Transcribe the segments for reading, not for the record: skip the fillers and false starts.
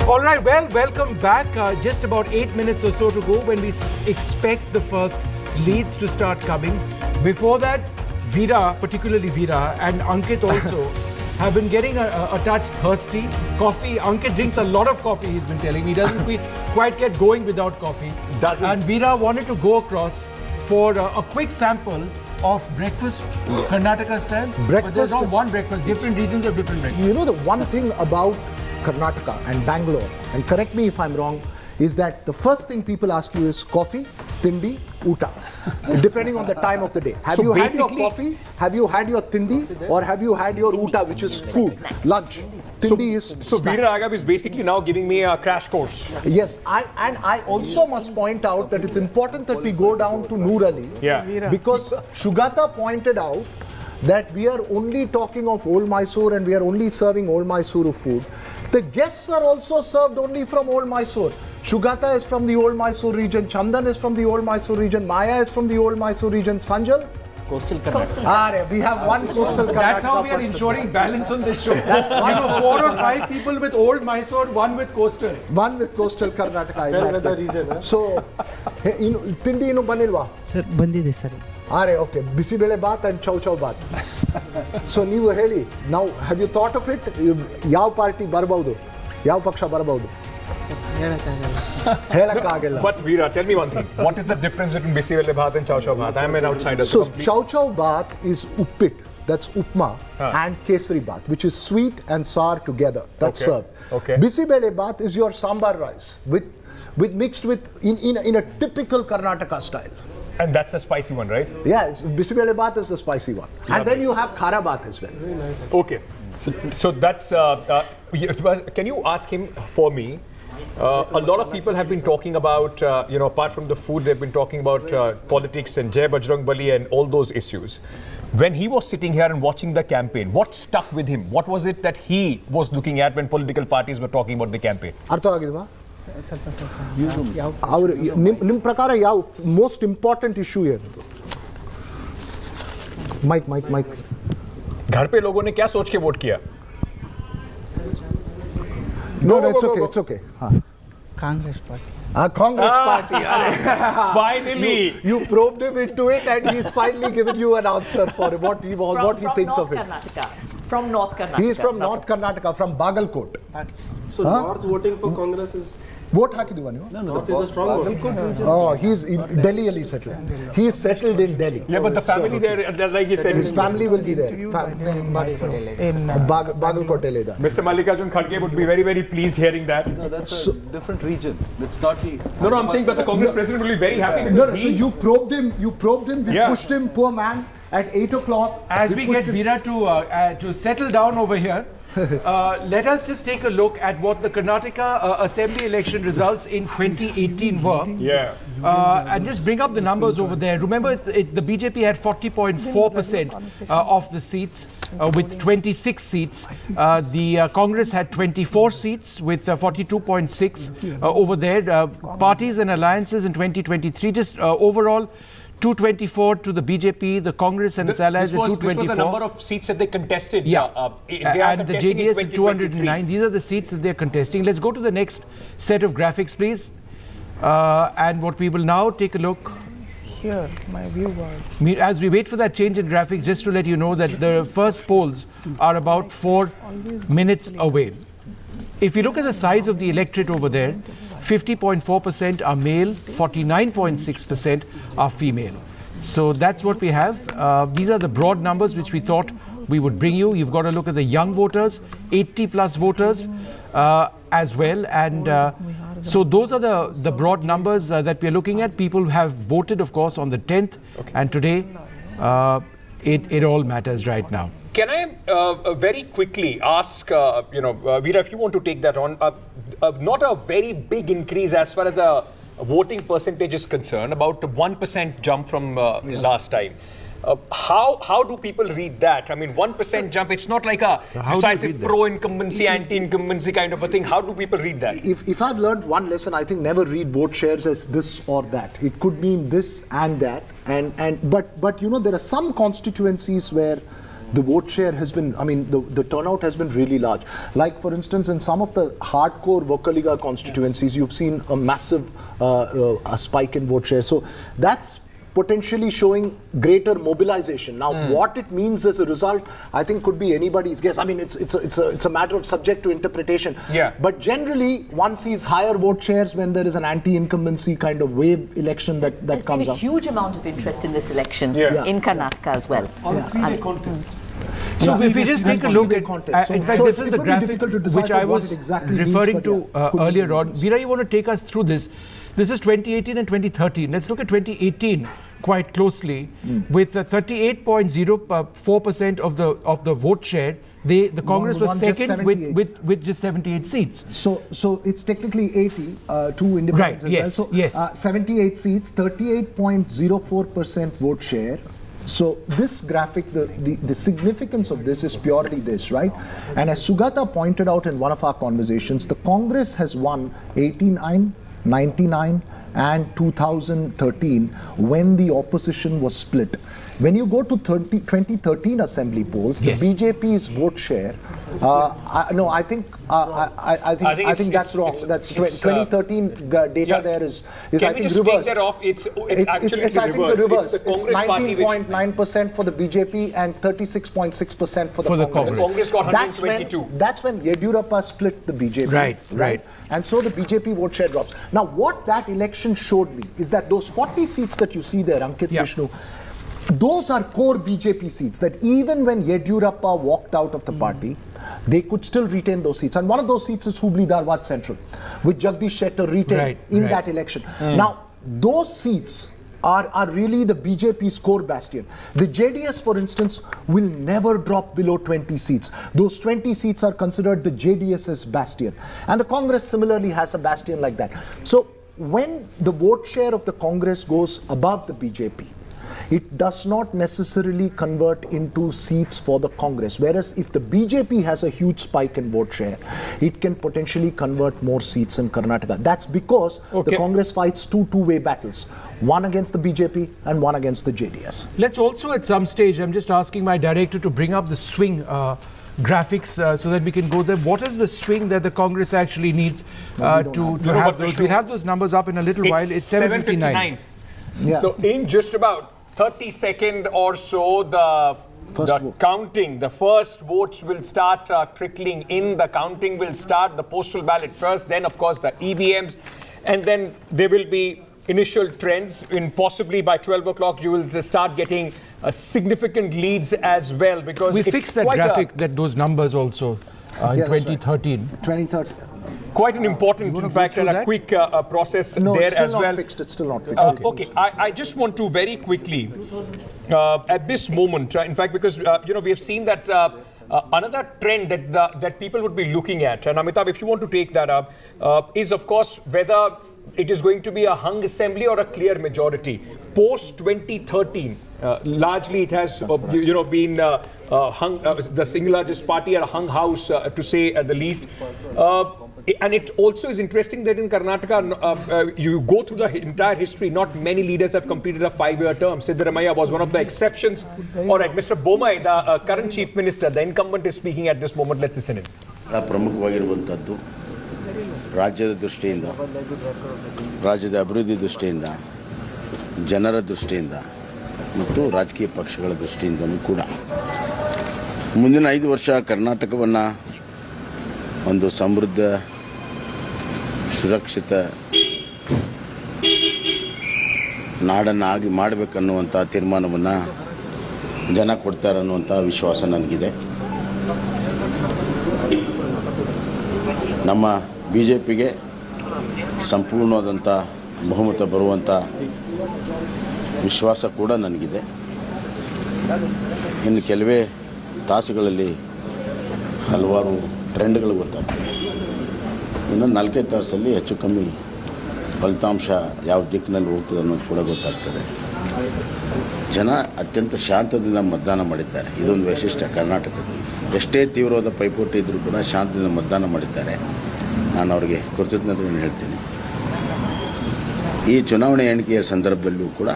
All right, well, welcome back. Just about 8 minutes or so to go when we expect the first leads to start coming. Before that, Veera, particularly Veera, and Ankit also have been getting a touch thirsty. Coffee, Ankit drinks a lot of coffee, he's been telling me. He doesn't quite get going without coffee. Doesn't. And Veera wanted to go across for a quick sample of breakfast, Karnataka style. But there's not one breakfast, different regions have different breakfast. You know, the one thing about Karnataka and Bangalore, and correct me if I'm wrong, is that the first thing people ask you is coffee, tindi, uta, depending on the time of the day. Have you had your coffee? Have you had your tindi? Or have you had your uta, which is food, lunch? Tindi is So snack. Veera Raghav is basically now giving me a crash course. Yes, and I also must point out that it's important that we go down to Noor Ali. Yeah. Because Shugata pointed out that we are only talking of Old Mysore and we are only serving Old Mysore food. The guests are also served only from Old Mysore. Shugata is from the Old Mysore region, Chandan is from the Old Mysore region, Maya is from the Old Mysore region, Sanjal? Coastal Karnataka. We have one coastal Karnataka. That's how we are person. ensuring balance on this show. That's 4 or 5 people with old Mysore, one with coastal. One with coastal Karnataka. Well, reason, so, Tindi inu banilwa? Sir, bandide sir. Okay. Bisibele baat and chow chow baat. So, ನೀವು ಹೇಳಿ, now have you thought of it? ಯಾವ party ಬರಬಹುದು? ಯಾವ ಪಕ್ಷ ಬರಬಹುದು? ಹೇಳಕ್ಕಾಗಲ್ಲ. But Veera, tell me one thing. What is the difference between Bisivele Bhat and Chow Chow Bhat? I am an outsider. So, chow chow baat is uppit, that's upma, and kesari baat, which is sweet and sour together. That's served. Okay. Bisibele baat is your sambar rice with mixed with in a typical Karnataka style. And that's the spicy one, right? Yes, bisibele baat is the spicy one. And then you have khara baat as well. Okay. So that's... can you ask him for me? A lot of people have been talking about, apart from the food, they've been talking about politics and Jai Bajrang Bali and all those issues. When he was sitting here and watching the campaign, what stuck with him? What was it that he was looking at when political parties were talking about the campaign? ಅರ್ಥವಾಗಿದವಾ? ಅವರು ನಿಮ್ಮ ಪ್ರಕಾರ ಯಾವ most important issue ಏನು? Mic घर पे लोगों ने क्या सोच के वोट किया? No, it's okay. Congress party. Congress party. Finally, you probed him into it, and he's finally given you an answer for what he thinks of it. From North Karnataka. He is from North Karnataka, from Bagalkot. So North voting for Congress is... Vote ಹಾಕಿದ್ವಾ ನೀವು? North is a strong vote. Oh, he's in Delhi ಅಲ್ಲಿ settled. He is settled in Delhi. yeah, but the family there, like he said, His family will be there. Bagalkot ಇದೆ. Mr. Mallikarjun Kharge would be very, very pleased hearing that. No, that's a different region. It's not the... No, I'm saying that the Congress president will be very happy. No, so you probed him, we pushed him, poor man, at 8 o'clock. As we get Veera to settle down over here, let us just take a look at what the Karnataka Assembly election results in 2018 were. Yeah. And just bring up the numbers over there. Remember, the BJP had 40.4% of the seats with 26 seats. The Congress had 24 seats with 42.6 over there. Parties and alliances in 2023, just overall, 224 to the BJP, the Congress and its allies at 224. This was the number of seats that they contested. Yeah. And the JDS at 209. These are the seats that they're contesting. Let's go to the next set of graphics, please. And what we will now take a look. Here, my view was. As we wait for that change in graphics, just to let you know that the first polls are about 4 minutes away. If you look at the size of the electorate over there, 50.4% are male, 49.6% are female. So that's what we have. These are the broad numbers which we thought we would bring you. You've got to look at the young voters, 80 plus voters as well. And so those are the broad numbers that we're looking at. People have voted, of course, on the 10th. Okay. And today, it all matters right now. Can I very quickly ask, Veera, if you want to take that on, not a very big increase as far as the voting percentage is concerned, about 1% jump from last time. How do people read that? I mean, 1% jump, it's not like a decisive pro-incumbency, anti-incumbency kind of a thing. How do people read that? If I've learned one lesson, I think never read vote shares as this or that. It could mean this and that. But there are some constituencies where the vote share has been, I mean, the turnout has been really large. Like, for instance, in some of the hardcore Vokaliga constituencies, you've seen a massive a spike in vote share. So that's potentially showing greater mobilization. Now, what it means as a result, I think could be anybody's guess. I mean, it's a matter of subject to interpretation. Yeah. But generally, one sees higher vote shares when there is an anti-incumbency kind of wave election that There's comes been a up. huge amount of interest in this election in Karnataka as well. So if we just take a look at, contest. in fact, So this it is the would be graphic difficult to decide which I what was it exactly means, referring but to yeah, could be earlier on. meaningful. Veera, you want to take us through this? This is 2018 and 2013. Let's look at 2018 quite closely. With 38.04% of the vote share, the Congress was won just second 78. with just 78 seats. So it's technically 80, two independents Right, as well. yes, So yes. 78 seats, 38.04% vote share. So this graphic, the significance of this is purely this, right? And as Sugata pointed out in one of our conversations, the Congress has won 89, 99 and 2013 when the opposition was split. When you go to 2013 assembly polls, Yes. the BJP's vote share, I think that's wrong. That's 2013 data there is Can I we think just reversed. take that off? It's actually I think the reverse. It's the Congress party which 19.9% for the BJP and 36.6% for the For the Congress. Congress. The Congress got 122. That's when Yediyurappa split the BJP. Right. And so the BJP vote share drops. Now, what that election showed me is that those 40 seats that you see there, Ankit, Yeah. Vishnu, those are core BJP seats that even when Yediyurappa walked out of the party, they could still retain those seats. And one of those seats is Hubli Dharwad Central, which Jagdish Shettar retained in that election. Now, those seats are really the BJP's core bastion. The JDS, for instance, will never drop below 20 seats. Those 20 seats are considered the JDS's bastion. And the Congress similarly has a bastion like that. So when the vote share of the Congress goes above the BJP, it does not necessarily convert into seats for the Congress. Whereas if the BJP has a huge spike in vote share, it can potentially convert more seats in Karnataka. That's because the Congress fights two-way battles. One against the BJP and one against the JDS. Let's also at some stage, I'm just asking my director to bring up the swing graphics so that we can go there. What is the swing that the Congress actually needs to have those? We'll have those numbers up in a little while. It's 7:59. Yeah. So in just about 30 seconds or so, the counting, the first votes will start trickling in. The counting will start, the postal ballot first, then of course the EVMs, and then there will be initial trends. In possibly by 12 o'clock, you will start getting significant leads as well, because We it's fixed that quite graphic, those numbers also in Yeah, that's 2013. 2030. quite an important, You in wanna fact, go and through a quick process No, there it's still as not well. fixed. It's still not fixed. Okay, I just want to very quickly, at this moment, in fact, because we have seen that another trend that people would be looking at, and Amitabh, if you want to take that up, is of course whether it is going to be a hung assembly or a clear majority. Post 2013, largely it has been hung, the single largest party or a hung house, to say at the least. And it also is interesting that in Karnataka, you go through the entire history, not many leaders have completed a 5-year term. Siddaramaiah was one of the exceptions. All right, Mr. Bommai, the current chief minister, the incumbent, is speaking at this moment. Let's listen in. ಪ್ರಮುಖವಾಗಿರುವಂಥದ್ದು ರಾಜ್ಯದ ದೃಷ್ಟಿಯಿಂದ, ರಾಜ್ಯದ ಅಭಿವೃದ್ಧಿ ದೃಷ್ಟಿಯಿಂದ, ಜನರ ದೃಷ್ಟಿಯಿಂದ ಮತ್ತು ರಾಜಕೀಯ ಪಕ್ಷಗಳ ದೃಷ್ಟಿಯಿಂದಲೂ ಕೂಡ ಮುಂದಿನ 5 ವರ್ಷ ಕರ್ನಾಟಕವನ್ನು ಒಂದು ಸಮೃದ್ಧ, ಸುರಕ್ಷಿತ ನಾಡನ್ನಾಗಿ ಮಾಡಬೇಕನ್ನುವಂಥ ತೀರ್ಮಾನವನ್ನು ಜನ ಕೊಡ್ತಾರೆ ಅನ್ನುವಂಥ ವಿಶ್ವಾಸ ನನಗಿದೆ. ನಮ್ಮ BJPಗೆ ಸಂಪೂರ್ಣವಾದಂಥ ಬಹುಮತ ಬರುವಂಥ ವಿಶ್ವಾಸ ಕೂಡ ನನಗಿದೆ. ಇನ್ನು ಕೆಲವೇ ತಾಸುಗಳಲ್ಲಿ ಹಲವಾರು ಟ್ರೆಂಡ್ಗಳು ಗೊತ್ತಾಗ್ತವೆ. ಇನ್ನು 4-5 ತಾಸಲ್ಲಿ ಹೆಚ್ಚು ಕಮ್ಮಿ ಫಲಿತಾಂಶ ಯಾವ ದಿಕ್ಕಿನಲ್ಲಿ ಹೋಗ್ತದೆ ಅನ್ನೋದು ಕೂಡ ಗೊತ್ತಾಗ್ತದೆ. ಜನ ಅತ್ಯಂತ ಶಾಂತದಿಂದ ಮತದಾನ ಮಾಡಿದ್ದಾರೆ. ಇದೊಂದು ವೈಶಿಷ್ಟ್ಯ ಕರ್ನಾಟಕದ. ಎಷ್ಟೇ ತೀವ್ರವಾದ ಪೈಪೋಟಿ ಇದ್ದರೂ ಕೂಡ ಶಾಂತದಿಂದ ಮತದಾನ ಮಾಡಿದ್ದಾರೆ. ನಾನು ಅವರಿಗೆ ಕೃತಜ್ಞತೆಯನ್ನು ಹೇಳ್ತೀನಿ. ಈ ಚುನಾವಣೆ ಎಣಿಕೆಯ ಸಂದರ್ಭದಲ್ಲೂ ಕೂಡ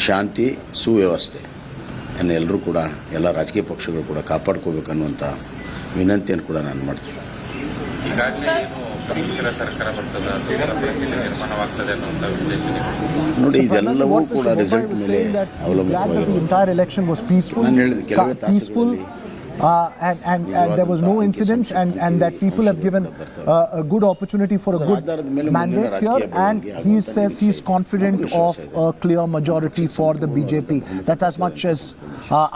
ಶಾಂತಿ, ಸುವ್ಯವಸ್ಥೆ ಅನ್ನು ಎಲ್ಲರೂ ಕೂಡ ಎಲ್ಲ ರಾಜಕೀಯ ಪಕ್ಷಗಳು ಕೂಡ ಕಾಪಾಡ್ಕೋಬೇಕನ್ನುವಂಥ ವಿನಂತಿಯನ್ನು ಕೂಡ ನಾನು ಮಾಡ್ತೀನಿ. ನೋಡಿ, ಇದೆಲ್ಲವೂ ಕೂಡ ರಿಸಲ್ಟ್ ಮೇಲೆ ಅವಲಂಬಿತವಾಗಿರೋದು. ನಾನು ಹೇಳಿದ ಕೆಲವೇ ತಾಸುಗಳಲ್ಲಿ and there was no incidents, and that people have given a good opportunity for a good mandate here, and he says he's confident of a clear majority for the BJP. That's as much as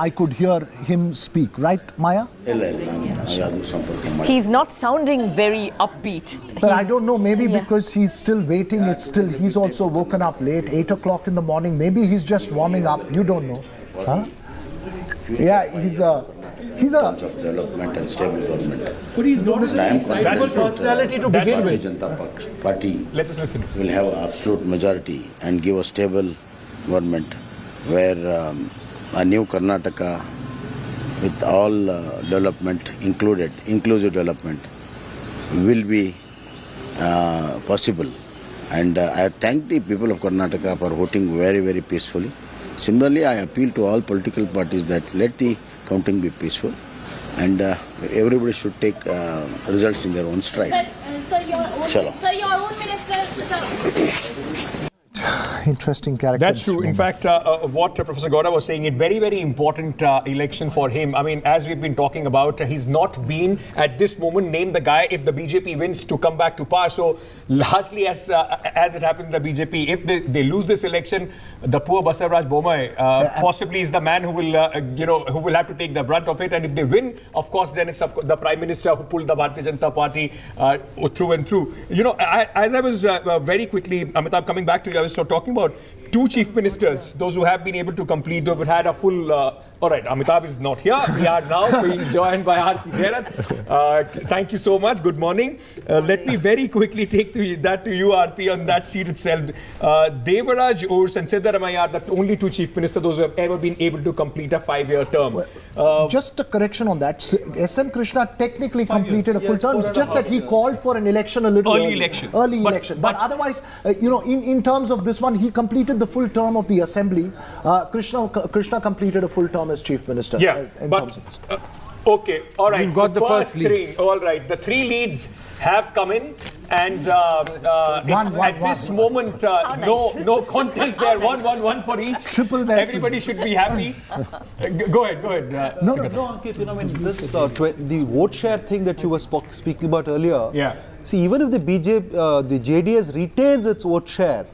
I could hear him speak, right, Maya? He's not sounding very upbeat. But I don't know, maybe because he's still waiting, he's also woken up late, 8 o'clock in the morning, maybe he's just warming up, you don't know. Huh? Yeah, he's a development and stable government. But he's not a sizable personality to begin with. Bharatiya Janata Party Let us listen. will have absolute majority and give a stable government where a new Karnataka with all development inclusive development will be possible. And I thank the people of Karnataka for voting very, very peacefully. Similarly, I appeal to all political parties that let the counting be peaceful, and everybody should take results in their own stride. Sir, your own minister. interesting character. That's true. In fact, what Professor Gowda was saying, it very, very important election for him. I mean, as we've been talking about, he's not been at this moment named the guy if the BJP wins to come back to power. So largely, as it happens in the BJP, if they lose this election, the poor Basavaraj Bommai possibly is the man who will, who will have to take the brunt of it. And if they win, of course, then it's the Prime Minister who pulled the Bharatiya Janata Party through and through. As I was very quickly, Amitabh, coming back to you, I was talking about two chief ministers, those who have been able to complete, those who had a full... all right, Amitabh is not here. We are now being joined by R.P. Jairat. Thank you so much. Good morning. Let me very quickly take that to you, Aarti, on that seat itself. Devaraj or Sansidaramaya are the only two chief ministers, those who have ever been able to complete a 5-year term. Just a correction on that. S.M. Krishna technically completed a full term. It's just that he called for an election a little early. Early election. But otherwise, in terms of this one, he completed the full term of the assembly. Krishna completed a full term as chief minister. Okay, all right. You've got the first leads. All right, the 3 leads have come in, and at this moment, no contest there. 1 for each. Triple matches. Everybody should be happy. Go ahead. No, Ankit, this the vote share thing that you were speaking about earlier. Yeah. See, even if the the JDS retains its vote share,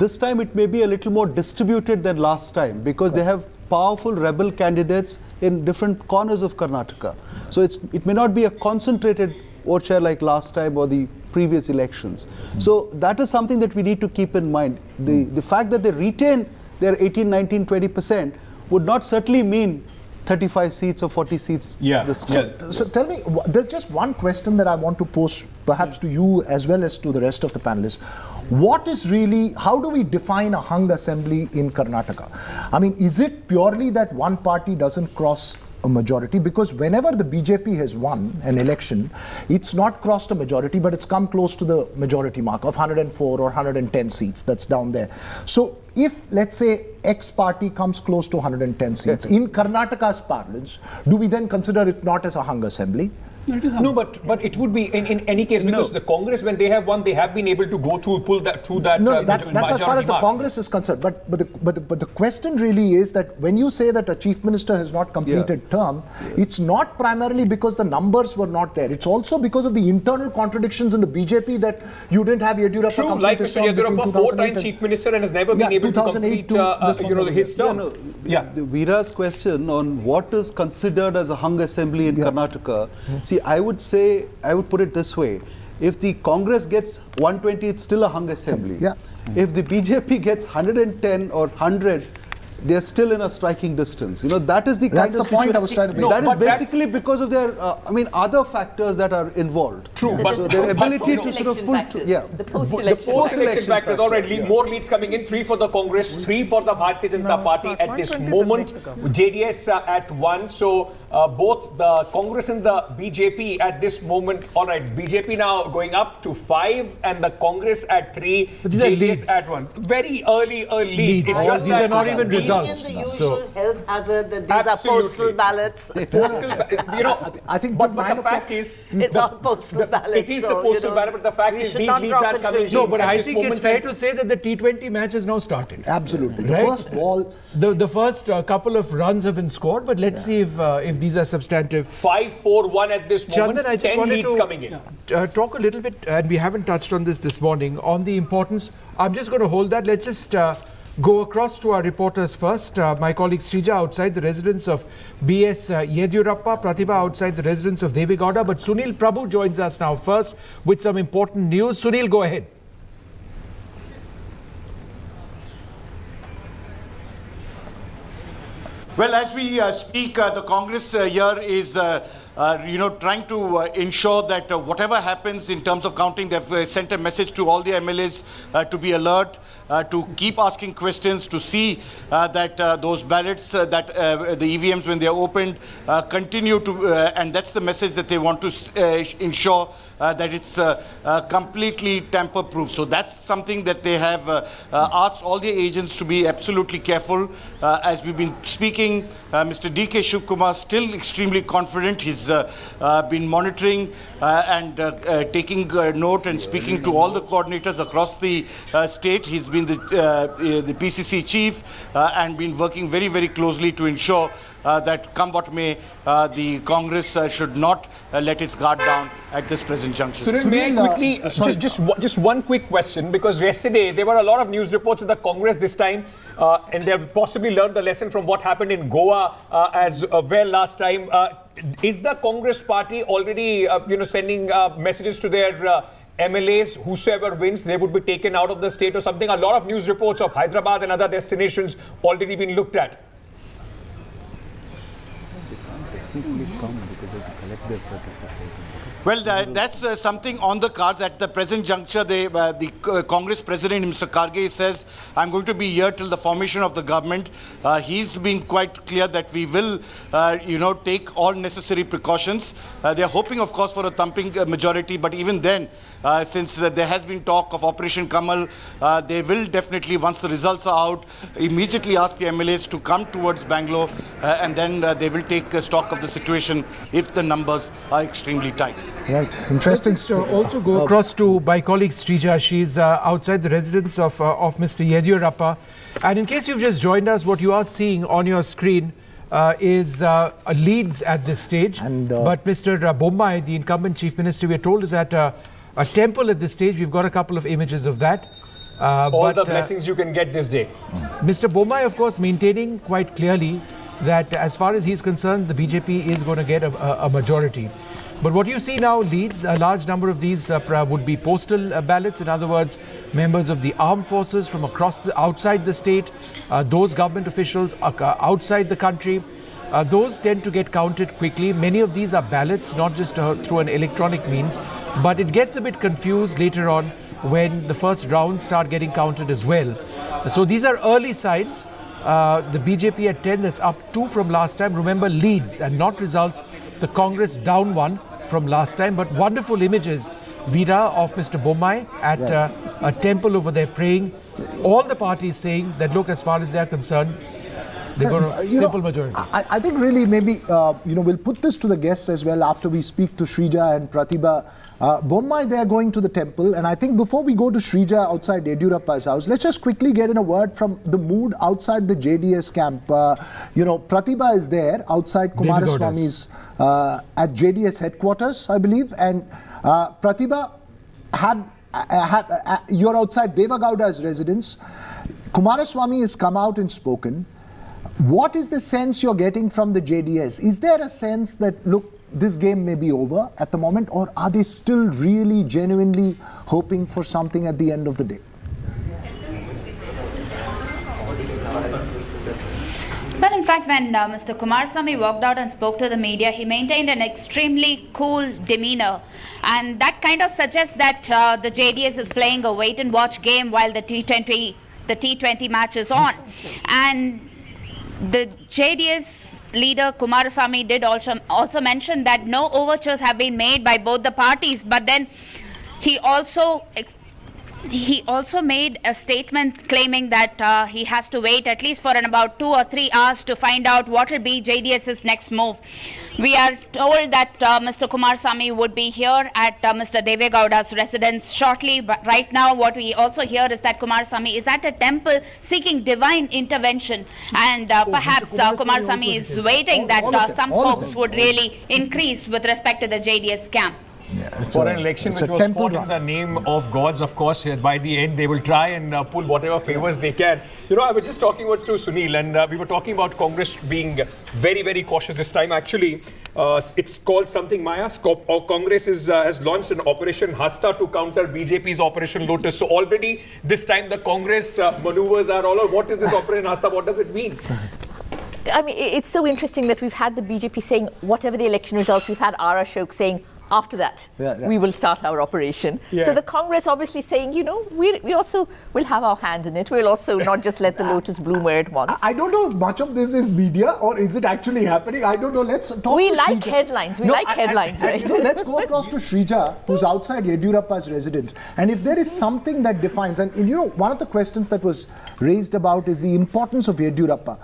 this time it may be a little more distributed than last time, because they have powerful rebel candidates in different corners of Karnataka. So it may not be a concentrated vote share like last time or the previous elections. So that is something that we need to keep in mind. The fact that they retain their 18, 19, 20% would not certainly mean 35 seats or 40 seats. So tell me, there's just one question that I want to pose perhaps to you as well as to the rest of the panelists. How do we define a hung assembly in Karnataka? I mean, is it purely that one party doesn't cross a majority? Because whenever the BJP has won an election, it's not crossed a majority, but it's come close to the majority mark of 104 or 110 seats that's down there. So if, let's say, X party comes close to 110 seats, in Karnataka's parlance, do we then consider it not as a hung assembly? No, but it would be in any case, because the Congress, when they have won, they have been able to go through that. No, that's as far as the Congress is concerned. But the question really is that when you say that a chief minister has not completed term, it's not primarily because the numbers were not there. It's also because of the internal contradictions in the BJP that you didn't have Yediyurappa complete his term. Like Mr. Yediyurappa, 4-time chief minister and has never been able to complete his term. Veera's question on what is considered as a hung assembly in Karnataka. See, I would put it this way. If the Congress gets 120, it's still a hung assembly. If the BJP gets 110 or 100, they're still in a striking distance. That is the kind of the point I was trying to make. That is basically because of their, other factors that are involved. True, but their ability to sort of pull the post-election factors. All right, more leads coming in. 3 for the Congress, 3 for the Bharatiya Janata Party at this moment. JDS at 1. So both the Congress and the BJP at this moment. All right, BJP now going up to 5 and the Congress at 3. But these are JDS leads. at 1. Very early leads. It's All just these are that not even these- results. The usual So, health hazard that these Absolutely. are postal ballots. I think but the the fact is, It's all postal ballots. it is the so, postal ballot, but the fact we is should these not leads draw are coming conclusions. no, but at I this think it's moment fair and- to say that the T20 match has now started. Absolutely. The Right? first ball. The first couple of runs have been scored, but let's see if these are substantive. 5-4-1 at this moment. Chandan, I just 10 wanted leads to coming in. Talk a little bit, and we haven't touched on this morning, on the importance. I'm just going to hold that. Let's just go across to our reporters first. My colleague Srija outside the residence of BS Yediyurappa, Pratibha outside the residence of Devegowda, but Sunil Prabhu joins us now first with some important news. Sunil, go ahead. Well, as we speak, the Congress here is, trying to ensure that whatever happens in terms of counting, they've sent a message to all the MLAs to be alert, to keep asking questions, to see that those ballots, the EVMs, when they are opened, continue to, and that's the message that they want to ensure that it's completely tamper-proof. So that's something that they have asked all the agents to be absolutely careful. As we've been speaking, Mr. D.K. Shivkumar still extremely confident. He's been monitoring and taking note and speaking to all the coordinators across the state. He's been the PCC chief and been working very, very closely to ensure that come what may, the Congress should not let its guard down at this present juncture. Sunil, may I quickly, just one quick question, because yesterday there were a lot of news reports of the Congress this time, and they have possibly learned the lesson from what happened in Goa as well last time. Is the Congress party already, sending messages to their MLAs, whosoever wins, they would be taken out of the state or something? A lot of news reports of Hyderabad and other destinations already been looked at. Well, that's something on the cards. At the present juncture, the Congress President, Mr. Kharge, says, I'm going to be here till the formation of the government. He's been quite clear that we will, take all necessary precautions. They're hoping, of course, for a thumping majority, but even then, since there has been talk of Operation Kamal, they will definitely, once the results are out, immediately ask the MLAs to come towards Bangalore, and then they will take stock of the situation if the numbers are extremely tight. Right. Interesting. Let's also go across to my colleague Srija. She's outside the residence of Mr. Yediyurappa. And in case you've just joined us, what you are seeing on your screen is leads at this stage. But Mr. Bommai, the incumbent chief minister, we are told is at a temple at this stage. We've got a couple of images of that. All the blessings you can get this day. Mr. Bommai, of course, maintaining quite clearly that as far as he's concerned, the BJP is going to get a majority. But what you see now leads, a large number of these would be postal ballots. In other words, members of the armed forces from outside the state, those government officials outside the country, those tend to get counted quickly. Many of these are ballots, not just through an electronic means, but it gets a bit confused later on when the first rounds start getting counted as well. So these are early signs. The BJP at 10, that's up 2 from last time. Remember, leads and not results. The Congress down 1 from last time, but wonderful images, Veera, of Mr. Bommai at a temple over there praying. All the parties saying that, look, as far as they are concerned, they're going to simple majority. I think really maybe, we'll put this to the guests as well after we speak to Srija and Pratibha. Bommai, they are going to the temple, and I think before we go to Srija outside Yediyurappa's house, let's just quickly get in a word from the mood outside the JDS camp. Pratibha is there outside Kumaraswamy's at JDS headquarters, I believe, and Pratibha you're outside Devegowda's residence. Kumaraswamy has come out and spoken. What is the sense you're getting from the JDS? Is there a sense that, look, this game may be over at the moment, or are they still really genuinely hoping for something at the end of the day? Well, in fact, when Mr. Kumaraswamy walked out and spoke to the media, he maintained an extremely cool demeanor. And that kind of suggests that the JDS is playing a wait-and-watch game while the T20 match is on. And The JDS leader Kumarasamy did also mention that no overtures have been made by both the parties, but then he also made a statement claiming that he has to wait at least for about 2 or 3 hours to find out what will be JDS's next move. We are told that Mr. Kumarasamy would be here at Mr. Deve Gowda's residence shortly, but right now what we also hear is that Kumarasamy is at a temple seeking divine intervention, and perhaps Kumarasamy is waiting that some hopes would really increase with respect to the JDS camp. Yeah, for an election which was fought in the name of gods, of course, by the end they will try and pull whatever favors they can. You know, I was just talking to Sunil, and we were talking about Congress being very, very cautious this time. Actually, it's called something, Maya. Congress has launched an Operation Hasta to counter BJP's Operation Lotus. So already this time the Congress maneuvers are all over. What is this Operation Hasta? What does it mean? I mean, it's so interesting that we've had the BJP saying whatever the election results, we've had Ara Ashok saying after that, we will start our operation. Yeah. So the Congress obviously saying, you know, we also will have our hand in it. We'll also not just let the lotus bloom where it wants. I don't know if much of this is media or is it actually happening. I don't know. Let's talk We to like Shrija. headlines. We like headlines, right? You know, let's go across to Shrija, who's outside Yediyurappa's residence. And if there is something that defines, and you know, one of the questions that was raised about is the importance of Yediyurappa.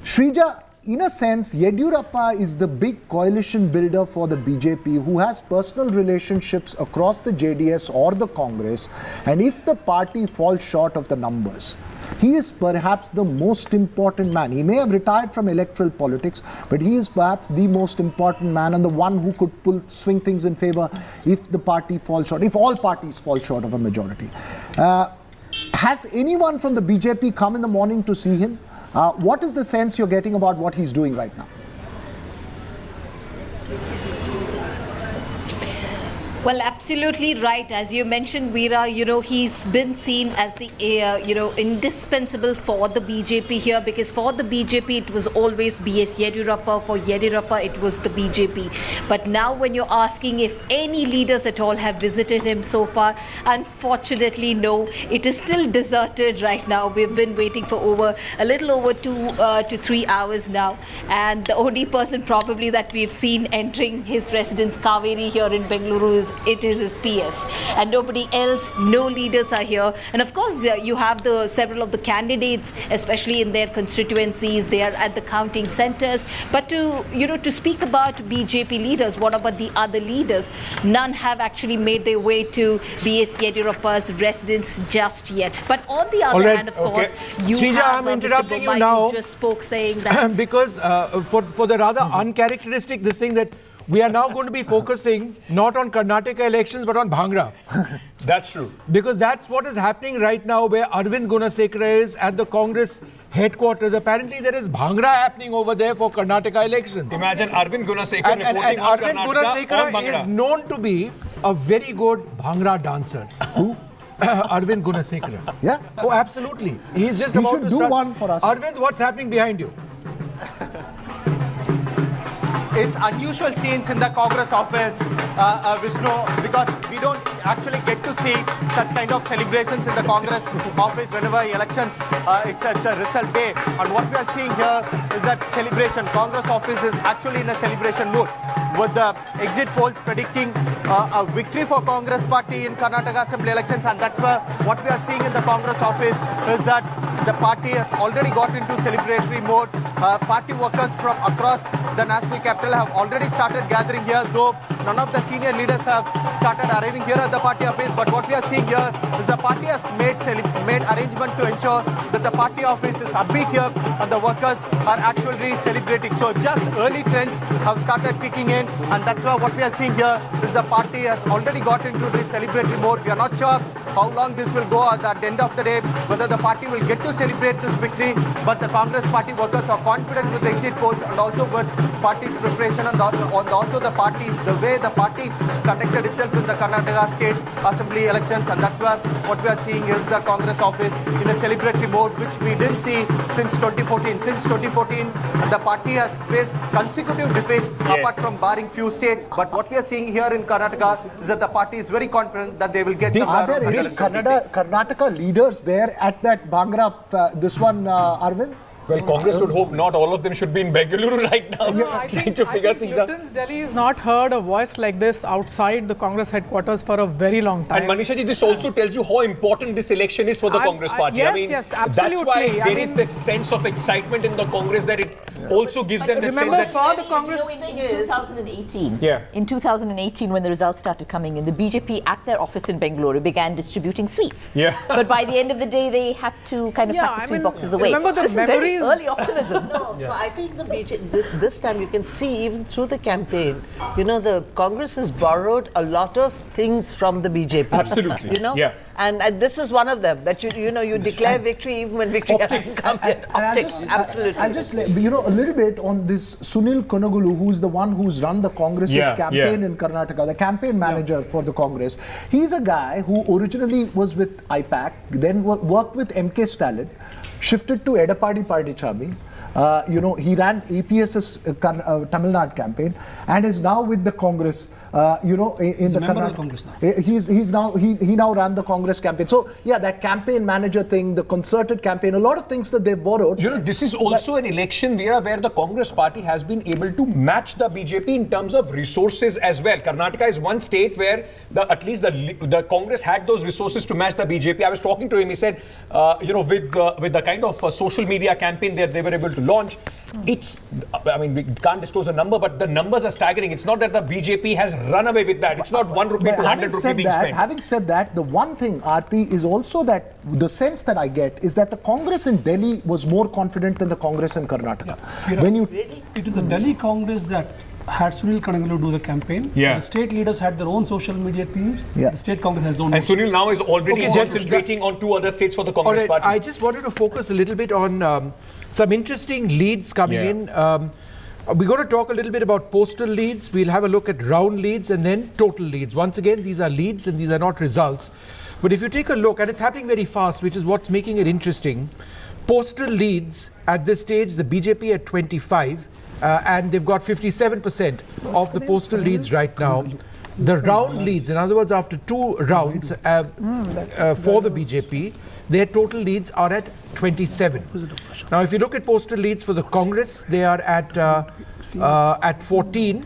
Shrija, in a sense, Yediyurappa is the big coalition builder for the BJP, who has personal relationships across the JDS or the Congress. And if the party falls short of the numbers, he is perhaps the most important man. He may have retired from electoral politics, but he is perhaps the most important man and the one who could swing things in favor if the party falls short, if all parties fall short of a majority. Has anyone from the BJP come in the morning to see him? What is the sense you're getting about what he's doing right now? Well, absolutely right. As you mentioned, Veera, you know, he's been seen as the, you know, indispensable for the BJP here, because for the BJP, it was always BS Yediyurappa. For Yediyurappa, it was the BJP. But now when you're asking if any leaders at all have visited him so far, unfortunately, no. It is still deserted right now. We've been waiting for a little over 2 to 3 hours now. And the only person probably that we've seen entering his residence, Kaveri, here in Bengaluru, is his PS, and nobody else. No leaders are here, and of course you have several of the candidates, especially in their constituencies. They are at the counting centers. But to speak about BJP leaders, what about the other leaders? None have actually made their way to BS Yediyurappa's residence just yet. But on the other hand, of course, you Shrija, have I'm interrupting Mr. Bommai, you now, who just spoke saying that because for the rather uncharacteristic this thing that we are now going to be focusing not on Karnataka elections but on Bhangra. That's true. Because that's what is happening right now, where Arvind Gunasekara is at the Congress headquarters. Apparently there is Bhangra happening over there for Karnataka elections. Imagine Arvind Gunasekara and Arvind Gunasekara is known to be a very good Bhangra dancer. Who? Arvind Gunasekara. Yeah. Oh, absolutely. He's just He about should to do start. one for us. Arvind, what's happening behind you? It's unusual scenes in the Congress office, Vishnu, because we don't actually get to see such kind of celebrations in the Congress office whenever elections, it's a result day. And what we are seeing here is that celebration. Congress office is actually in a celebration mood, with the exit polls predicting a victory for Congress party in Karnataka Assembly elections. And that's where what we are seeing in the Congress office is that the party has already got into celebratory mode. Party workers from across the national capital have already started gathering here, though none of the senior leaders have started arriving here at the party office. But what we are seeing here is the party has made arrangement to ensure that the party office is upbeat here and the workers are actually celebrating. So just early trends have started kicking in, and that's why what we are seeing here is the party has already got into this celebratory mode. We are not sure how long this will go at the end of the day, whether the party will get to celebrate this victory, but the Congress party workers are confident with the exit polls and also with party's preparation and also the way the party conducted itself in the Karnataka State Assembly elections. And that's where what we are seeing is the Congress office in a celebratory mode, which we didn't see since 2014. Since 2014, the party has faced consecutive defeats, apart from barring few states. But what we are seeing here in Karnataka is that the party is very confident that they will get Are there any Karnataka leaders there at that Bhangra, Arvind? Well, Congress would hope not all of them should be in Bengaluru right now, trying to figure things out. Delhi has not heard a voice like this outside the Congress headquarters for a very long time. And Manisha ji, this also tells you how important this election is for the Congress party. Yes, absolutely. That's why there is that sense of excitement in the Congress that it also gives them that sense that... For the Congress, in 2018, in 2018 when the results started coming in, the BJP at their office in Bengaluru began distributing sweets. But by the end of the day, they had to kind of pack the sweet boxes away. Remember the memories? Early optimism. No, so I think the BJP, this time you can see even through the campaign, you know, the Congress has borrowed a lot of things from the BJP. Absolutely. You know? And this is one of them, that you declare victory even when victory hasn't come yet. Optics, absolutely. I'll just, a little bit on this Sunil Konagulu, who's the one who's run the Congress's campaign in Karnataka, the campaign manager for the Congress. He's a guy who originally was with IPAC, then worked with MK Stalin, shifted to Edapadi Padichami. He ran APS's Tamil Nadu campaign and is now with the Congress. In the Karnataka Congress now. He now ran the Congress campaign. So that campaign manager thing, the concerted campaign, a lot of things that they borrowed. This is also an election where the Congress party has been able to match the BJP in terms of resources as well. Karnataka is one state where at least the Congress had those resources to match the BJP. I was talking to him. He said, with the kind of social media campaign that they were able to launch, we can't disclose a number, but the numbers are staggering. It's not that the BJP has run away with that. It's not 1 rupee to 100 rupee being spent. Having said that, the one thing, Aarti, is also that the sense that I get is that the Congress in Delhi was more confident than the Congress in Karnataka. It is the Delhi Congress that had Sunil Konagulu do the campaign. The state leaders had their own social media teams. The state Congress has their own. And Sunil now is already concentrating on 2 other states for the Congress party. I just wanted to focus a little bit on some interesting leads coming in. We're going to talk a little bit about postal leads. We'll have a look at round leads and then total leads. Once again, these are leads and these are not results. But if you take a look, and it's happening very fast, which is what's making it interesting. Postal leads at this stage, the BJP at 25, and they've got 57% of the postal leads right now. The round leads, in other words, after 2 rounds for the BJP, their total leads are at 27. Now, if you look at postal leads for the Congress, they are at 14,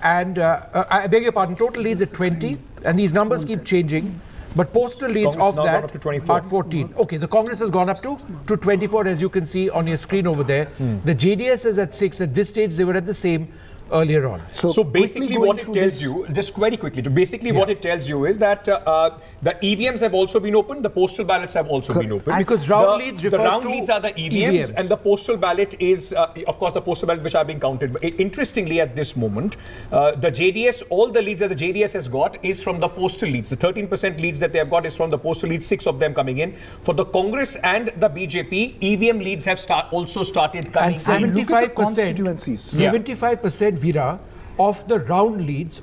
and I beg your pardon, total leads at 20, and these numbers keep changing. But postal leads of that are 14. Okay, the Congress has gone up to 24, as you can see on your screen over there. The JDS is at 6. At this stage, they were at the same earlier on. So basically what it tells you, just very quickly, what it tells you is that the EVMs have also been opened, the postal ballots have also been opened. Because round leads refers to the round leads are the EVMs and the postal ballot is, of course, the postal ballot which are being counted. But interestingly, at this moment, the JDS, all the leads that the JDS has got is from the postal leads. The 13% leads that they have got is from the postal leads, 6 of them coming in. For the Congress and the BJP, EVM leads have also started coming in. And 75%, Veera, of the round leads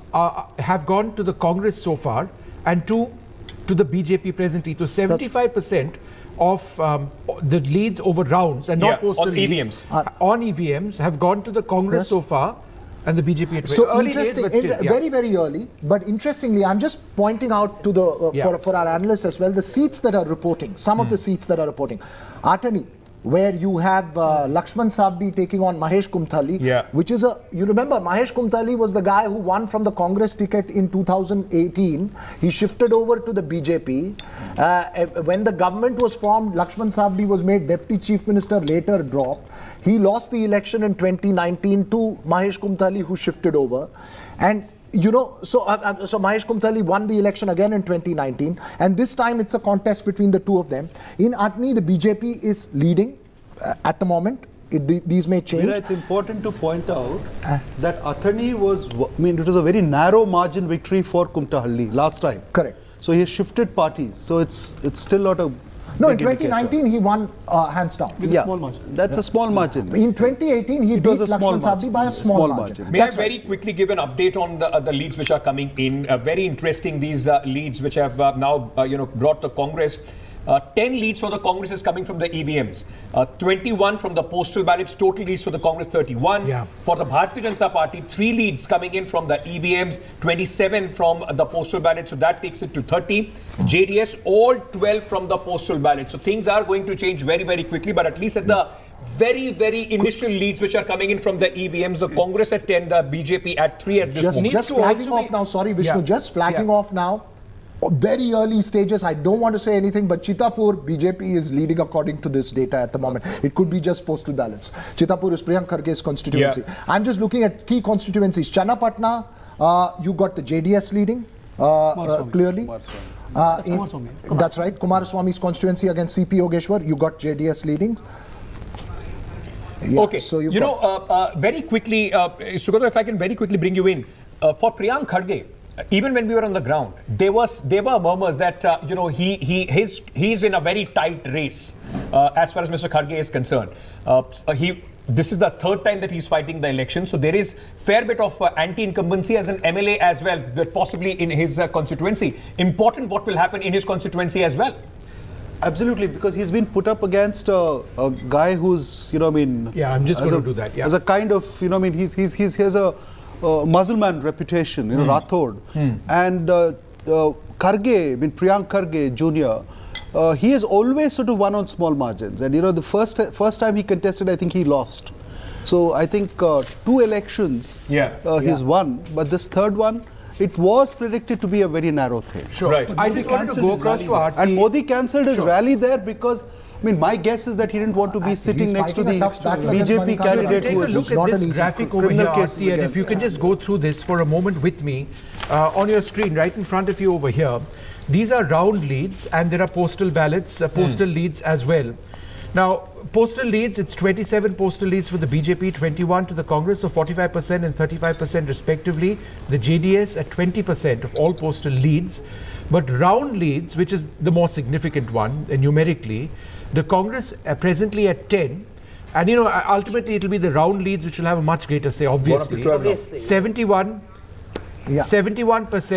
have gone to the Congress so far and to the BJP presently. So 75% of the leads over rounds and not postal leads on EVMs have gone to the Congress so far and the BJP at so early interesting, days, but still, very, very early. But interestingly, I'm just pointing out to the for our analysts as well, the seats that are reporting, some of the seats that are reporting. Attorney, where you have Lakshman Sabdi taking on Mahesh Kumthali, which is you remember Mahesh Kumthali was the guy who won from the Congress ticket in 2018. He shifted over to the BJP. When the government was formed, Lakshman Sabdi was made Deputy Chief Minister, later dropped. He lost the election in 2019 to Mahesh Kumthali, who shifted over. And so Mahesh Kumthali won the election again in 2019, and this time it's a contest between the two of them. In Atni, the BJP is leading at the moment. These may change. It's important to point out that Attorney was, it was a very narrow margin victory for Kumtahalli last time. Correct. So he has shifted parties. So it's still not a. No, in 2019 he won hands down. With a small margin. That's a small margin. In 2018 he beat Lakshman Sabdi by a small margin. May I very quickly give an update on the leads which are coming in? Very interesting, these leads which have now brought the Congress. 10 leads for the Congress is coming from the EVMs. 21 from the postal ballots, total leads for the Congress 31. Yeah. For the Bharatiya Janata Party, 3 leads coming in from the EVMs, 27 from the postal ballot, so that takes it to 30. JDS, all 12 from the postal ballot. So things are going to change very, very quickly, but at least at the very, very initial leads which are coming in from the EVMs, the Congress at 10, the BJP at 3 at this moment. Just flagging off now, sorry Vishnu, just flagging off now. Very early stages, I don't want to say anything, but Chitapur, BJP is leading according to this data at the moment. It could be just postal ballots. Chitapur is Priyanka Gandhi's constituency. Yeah. I'm just looking at key constituencies. Channapatna, you got the JDS leading clearly. That's right. Kumaraswamy's constituency against CP Yogeshwar, you got JDS leading. Yeah, okay, so very quickly, Sugata, if I can very quickly bring you in, for Priyanka Gandhi, even when we were on the ground, there were murmurs that he's in a very tight race as far as Mr. Kharge is concerned. This is the third time that he's fighting the election, so there is fair bit of anti-incumbency as an MLA as well, but possibly in his constituency. Important what will happen in his constituency as well. Absolutely, because he's been put up against a guy who's, Yeah, I'm just going to do that. Yeah. As a kind of, he has a Muslim reputation, Rathod. And Kharge, Priyanka Kharge Jr., he has always sort of won on small margins. And the first time he contested, I think he lost. So I think 2 elections he's won, but this third one, it was predicted to be a very narrow thing. Sure. Right. I just wanted to go across to RT. And Modi cancelled his rally there because, my guess is that he didn't want to be sitting next to the BJP candidate who is look at this graphic over here, RT, and if you can just go through this for a moment with me on your screen, right in front of you over here. These are round leads, and there are postal ballots, postal leads as well. Now, postal leads, it's 27 postal leads for the BJP, 21 to the Congress, so 45% and 35% respectively. The JDS at 20% of all postal leads. But round leads, which is the more significant one numerically, the Congress presently at 10. And ultimately it will be the round leads which will have a much greater say, obviously. 71%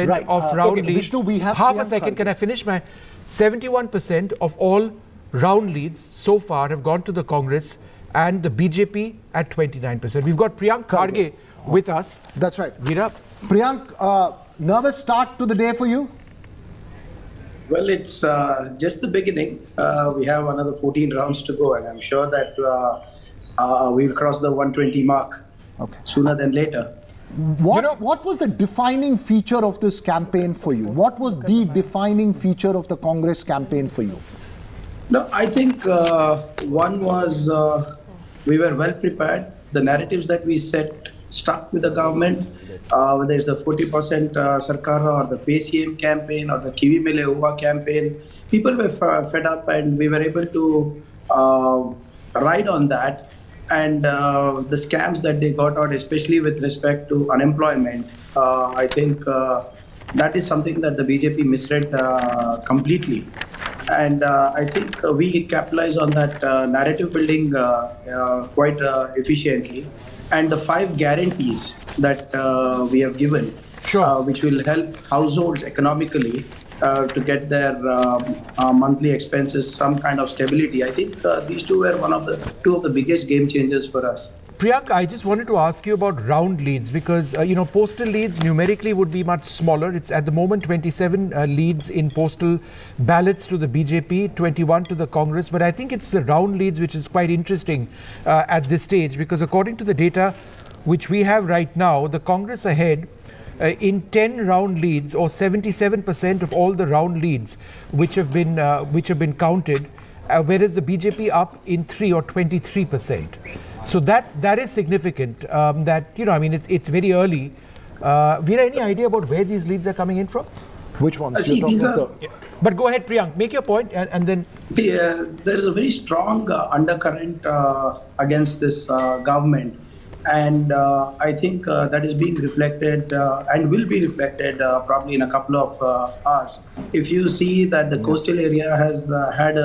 Right. of round leads. Vishnu, we have half a second, can I finish my 71% of all round leads so far have gone to the Congress, and the BJP at 29%. We've got Priyanka Kharge with us. That's right. Veera. Priyank, nervous start to the day for you? Well, it's just the beginning. We have another 14 rounds to go, and I'm sure that we'll cross the 120 mark sooner than later. What was the defining feature of this campaign for you? What was the defining feature of the Congress campaign for you? No, I think one was we were well prepared. The narratives that we set stuck with the government, whether it's the 40% Sarkar or the PCM campaign or the Kivi Mele Uva campaign. People were fed up, and we were able to ride on that. And the scams that they got out, especially with respect to unemployment, I think that is something that the BJP misread completely. And I think we capitalize on that narrative building quite efficiently. And the 5 guarantees that we have given, which will help households economically to get their monthly expenses some kind of stability. I think these two were two of the biggest game changers for us. Priyanka, I just wanted to ask you about round leads because, postal leads numerically would be much smaller. It's at the moment 27 leads in postal ballots to the BJP, 21 to the Congress. But I think it's the round leads which is quite interesting at this stage because according to the data which we have right now, the Congress ahead in 10 round leads or 77% of all the round leads which have been counted, whereas the BJP up in 3 or 23%. So that is significant. It's very early. Veera, any idea about where these leads are coming in from? Which ones? But go ahead, Priyank, make your point and then. See, there is a very strong undercurrent against this government. And I think that is being reflected and will be reflected probably in a couple of hours. If you see that the coastal area has had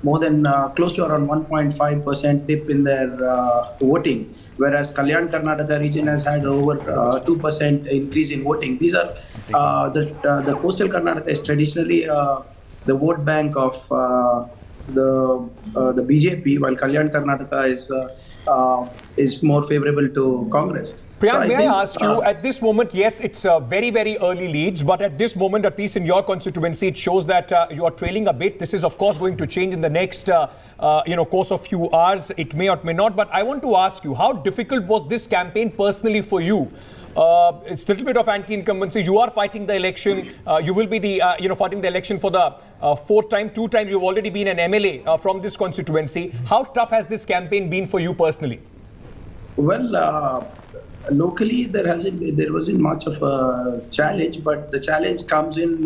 more than close to around 1.5% dip in their voting, whereas Kalyan Karnataka region has had over 2% increase in voting. These are the coastal Karnataka is traditionally the vote bank of the BJP, while Kalyan Karnataka is more favorable to Congress. Priyank, may I ask you, at this moment, yes, it's very, very early leads, but at this moment, at least in your constituency, it shows that you are trailing a bit. This is, of course, going to change in the next, course of few hours. It may or may not, but I want to ask you, how difficult was this campaign personally for you? It's a little bit of anti-incumbency. You are fighting the election. You will be fighting the election for the fourth time. 2 times you've already been an MLA from this constituency. How tough has this campaign been for you personally? Well, locally there wasn't much of a challenge, but the challenge comes in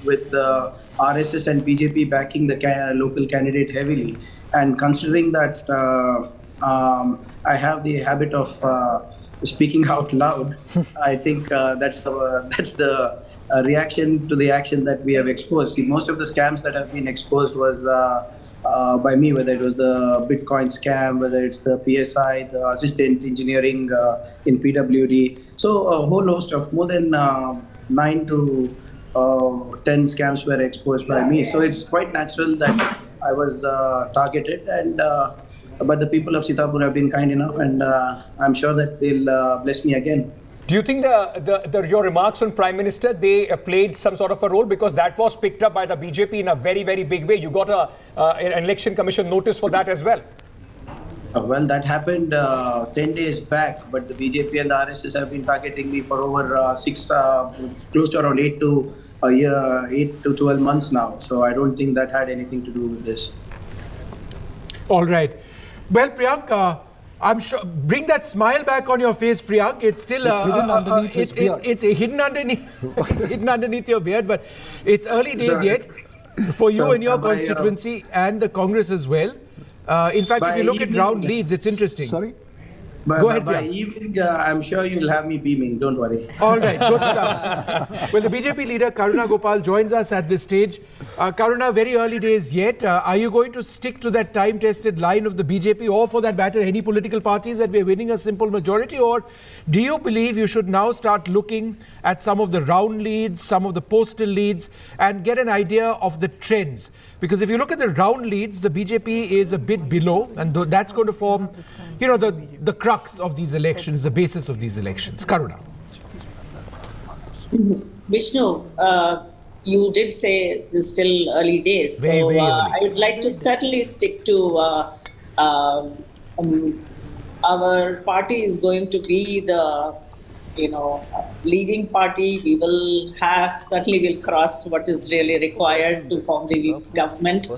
with the RSS and BJP backing the local candidate heavily. And considering that I have the habit of speaking out loud, I think that's the reaction to the action that we have exposed. See, most of the scams that have been exposed was by me, whether it was the Bitcoin scam, whether it's the PSI, the assistant engineering in PWD. So a whole host of more than 9 to 10 scams were exposed by me. So it's quite natural that I was targeted, and but the people of Sitapur have been kind enough, and I'm sure that they'll bless me again. Do you think your remarks on Prime Minister, they played some sort of a role, because that was picked up by the BJP in a very, very big way? You got an election commission notice for that as well. Well, that happened 10 days back, but the BJP and the RSS have been targeting me for over close to around 8 to 12 months now. So I don't think that had anything to do with this. All right. Well, Priyank, I'm sure. Bring that smile back on your face, Priyank. It's still hidden underneath his beard. It's hidden underneath. It's hidden underneath your beard, but it's early days yet for you and your constituency and the Congress as well. In fact, if you look at round leads, it's interesting. Sorry? Go ahead, by evening, I'm sure you'll have me beaming. Don't worry. All right, good stuff. Well, the BJP leader Karuna Gopal joins us at this stage. Karuna, very early days yet. Are you going to stick to that time-tested line of the BJP, or for that matter, any political parties, that we're winning a simple majority? Or do you believe you should now start looking at some of the round leads, some of the postal leads, and get an idea of the trends? Because if you look at the round leads, the BJP is a bit below, and that's going to form, the crux of these elections, the basis of these elections. Karuna. Vishnu, you did say it's still early days, very early. I would like to certainly stick to our party is going to be the leading party. We will we'll cross what is really required to form the government.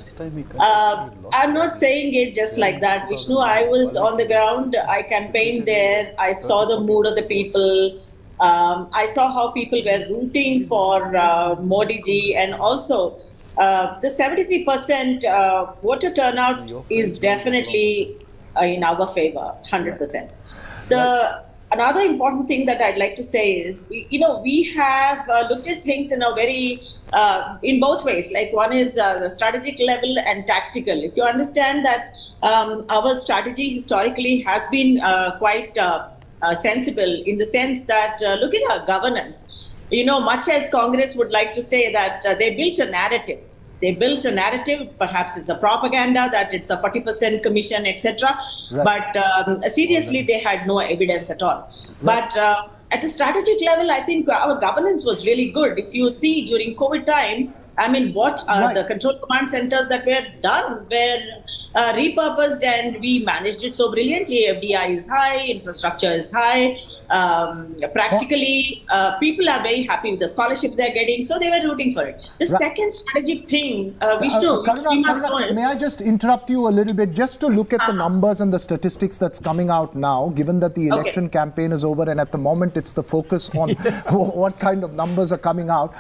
I'm not saying it just like that, Vishnu. I was on the ground. I campaigned there. I saw the mood of the people. I saw how people were rooting for Modi ji, and also the 73% voter turnout is definitely in our favor, 100%. Another important thing that I'd like to say is, we have looked at things in a very, in both ways. Like, one is the strategic level and tactical. If you understand that our strategy historically has been quite sensible, in the sense that look at our governance. Much as Congress would like to say that they built a narrative. They built a narrative, perhaps it's a propaganda that it's a 40% commission, etc. Right. But seriously, they had no evidence at all. Right. But at a strategic level, I think our governance was really good. If you see during COVID time, what the control command centers that were done were repurposed, and we managed it so brilliantly. FDI is high, infrastructure is high. Practically, people are very happy with the scholarships they're getting, so they were rooting for it. The second strategic thing, Vishnu, Karuna, may I just interrupt you a little bit, just to look at the numbers and the statistics that's coming out now, given that the election campaign is over, and at the moment it's the focus on what kind of numbers are coming out.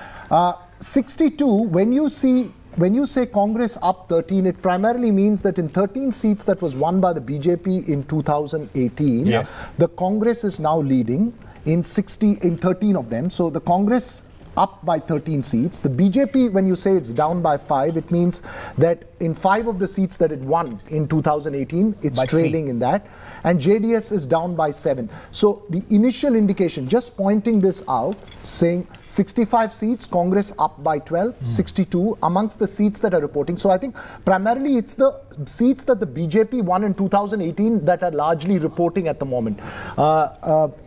62, when you say Congress up 13, it primarily means that in 13 seats that was won by the BJP in 2018, the Congress is now leading in 13 of them. So the Congress up by 13 seats. The BJP, when you say it's down by 5, it means that in 5 of the seats that it won in 2018, it's by trailing 3 in that. And JDS is down by 7. So the initial indication, just pointing this out, saying 65 seats, Congress up by 12, 62 amongst the seats that are reporting. So I think primarily it's the seats that the BJP won in 2018 that are largely reporting at the moment.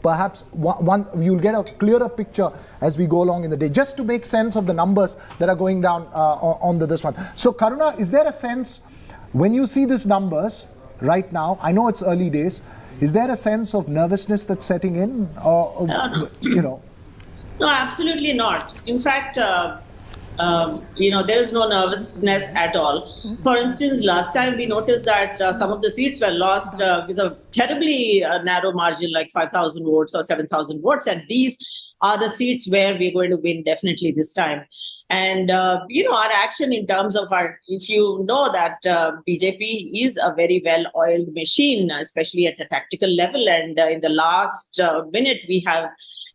Perhaps you'll get a clearer picture as we go along in the day, just to make sense of the numbers that are going down on this one. So Karuna, is there a sense, when you see these numbers right now, I know it's early days, is there a sense of nervousness that's setting in? No. You know? No, absolutely not. In fact, there is no nervousness at all. For instance, last time we noticed that some of the seats were lost with a terribly narrow margin, like 5,000 votes or 7,000 votes. And these are the seats where we're going to win definitely this time. And, our action in terms of if you know that BJP is a very well-oiled machine, especially at a tactical level. And in the last minute, we have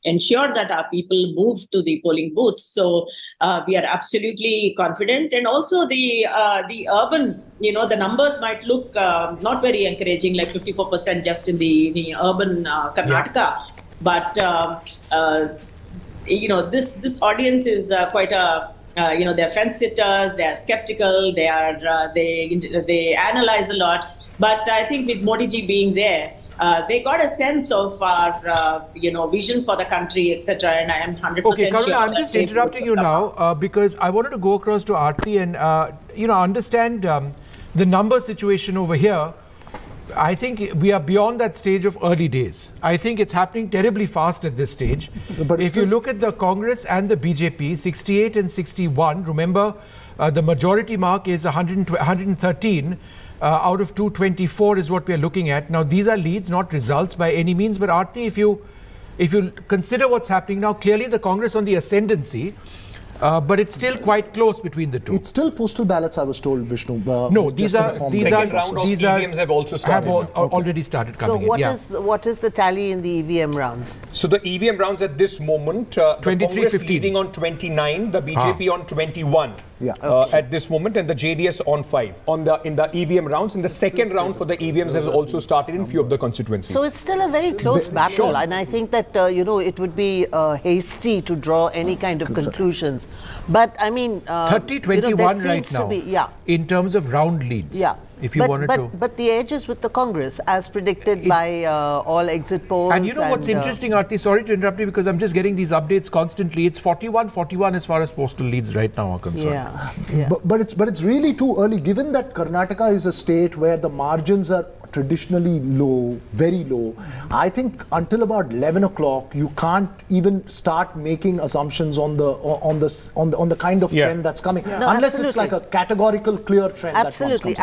ensured that our people move to the polling booths. So we are absolutely confident. And also the urban, the numbers might look not very encouraging, like 54% just in the urban Karnataka. Yeah. But, this audience is quite they're fence sitters, they're skeptical, they analyze a lot. But I think with Modi ji being there, they got a sense of our, vision for the country, etc. And I am 100% okay, Karuna, sure. I'm just interrupting you now because I wanted to go across to Aarti and, understand the number situation over here. I think we are beyond that stage of early days. I think it's happening terribly fast at this stage. But if you look at the Congress and the BJP, 68 and 61, remember the majority mark is 113. Out of 224 is what we are looking at. Now, these are leads, not results by any means. But Aarti, if you consider what's happening now, clearly the Congress on the ascendancy, but it's still quite close between the two. It's still postal ballots, I was told, Vishnu. No, these EVMs have also started. Already started coming So what is the tally in the EVM rounds? So the EVM rounds at this moment, the Congress leading on 29, the BJP on 21. Yeah. At this moment, and the JDS on 5 in the EVM rounds. In the second round for the EVMs has also started in few of the constituencies. So it's still a very close battle, and I think that it would be hasty to draw any kind of conclusions. But I mean, 30-21 right now. In terms of round leads. Yeah. If you wanted to. But the edge is with the Congress, as predicted by all exit polls. And you know what's interesting, Aarti? Sorry to interrupt you because I'm just getting these updates constantly. It's 41-41 as far as postal leads right now are concerned. Yeah. But it's really too early, given that Karnataka is a state where the margins are traditionally low, very low. I think until about 11 o'clock, you can't even start making assumptions on the kind of trend that's coming, unless it's like a categorical, clear trend. Absolutely.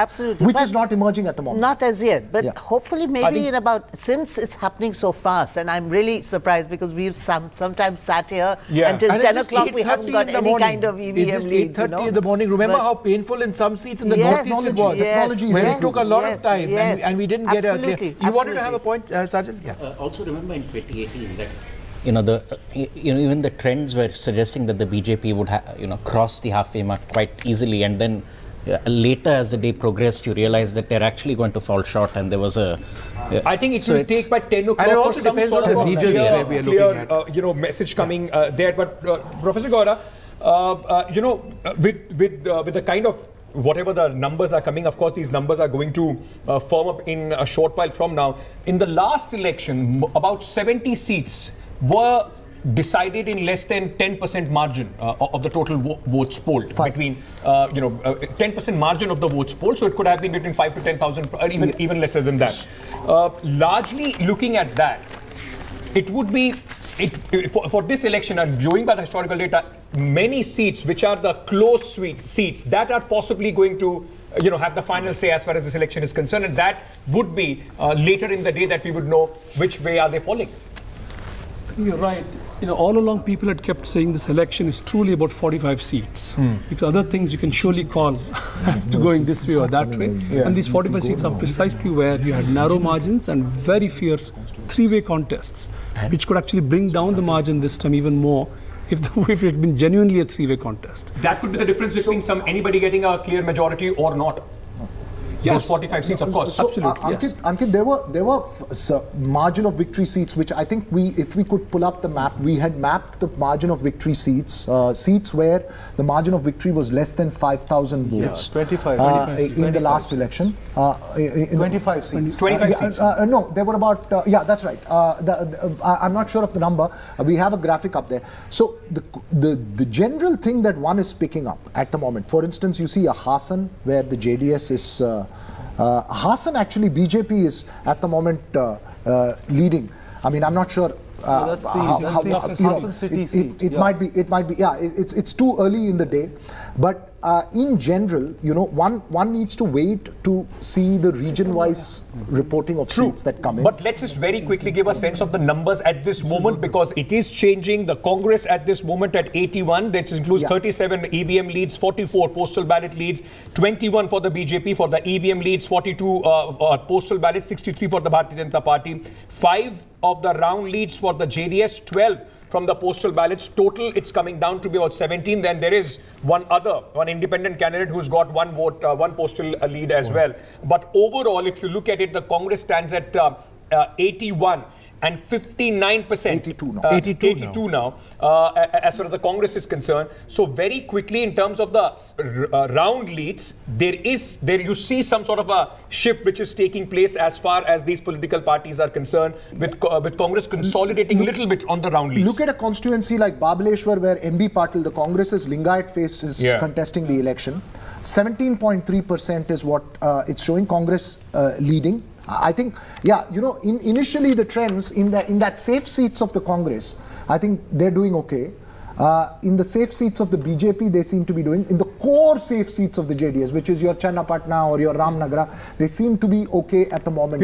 Which is not emerging at the moment. Not as yet, but hopefully maybe in about, since it's happening so fast, and I'm really surprised because we've sometimes sat here until 10 o'clock, we haven't got any kind of EVM leads. It's 8:30 in the morning. Remember how painful in some seats in the Northeast it was? Where it took a lot of time and we didn't get a clear. You wanted to have a point, Sergeant? Yeah. Also remember in 2018 that even the trends were suggesting that the BJP would cross the halfway mark quite easily, and then later as the day progressed, you realized that they're actually going to fall short, and there was a. I think it will take by 10 o'clock for some sort of clear, message coming there. But Professor Gowda, with the kind of whatever the numbers are coming, of course, these numbers are going to firm up in a short while from now. In the last election, about 70 seats were decided in less than 10% margin of the total votes polled. Between 10% margin of the votes polled, so it could have been between 5 to 10,000, even lesser than that. Largely looking at that, it would be for this election, and going by the historical data, many seats which are the close seats that are possibly going to have the final say as far as this election is concerned, and that would be later in the day that we would know which way are they falling. You're right. All along people had kept saying this election is truly about 45 seats. Because other things you can surely call as to going this way or that way. And these 45 seats are precisely where you had narrow margins and very fierce three-way contests, which could actually bring down the margin this time even more if it had been genuinely a three-way contest. That could be the difference between anybody getting a clear majority or not. Yes. Those 45 seats, of course. So, Absolutely. Ankit, there were margin of victory seats, which I think if we could pull up the map, we had mapped the margin of victory seats, seats where the margin of victory was less than 5,000 votes. 25 in the last election. 25 seats. 25 seats. No, there were about, that's right. I'm not sure of the number. We have a graphic up there. So the general thing that one is picking up at the moment, for instance, you see a Hassan where the JDS is Hassan, actually BJP is at the moment leading. I mean, I'm not sure it might be, yeah, it's too early in the day, but in general, one needs to wait to see the region-wise reporting of seats that come in. But let's just very quickly give a sense of the numbers at this moment, because it is changing. The Congress at this moment at 81, that includes 37 EVM leads, 44 postal ballot leads, 21 for the BJP, for the EVM leads, 42 postal ballots, 63 for the Bharatiya Janata Party, 5 of the round leads for the JDS, 12 from the postal ballots. Total, it's coming down to be about 17. Then there is one independent candidate who's got one vote, one postal lead as well. But overall, if you look at it, the Congress stands at 81 and 59%. 82 now, as far as the Congress is concerned. So very quickly, in terms of the round leads, there you see some sort of a shift which is taking place as far as these political parties are concerned, with Congress consolidating a little bit on the round leads. Look at a constituency like Babaleshwar, where MB Patil, the Congress's Lingayat face, is contesting the election. 17.3% is what it's showing, Congress leading. I think, initially the trends in that safe seats of the Congress, I think they're doing okay. In the safe seats of the BJP, they seem to be doing. In the core safe seats of the JDS, which is your Channapatna or your Ramnagara, they seem to be okay at the moment.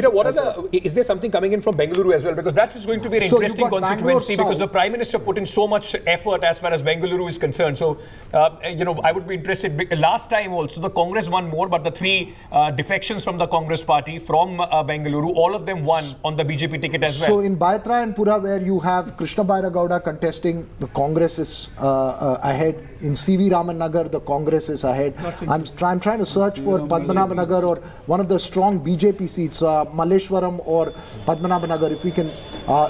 Is there something coming in from Bengaluru as well? Because that is going to be an interesting constituency, because the Prime Minister put in so much effort as far as Bengaluru is concerned. So, I would be interested. Last time also, the Congress won more, but the 3 defections from the Congress party from Bengaluru, all of them won on the BJP ticket as well. So in Baitra and Pura, where you have Krishna Bairagowda contesting, the Congress is ahead. In CV Raman Nagar, the Congress is ahead. I'm trying to search for Padmanabha Nagar or one of the strong BJP seats, Malleshwaram or Padmanabha Nagar. If we can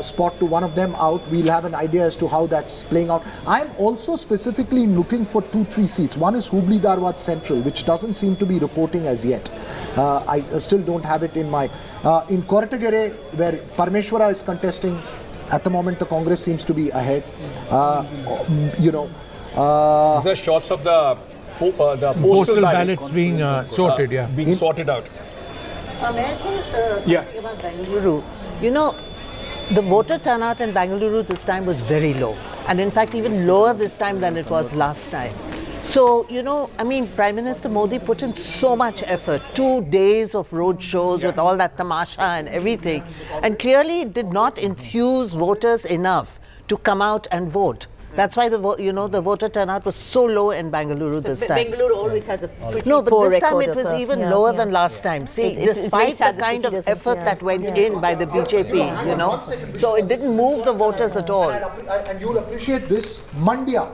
spot to one of them out, we'll have an idea as to how that's playing out. I'm also specifically looking for 2-3 seats. One is Hubli Dharwad Central, which doesn't seem to be reporting as yet. I still don't have it in my... in Koratagere, where Parmeshwara is contesting, at the moment the Congress seems to be ahead. These are shots of the postal ballots being sorted, being sorted out. May I say something about Bengaluru? The voter turnout in Bengaluru this time was very low. And in fact, even lower this time than it was last time. So, Prime Minister Modi put in so much effort, 2 days of road shows with all that tamasha and everything, and clearly did not enthuse voters enough to come out and vote. That's why the voter turnout was so low in Bengaluru this time. Bengaluru always has a pretty No, but poor this time record it was even lower than last time. See, despite the kind of effort that went in by the BJP, so it didn't move the voters at all. And you'll appreciate this, Mandya.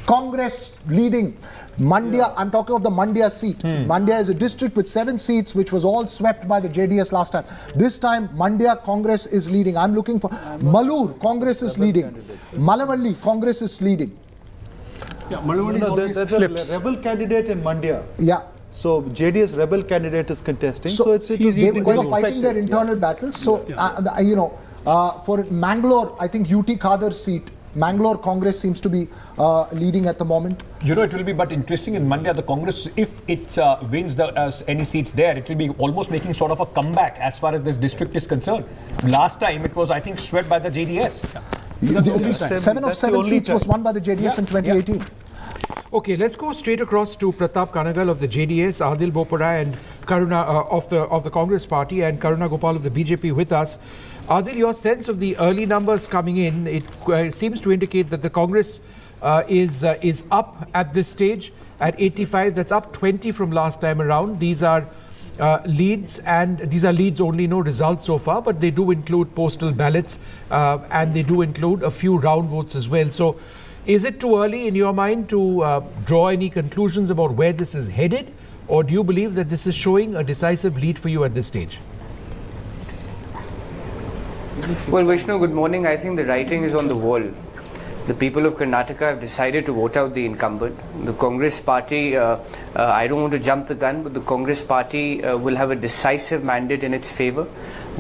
Congress leading. Mandya, I'm talking of the Mandya seat. Mandya is a district with 7 seats, which was all swept by the JDS last time. This time, Mandya Congress is leading. I'm looking for Malur, Congress is leading. Malavalli, Congress is leading. Yeah, Malavalli there's a rebel candidate in Mandya. Yeah. So JDS rebel candidate is contesting. So it's they were fighting their internal battles. So, for Mangalore, I think UT Khadar's seat, Mangalore Congress seems to be leading at the moment. It will be but interesting in Mandya, the Congress, if it wins any seats there, it will be almost making sort of a comeback as far as this district is concerned. Last time it was, I think, swept by the JDS. 7 of 7 seats was won by the JDS in 2018. Okay, let's go straight across to Pratap Kanagal of the JDS, Adil Bopara and Karuna of the Congress Party, and Karuna Gopal of the BJP with us. Adil, your sense of the early numbers coming in, it seems to indicate that the Congress is up at this stage at 85. That's up 20 from last time around. These are leads, and these are leads only, no results so far, but they do include postal ballots and they do include a few round votes as well. So Is it too early in your mind to draw any conclusions about where this is headed, or do you believe that this is showing a decisive lead for you at this stage? Well, Vishnu, good morning. I think the writing is on the wall. The people of Karnataka have decided to vote out the incumbent. The Congress party, I don't want to jump the gun, but the Congress party will have a decisive mandate in its favor.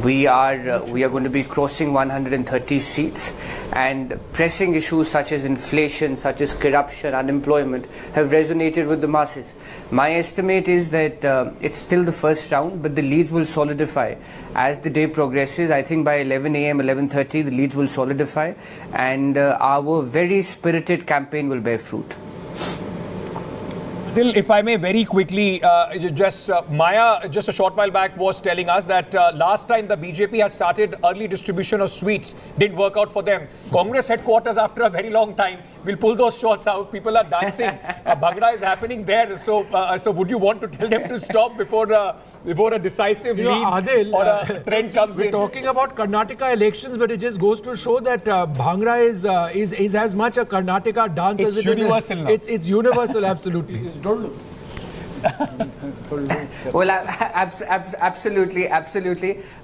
We are going to be crossing 130 seats, and pressing issues such as inflation, such as corruption, unemployment have resonated with the masses. My estimate is that it's still the first round, but the leads will solidify as the day progresses. I think by 11 a.m., 11:30, the leads will solidify, and our very spirited campaign will bear fruit. If I may very quickly, Maya just a short while back was telling us that last time the BJP had started early distribution of sweets, didn't work out for them. Congress headquarters after a very long time will pull those shots out. People are dancing. Bhangra is happening there. So would you want to tell them to stop before a decisive lead Adil, or a trend comes we're in? We're talking about Karnataka elections, but it just goes to show that Bhangra is as much a Karnataka dance as it universal is. now. It's universal, absolutely. Well, absolutely.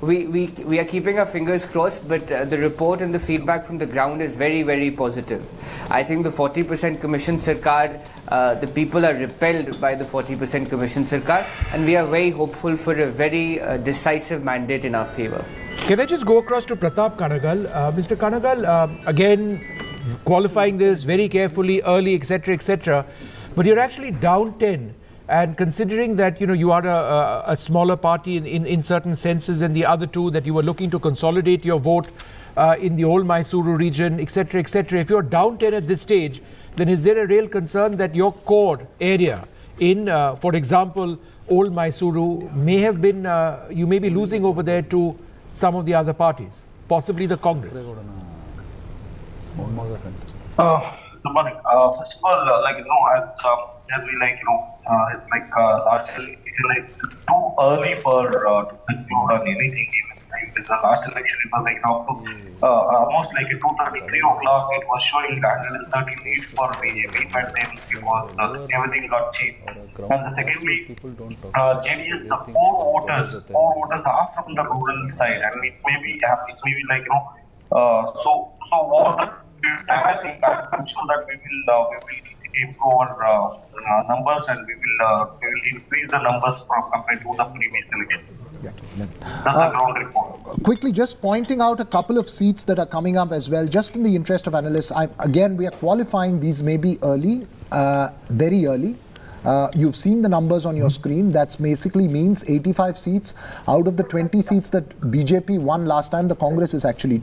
We are keeping our fingers crossed, but the report and the feedback from the ground is very, very positive. I think the 40% Commission Sarkar, the people are repelled by the 40% Commission Sarkar, and we are very hopeful for a very decisive mandate in our favor. Can I just go across to Pratap Kanagal? Mr. Kanagal, again, qualifying this very carefully, early, etc., but you're actually down 10. And considering that you are a smaller party in certain senses, and the other two that you were looking to consolidate your vote in the old Mysuru region, etc., if you're down 10 at this stage, then is there a real concern that your core area in, for example, old Mysuru may have been, you may be losing over there to some of the other parties, possibly the Congress? Good morning. First of all, as we it's like last election, it's too early for to conclude on anything. Even the last election, it was almost like at 2:33 o'clock, it was showing 130 leads for BJP, but then it was everything got changed. And the secondly, JDS, four voters are from the rural side, and it may be so what? I think I'm sure that we will improve our numbers, and we will increase the numbers compared to the previous election. That's the ground report. Quickly, just pointing out a couple of seats that are coming up as well, just in the interest of analysts. We are qualifying these maybe early, very early. You've seen the numbers on your screen. That basically means 85 seats out of the 20 seats that BJP won last time. The Congress is actually,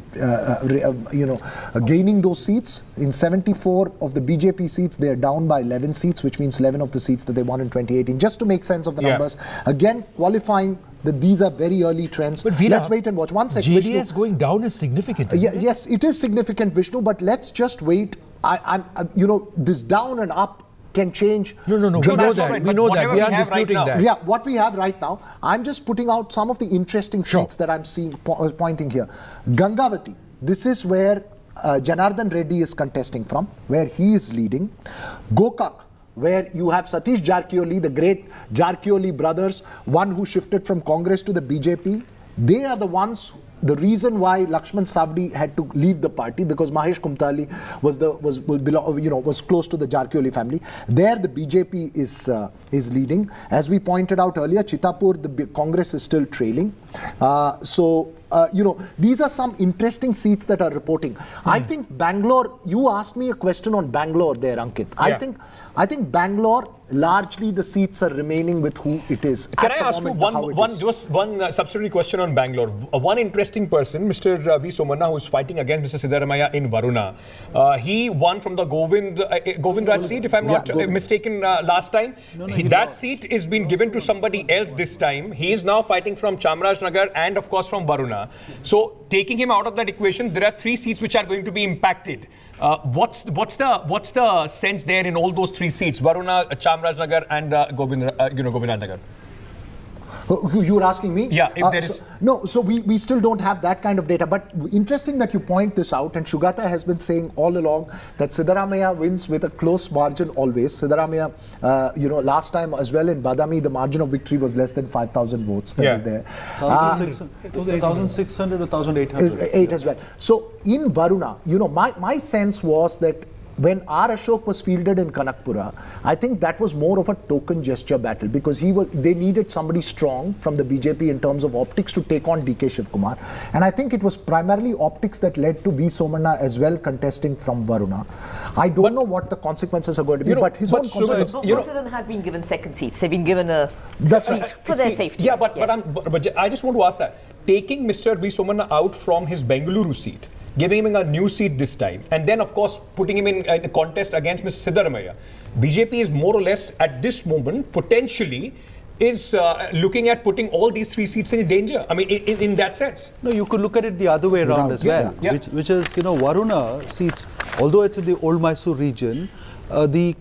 gaining those seats. In 74 of the BJP seats, they are down by 11 seats, which means 11 of the seats that they won in 2018. Just to make sense of the numbers, again qualifying that these are very early trends. But Veera, let's wait and watch. One second. JDS going down is significant. Yes, it is significant, Vishnu. But let's just wait. This down and up can change. No. We know that. We know that. We are disputing that. Yeah, what we have right now, I'm just putting out some of the interesting seats that I'm seeing, pointing here. Gangavati, this is where Janardhan Reddy is contesting from, where he is leading. Gokak, where you have Satish Jarkioli, the great Jarkioli brothers, one who shifted from Congress to the BJP. They are the ones. The reason why Lakshman Savdi had to leave the party, because Mahesh Kumtali was close to the Jarkioli family. There, the BJP is leading. As we pointed out earlier, Chitapur, the Congress is still trailing. These are some interesting seats that are reporting. I think Bangalore. You asked me a question on Bangalore there, Ankit. I think Bangalore, largely the seats are remaining with who it is. Can I ask you one subsidiary question on Bangalore? One interesting person, Mr. V. Somanna, who is fighting against Mr. Siddaramaiah in Varuna. He won from the Govind Raj seat, if I'm not mistaken, last time. That seat is being given to somebody else this time. He is now fighting from Chamarajnagar and, of course, from Varuna. So, taking him out of that equation, there are 3 seats which are going to be impacted. What's the sense there in all those 3 seats, Varuna, Chamarajnagar, and Govindanagar? You were asking me? Yeah, if there is. No, so we still don't have that kind of data. But interesting that you point this out. And Shugata has been saying all along that Siddaramaiah wins with a close margin always. Siddaramaiah, last time as well in Badami, the margin of victory was less than 5,000 votes. That was there. 1,600 or 1,800. 8 as well. So in Varuna, my sense was that when R. Ashok was fielded in Kanakpura, I think that was more of a token gesture battle because they needed somebody strong from the BJP in terms of optics to take on DK Shivkumar. And I think it was primarily optics that led to V. Somanna as well contesting from Varuna. I don't know what the consequences are going to be, but his own consequences. Both of them have been given second seats. They've been given a seat for their safety. Yeah, but I just want to ask that. Taking Mr. V. Somanna out from his Bengaluru seat, giving him a new seat this time, and then, of course, putting him in a contest against Mr. Siddaramaiah. BJP is more or less, at this moment, potentially, is looking at putting all these 3 seats in danger. I mean, in that sense. No, you could look at it the other way around as well, which is, Varuna seats, although it's in the old Mysore region, the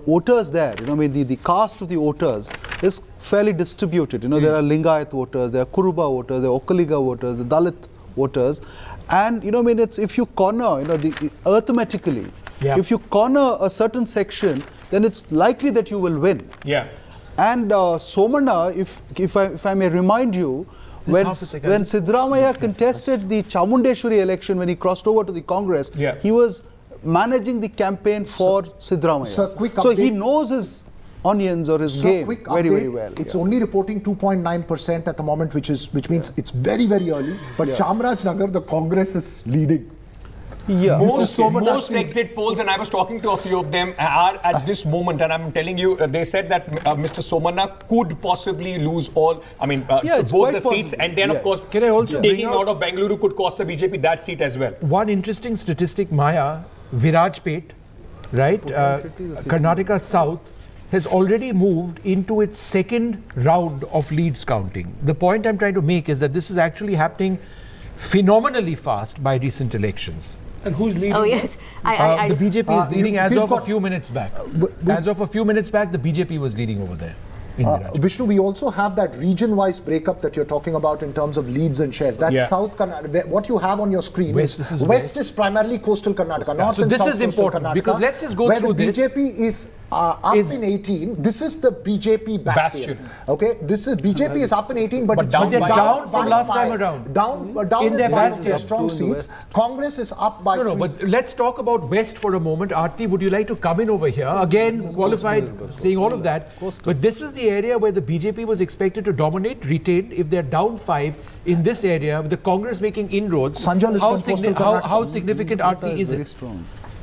voters there, the caste of the voters is fairly distributed. There are Lingayat voters, there are Kuruba voters, there are Okkaliga voters, the Dalit voters. And it's if you corner, arithmetically, if you corner a certain section, then it's likely that you will win. Yeah. And Somanna, if I may remind you, when Siddaramaiah contested the Chamundeshwari election, when he crossed over to the Congress, he was managing the campaign for Siddaramaiah. So he knows his onions or his game very, very well. It's only reporting 2.9% at the moment, which means it's very, very early. But Chamarajanagar, the Congress is leading. Yeah. Most exit polls, and I was talking to a few of them, are at this moment, and I'm telling you, they said that Mr. Somanna could possibly lose both the seats, and then, of course, taking out of Bengaluru could cost the BJP that seat as well. One interesting statistic, Maya, Virajpet, right, Karnataka South, has already moved into its second round of leads counting. The point I'm trying to make is that this is actually happening phenomenally fast by recent elections. And who's leading? Oh, yes. The BJP is leading as of a few minutes back. As of a few minutes back, the BJP was leading over there. Vishnu, we also have that region-wise breakup that you're talking about in terms of leads and shares. That's South Karnataka. What you have on your screen West is primarily coastal Karnataka. North and this South is important Karnataka, because let's just go through this. this. BJP is up in 18. This is the BJP bastion. Okay, this is BJP is up in 18, but they're down from last time around. Down in their bastion. Strong seats. Congress is up by. No, but let's talk about West for a moment. Aarti, would you like to come in over here? Again, qualified, saying all of that. But this was the area where the BJP was expected to dominate, retain. If they're down 5 in this area, with the Congress making inroads, how significant Aarti is it?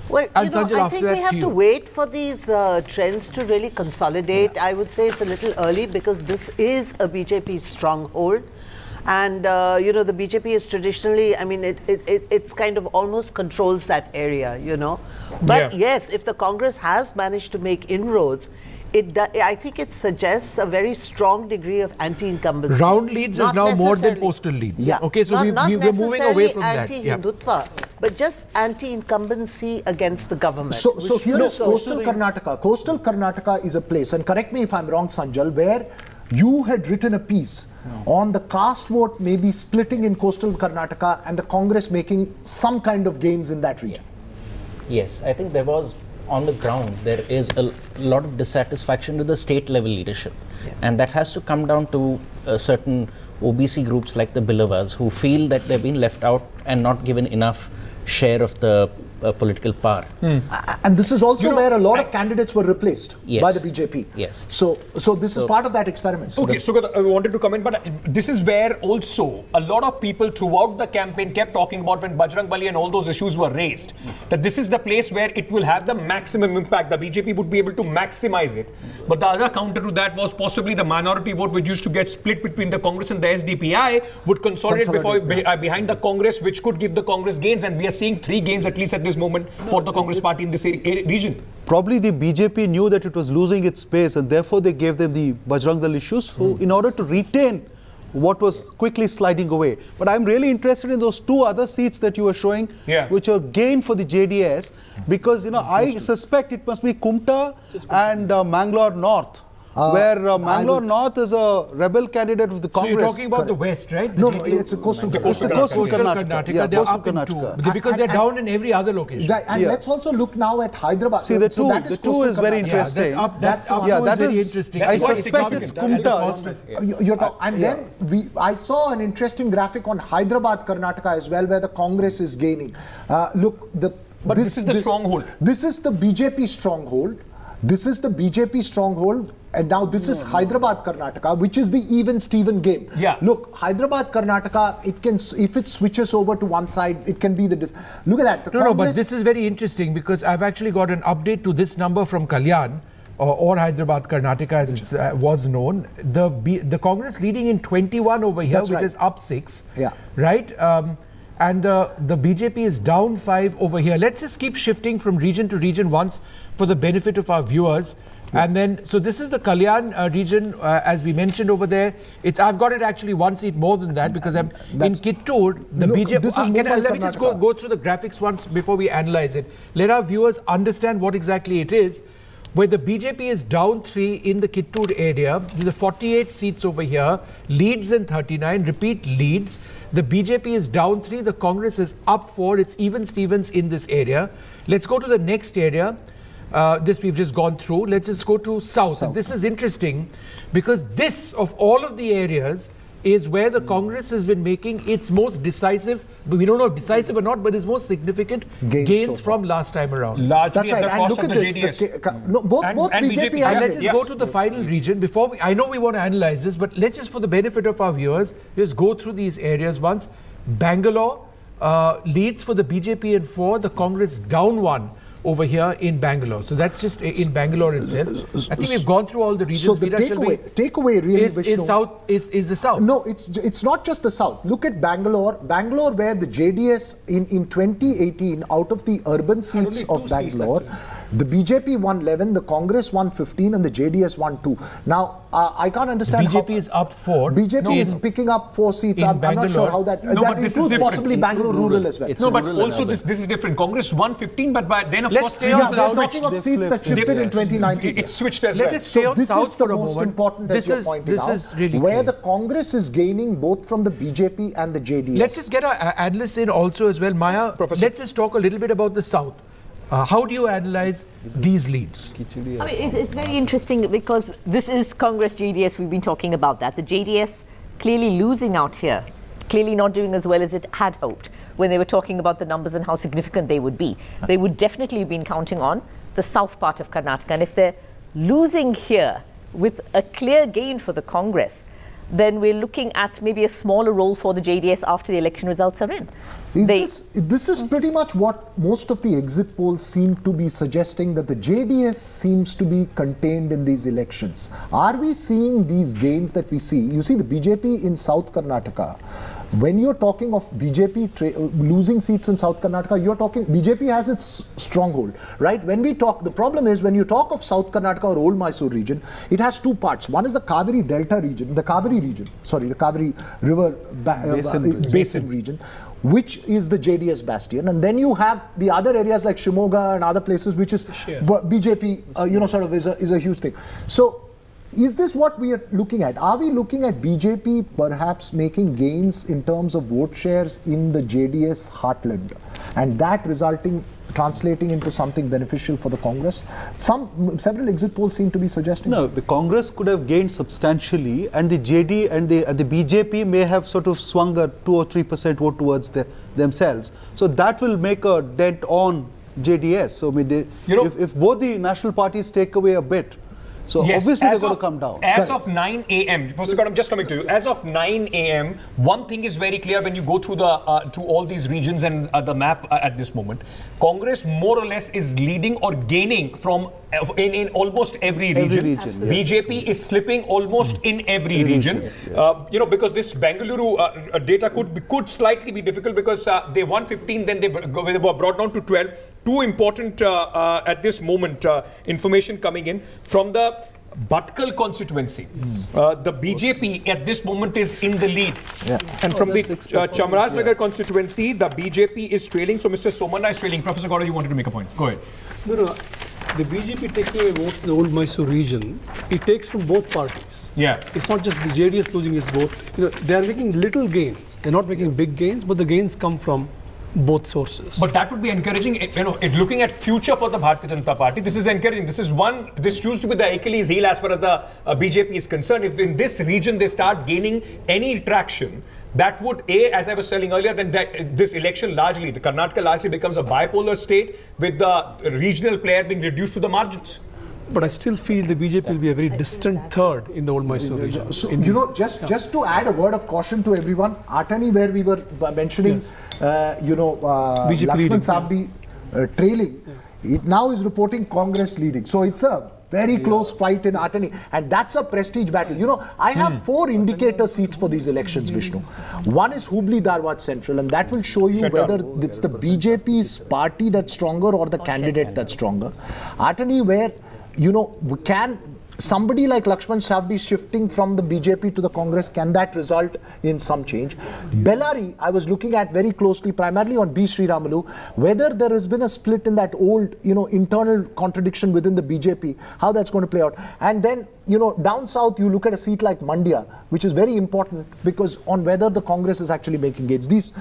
Well, I think we have to wait for these trends to really consolidate. I would say it's a little early because this is a BJP stronghold. And, the BJP is traditionally, it's kind of almost controls that area, But yes, if the Congress has managed to make inroads, I think it suggests a very strong degree of anti-incumbency. Round leads is now more than postal leads. Yeah. Okay, so we're moving away from that. Anti-Hindutva, but just anti-incumbency against the government. So here is coastal Karnataka. Coastal Karnataka is a place, and correct me if I'm wrong, Sanjal, where you had written a piece on the caste vote maybe splitting in coastal Karnataka and the Congress making some kind of gains in that region. Yes, I think there was, on the ground, there is a lot of dissatisfaction with the state level leadership. And that has to come down to certain OBC groups like the Bilavas who feel that they've been left out and not given enough share of the political power. And this is also where a lot of candidates were replaced by the BJP. Yes. So this is part of that experiment. Okay, so I wanted to comment, but this is where also a lot of people throughout the campaign kept talking about when Bajrang Bali and all those issues were raised, that this is the place where it will have the maximum impact. The BJP would be able to maximize it. But the other counter to that was possibly the minority vote, which used to get split between the Congress and the SDPI, would consolidate behind the Congress, which could give the Congress gains. And we are seeing 3 gains at least at this moment for the Congress party in this region. Probably the BJP knew that it was losing its space and therefore they gave them the Bajrang Dal issues in order to retain what was quickly sliding away. But I'm really interested in those 2 other seats that you were showing, which are gain for the JDS, because I suspect it must be Kumta and Mangalore North, where Mangalore North is a rebel candidate of the Congress. So you're talking about the West, right? No, it's a coastal Karnataka. Yeah, they're coastal up in Karnataka. two. Because they're down in every other location. Right, and let's also look now at Hyderabad. See, the So two, that the two is very interesting. That's up that very is interesting. I That's suspect it's Kumta. I saw an interesting graphic on Hyderabad, Karnataka as well, where the Congress is gaining. Look, But this is the stronghold. This is the BJP stronghold. This is the BJP stronghold. And now this is Hyderabad, Karnataka, which is the even-Steven game. Yeah. Look, Hyderabad, Karnataka, it can, if it switches over to one side, it can be the... Look at that. No, but this is very interesting because I've actually got an update to this number from Kalyan, or Hyderabad, Karnataka, as it was known. The Congress leading in 21 over here, which is up 6. Yeah. Right? And the BJP is down 5 over here. Let's just keep shifting from region to region once for the benefit of our viewers. Yeah. And then, so this is the Kalyan region, as we mentioned over there. I've got it actually 1 seat more than that because I'm in Kittur. The BJP. Let me just go through the graphics once before we analyze it. Let our viewers understand what exactly it is. Where the BJP is down 3 in the Kittur area, there's 48 seats over here, leads in 39, repeat leads. The BJP is down 3, the Congress is up 4, it's even Stevens in this area. Let's go to the next area. This we've just gone through. Let's just go to South. And this is interesting because this, of all of the areas, is where the Congress has been making its most decisive, we don't know if decisive or not, but its most significant gains from last time around. Largely That's right. And look at this. Both BJP and let's just go to the final region. Before I know we want to analyze this, but let's just, for the benefit of our viewers, just go through these areas once. Bangalore leads for the BJP in 4, the Congress down 1 over here in Bangalore. So that's just in Bangalore itself. I think we've gone through all the regions. So the takeaway really, Vishnu, is the South. No, it's not just the South. Look at Bangalore. Bangalore, where the JDS in 2018, out of the urban seats of Bangalore, the BJP won 11, the Congress won 15, and the JDS won 2. Now, I can't understand BJP is up 4. BJP is picking up 4 seats. I'm not sure how that includes possibly Bangalore rural as well. No, but also this is different. Congress won 15, but then of course we're talking of seats that shifted in 2019. It switched as well. Let us stay on South for a moment. This is the most important, as you're pointing out, where the Congress is gaining both from the BJP and the JDS. Let's just get our analysts in also as well. Maya, let's just talk a little bit about the South. How do you analyze these leads? I mean, it's very interesting because this is Congress JDS. We've been talking about that. The JDS clearly losing out here, clearly not doing as well as it had hoped when they were talking about the numbers and how significant they would be. They would definitely have been counting on the south part of Karnataka. And if they're losing here with a clear gain for the Congress, then we're looking at maybe a smaller role for the JDS after the election results are in. This is pretty much what most of the exit polls seem to be suggesting, that the JDS seems to be contained in these elections. Are we seeing these gains that we see? You see the BJP in South Karnataka. When you're talking of BJP losing seats in South Karnataka, you're talking, BJP has its stronghold, right? When we talk, the problem is when you talk of South Karnataka or Old Mysore region, it has 2 parts. One is the Kaveri Delta region, the Kaveri River Basin region, which is the JDS bastion. And then you have the other areas like Shimoga and other places, which is BJP, sort of is a huge thing. So, is this what we are looking at? Are we looking at BJP perhaps making gains in terms of vote shares in the JDS heartland, and that translating into something beneficial for the Congress? Several exit polls seem to be suggesting. No, the Congress could have gained substantially, and the JD and the BJP may have sort of swung a 2 or 3% vote towards themselves. So that will make a dent on JDS. So I mean, if both the national parties take away a bit, so yes, obviously they're going to come down. As of 9 a.m., I'm just coming to you. As of 9 a.m., one thing is very clear when you go through through all these regions and the map at this moment. Congress more or less is leading or gaining from in almost every region. Yes. BJP is slipping almost in every region. Yes. Because this Bengaluru data could slightly be difficult because they won 15, then they were brought down to 12. Two important at this moment information coming in from the Bhatkal constituency. The BJP at this moment is in the lead. Yeah. And from the Chamarajnagar constituency, the BJP is trailing. So Mr. Somana is trailing. Professor Gaurav, you wanted to make a point. Go ahead. No. the BJP taking away votes in the old Mysore region, it takes from both parties. Yeah. It's not just the JDS losing its vote. They are making little gains. They're not making big gains, but the gains come from both sources. But that would be encouraging, looking at future for the Bharatiya Janata Party. This is encouraging. This used to be the Achilles heel as far as the BJP is concerned. If in this region they start gaining any traction, that would, as I was telling earlier, then this election largely, the Karnataka largely becomes a bipolar state with the regional player being reduced to the margins. But I still feel the BJP will be a very distant third in the old Mysore region. So, just to add a word of caution to everyone, Atani, where we were mentioning, Lakshman Sabdi trailing, it now is reporting Congress leading. So it's a very close fight in Atani, and that's a prestige battle. I have 4 indicator seats for these elections, Vishnu. One is Hubli Dharwad Central, and that will show you whether it's the BJP's party that's stronger or the candidate that's stronger. Atani, where somebody like Lakshman Sabdi shifting from the BJP to the Congress, can that result in some change? Bellary, I was looking at very closely, primarily on B. Sriramalu, whether there has been a split in that old, internal contradiction within the BJP, how that's going to play out. And then, down south, you look at a seat like Mandya, which is very important because on whether the Congress is actually making gains. These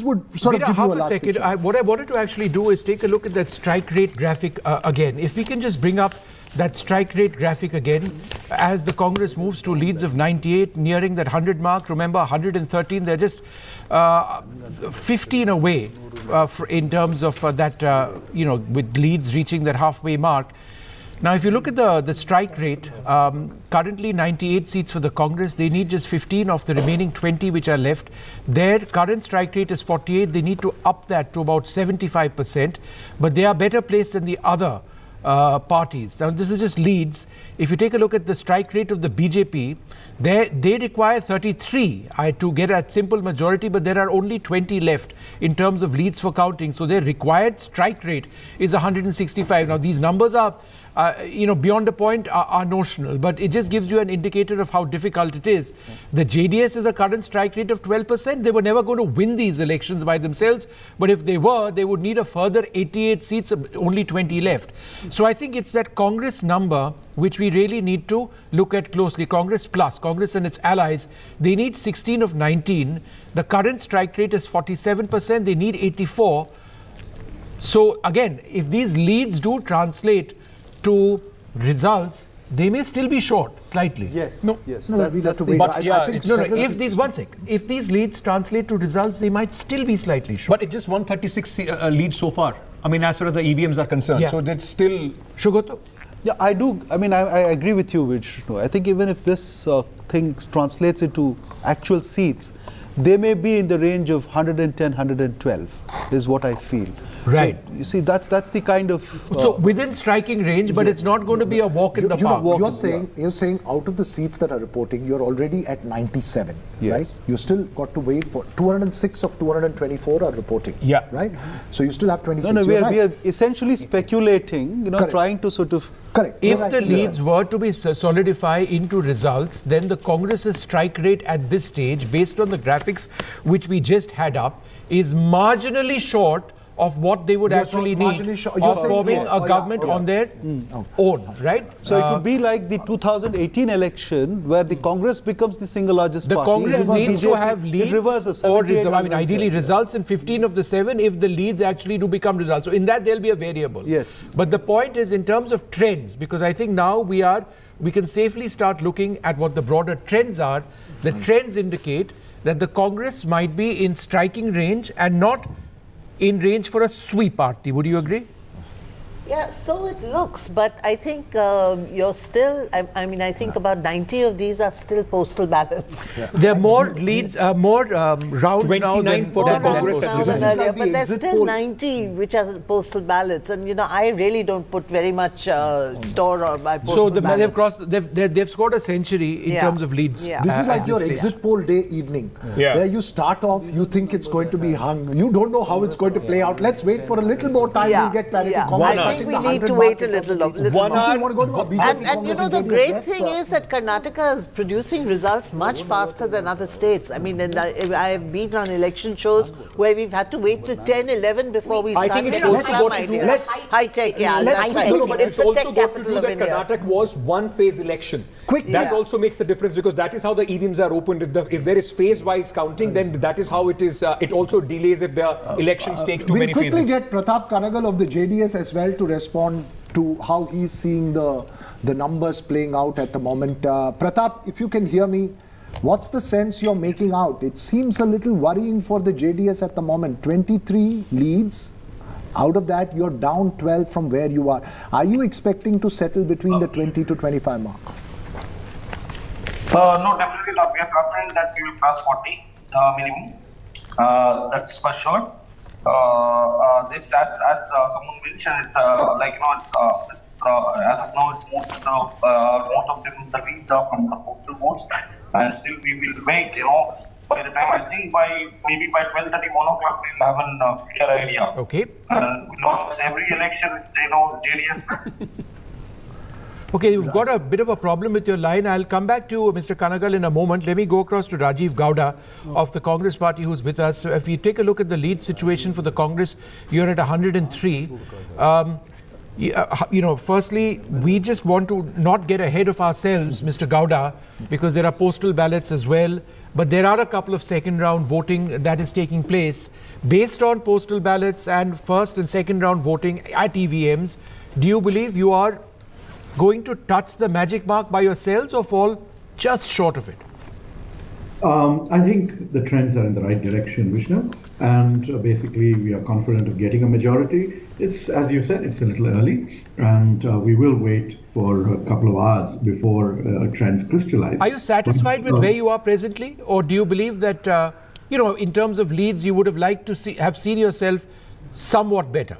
would sort of give you a large picture. What I wanted to actually do is take a look at that strike rate graphic again. If we can just bring up that strike rate graphic again, as the Congress moves to leads of 98, nearing that 100 mark. Remember, 113, they're just 15 away in terms of with leads reaching that halfway mark. Now, if you look at the strike rate, currently 98 seats for the Congress. They need just 15 of the remaining 20 which are left. Their current strike rate is 48. They need to up that to about 75%, but they are better placed than the other parties. Now, this is just leads. If you take a look at the strike rate of the BJP, they require 33 to get a simple majority, but there are only 20 left in terms of leads for counting. So their required strike rate is 165. Now, these numbers are beyond a point are notional, but it just gives you an indicator of how difficult it is. The JDS is a current strike rate of 12%. They were never going to win these elections by themselves, but if they were, they would need a further 88 seats, only 20 left. So I think it's that Congress number which we really need to look at closely. Congress plus, Congress and its allies, they need 16 of 19. The current strike rate is 47%. They need 84. So again, if these leads do translate to results, they may still be short slightly. Yes. No. Yes. We'll have to wait. But If these leads translate to results, they might still be slightly short. But it's just 136 leads so far. I mean, as far as the EVMs are concerned. Yeah. So that's still. Shugoto? Yeah, I do. I mean, I agree with you, Vishnu. I think even if this thing translates into actual seats, they may be in the range of 110, 112, is what I feel. Right. So, you see, that's the kind of... so within striking range, but it's not going to be a walk in the park. You're saying out of the seats that are reporting, you're already at 97, right? You still got to wait for 206 of 224 are reporting. Yeah. Right? So you still have 26. No, we are essentially speculating, trying to sort of... Correct. If the leads were to be solidified into results, then the Congress's strike rate at this stage, based on the graphics which we just had up, is marginally short of what they would actually need of forming a government on their own, right? So it would be like the 2018 election where the Congress becomes the single largest party. The Congress needs to have leads or results. I mean, ideally results in 15 of the 7 if the leads actually do become results. So in that there'll be a variable. Yes. But the point is in terms of trends, because I think now we can safely start looking at what the broader trends are. The trends indicate that the Congress might be in striking range and not in range for a sweep, Aarti. Would you agree? Yeah, so it looks, but I think you're still, I think about 90 of these are still postal ballots. Yeah. There are more leads, more rounds now than for the Congress. But there's still 90 which are postal ballots, and I really don't put very much store on my postal ballots. They've scored a century in terms of leads. Yeah. This is like your exit poll day evening, where you start off, you think it's going to be hung, you don't know how it's going to play out. Let's wait for a little more time, we'll get clarity. think we need to wait a little longer. And you know, the great thing is that Karnataka is producing results much faster than other states. I mean, I've been on election shows where we've had to wait till 10, 11 before we start. I think it's also got to do high tech, yeah. That's right. No, but it's also got to do that India. Karnataka was one phase election. That also makes a difference because that is how the EVMs are opened. If there is phase-wise counting, then that is how it is. It also delays if the elections take too many phases. We'll quickly get Pratap Kanagal of the JDS as well to respond to how he's seeing the numbers playing out at the moment. Pratap, if you can hear me, what's the sense you're making out? It seems a little worrying for the JDS at the moment. 23 leads. Out of that, you're down 12 from where you are. Are you expecting to settle between the 20 to 25 mark? No, definitely not. We are confident that we will cross 40 minimum. That's for sure. This, as someone mentioned, it's like, you know, it's as of now, it's most of them, the leads are from the postal votes, and still we will wait, you know. By the time, I think maybe by 12:30, 1 o'clock, we'll have a clear idea. Okay. And you know, every election, it's, you know, JDS. Okay, you've got a bit of a problem with your line. I'll come back to Mr. Kanagal in a moment. Let me go across to Rajiv Gowda of the Congress party who's with us. So if you take a look at the lead situation for the Congress, you're at 103. You know, firstly, we just want to not get ahead of ourselves, Mr. Gowda, because there are postal ballots as well. But there are a couple of second round voting that is taking place. Based on postal ballots and first and second round voting at EVMs, do you believe you are going to touch the magic mark by yourselves or fall just short of it? I think the trends are in the right direction, Vishnu, and basically we are confident of getting a majority. It's, as you said, it's a little early, and we will wait for a couple of hours before trends crystallize. Are you satisfied with where you are presently, or do you believe that, you know, in terms of leads, you would have liked to have seen yourself somewhat better?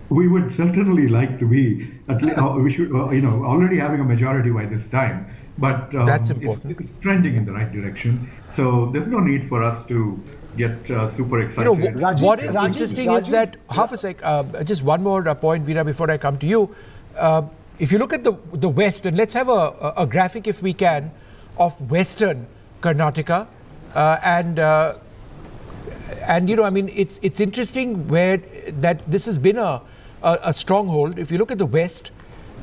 We would certainly like to be, at least, we should, you know, already having a majority by this time. But that's important. It's trending in the right direction. So there's no need for us to get super excited. You know, what is interesting is that, half a sec, just one more point, Veera, before I come to you. If you look at the West, and let's have a graphic, if we can, of Western Karnataka, and you know, I mean, it's interesting where that this has been a stronghold. If you look at the West,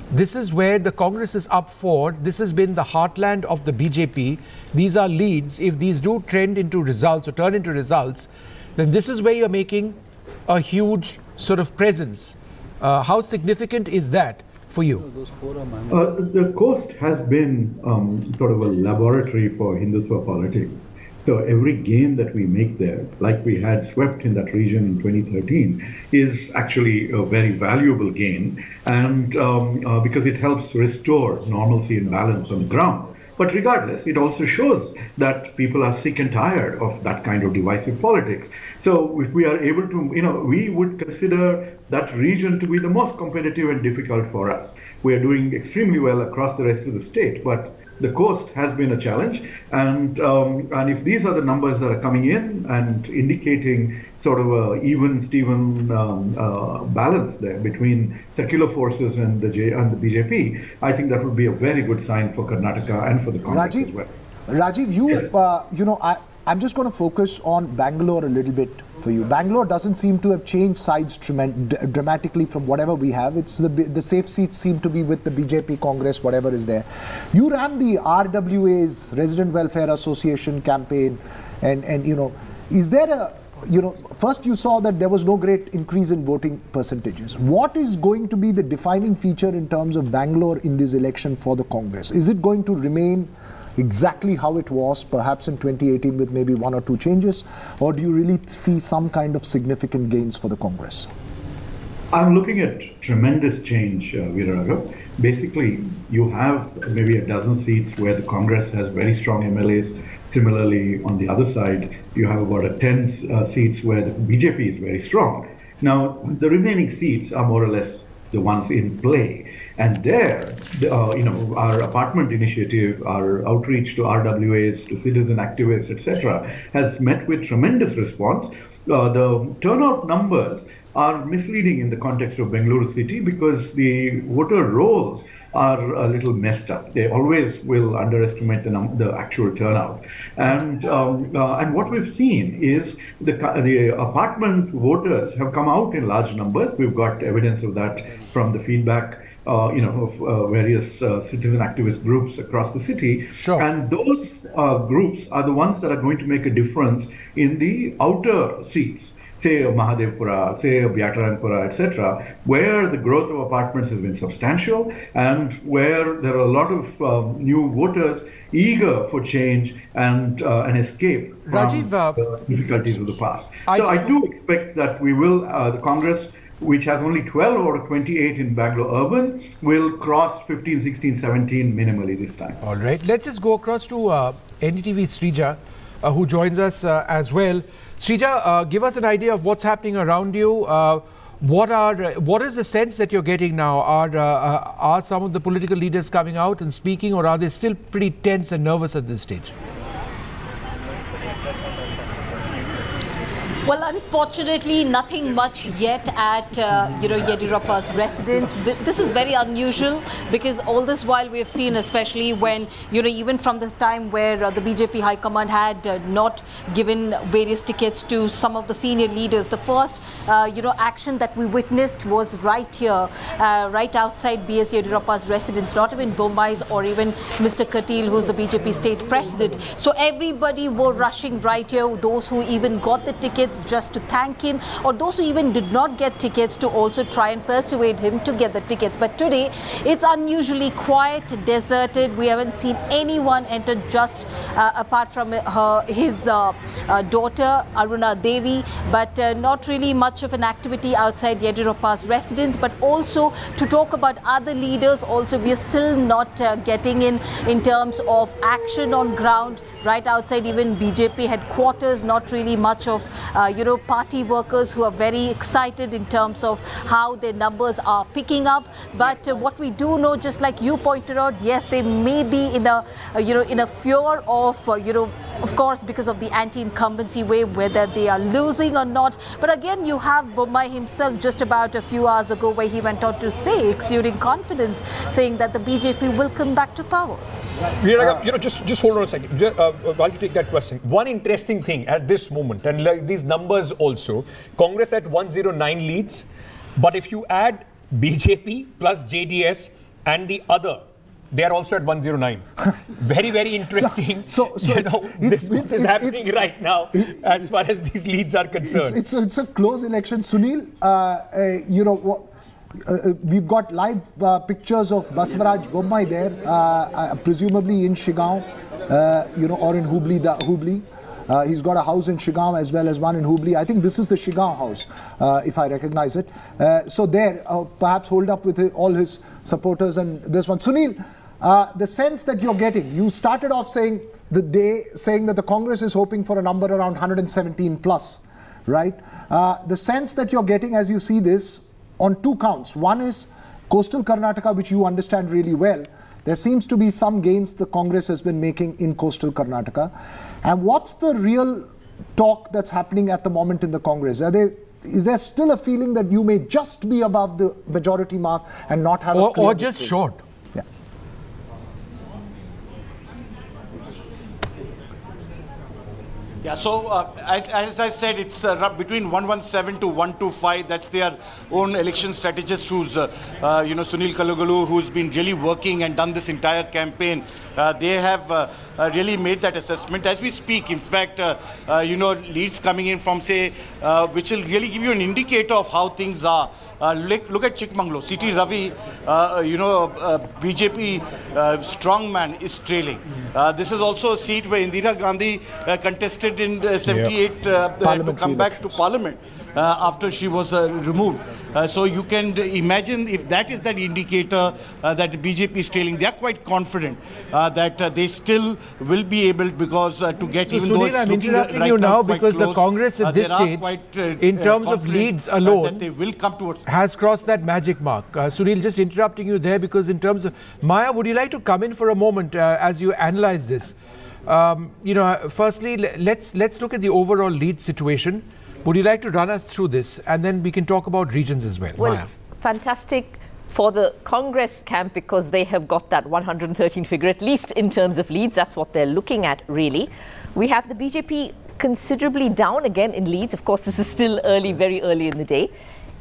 this is where the Congress is up for. This has been the heartland of the BJP. These are leads. If these do trend into results or turn into results, then this is where you're making a huge sort of presence. How significant is that for you? The coast has been sort of a laboratory for Hindutva politics. So every gain that we make there, like we had swept in that region in 2013, is actually a very valuable gain, and because it helps restore normalcy and balance on the ground. But regardless, it also shows that people are sick and tired of that kind of divisive politics. So if we are able to, you know, we would consider that region to be the most competitive and difficult for us. We are doing extremely well across the rest of the state, but the coast has been a challenge, and if these are the numbers that are coming in and indicating sort of a even Steven balance there between secular forces and the BJP, I think that would be a very good sign for Karnataka and for the Congress as well. Rajiv, you know, I'm just going to focus on Bangalore a little bit for you. Bangalore doesn't seem to have changed sides dramatically from whatever we have. It's the safe seats seem to be with the BJP, Congress, whatever is there. You ran the RWA's Resident Welfare Association campaign, and you know, is there a, you know, first you saw that there was no great increase in voting percentages. What is going to be the defining feature in terms of Bangalore in this election for the Congress? Is it going to remain exactly how it was perhaps in 2018 with maybe one or two changes, or do you really see some kind of significant gains for the Congress? I'm looking at tremendous change, Veeraraghav. Basically, you have maybe a dozen seats where the Congress has very strong MLAs. Similarly, on the other side, you have about 10 seats where the BJP is very strong. Now, the remaining seats are more or less the ones in play. And there, you know, our apartment initiative, our outreach to RWAs, to citizen activists, etc., has met with tremendous response. The turnout numbers are misleading in the context of Bengaluru city because the voter rolls are a little messed up. They always will underestimate the actual turnout. And what we've seen is the apartment voters have come out in large numbers. We've got evidence of that from the feedback of various citizen activist groups across the city. Sure. And those groups are the ones that are going to make a difference in the outer seats, say Mahadevpura, say Byataranpura, etc., where the growth of apartments has been substantial and where there are a lot of new voters eager for change and an escape from the difficulties of the past. I do expect that we will, the Congress, which has only 12 out of 28 in Bangalore urban, will cross 15, 16, 17 minimally this time. All right. Let's just go across to NDTV Srija, who joins us as well. Srija, give us an idea of what's happening around you. What is the sense that you're getting now? Are some of the political leaders coming out and speaking, or are they still pretty tense and nervous at this stage? Well, unfortunately, nothing much yet at Yediyurappa's residence. This is very unusual because all this while we have seen, especially when even from the time where the BJP High Command had not given various tickets to some of the senior leaders, the first action that we witnessed was right here, right outside BS Yediyurappa's residence, not even Bommai's or even Mr. Katil, who's the BJP state president. So everybody were rushing right here, those who even got the tickets just to thank him, or those who even did not get tickets to also try and persuade him to get the tickets. But today it's unusually quiet, deserted. We haven't seen anyone enter, just apart from his daughter Aruna Devi, but not really much of an activity outside Yediyurappa's residence. But also to talk about other leaders, also we are still not getting in terms of action on ground right outside even BJP headquarters. Not really much of party workers who are very excited in terms of how their numbers are picking up. But what we do know, just like you pointed out, yes, they may be in a in a fear of of course because of the anti-incumbency wave, whether they are losing or not. But again, you have Bommai himself just about a few hours ago, where he went on to say, exuding confidence, saying that the BJP will come back to power. Just hold on a second. While you take that question, one interesting thing at this moment, and like these numbers also, Congress at 109 leads, but if you add BJP plus JDS and the other, they are also at 109. Very, very interesting. This is happening right now as far as these leads are concerned. It's a close election. Sunil, we've got live pictures of Basavaraj Bommai there, presumably in Shigaon, or in Hubli. He's got a house in Shigaon as well as one in Hubli. I think this is the Shigaon house, if I recognize it. So there, perhaps hold up with all his supporters and this one. Sunil, the sense that you're getting, you started off saying that the Congress is hoping for a number around 117 plus, right? The sense that you're getting as you see this, on two counts. One is coastal Karnataka, which you understand really well. There seems to be some gains the Congress has been making in coastal Karnataka. And what's the real talk that's happening at the moment in the Congress? Is there still a feeling that you may just be above the majority mark and not have or just short? Yeah. Yeah, so as I said, it's between 117 to 125. That's their own election strategist, who's Sunil Kalagalu, who's been really working and done this entire campaign. They have really made that assessment as we speak. In fact, leads coming in from, say, which will really give you an indicator of how things are. Look at Chikmagalur. CT Ravi, BJP strongman is trailing. This is also a seat where Indira Gandhi contested in 78 to come back to Parliament after she was removed. So you can imagine if that is that indicator that BJP is trailing, they are quite confident that they still will be able, because to get, even Sunil, though it's I'm looking interrupting right you now quite because close, the Congress at this stage, in terms of leads alone, that they will come towards, has crossed that magic mark. Sunil, just interrupting you there because in terms of Maya, would you like to come in for a moment as you analyze this? Firstly, let's look at the overall lead situation. Would you like to run us through this, and then we can talk about regions as well? Well, Maya. fantastic for the Congress camp because they have got that 113 figure, at least in terms of leads. That's what they're looking at, really. We have the BJP considerably down again in leads. Of course, this is still early, very early in the day.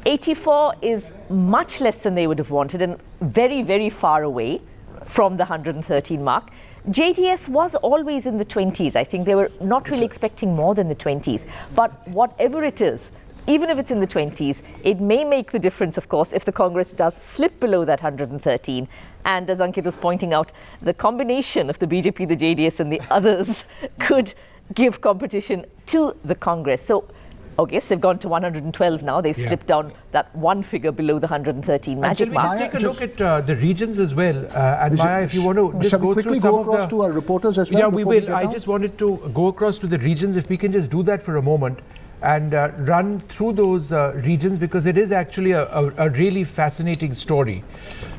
84 is much less than they would have wanted and very, very far away from the 113 mark. JDS was always in the 20s. I think they were not really expecting more than the 20s. But whatever it is, even if it's in the 20s, it may make the difference, of course, if the Congress does slip below that 113. And as Ankit was pointing out, the combination of the BJP, the JDS and the others could give competition to the Congress. So, okay, so they've gone to 112 now. They've slipped down that one figure below the 113 magic mark. Shall we just take a look at the regions as well? And Maya, if you want to just go through some of the... to our reporters as well? Yeah, we will. I just wanted to go across to the regions. If we can just do that for a moment and run through those regions, because it is actually a really fascinating story.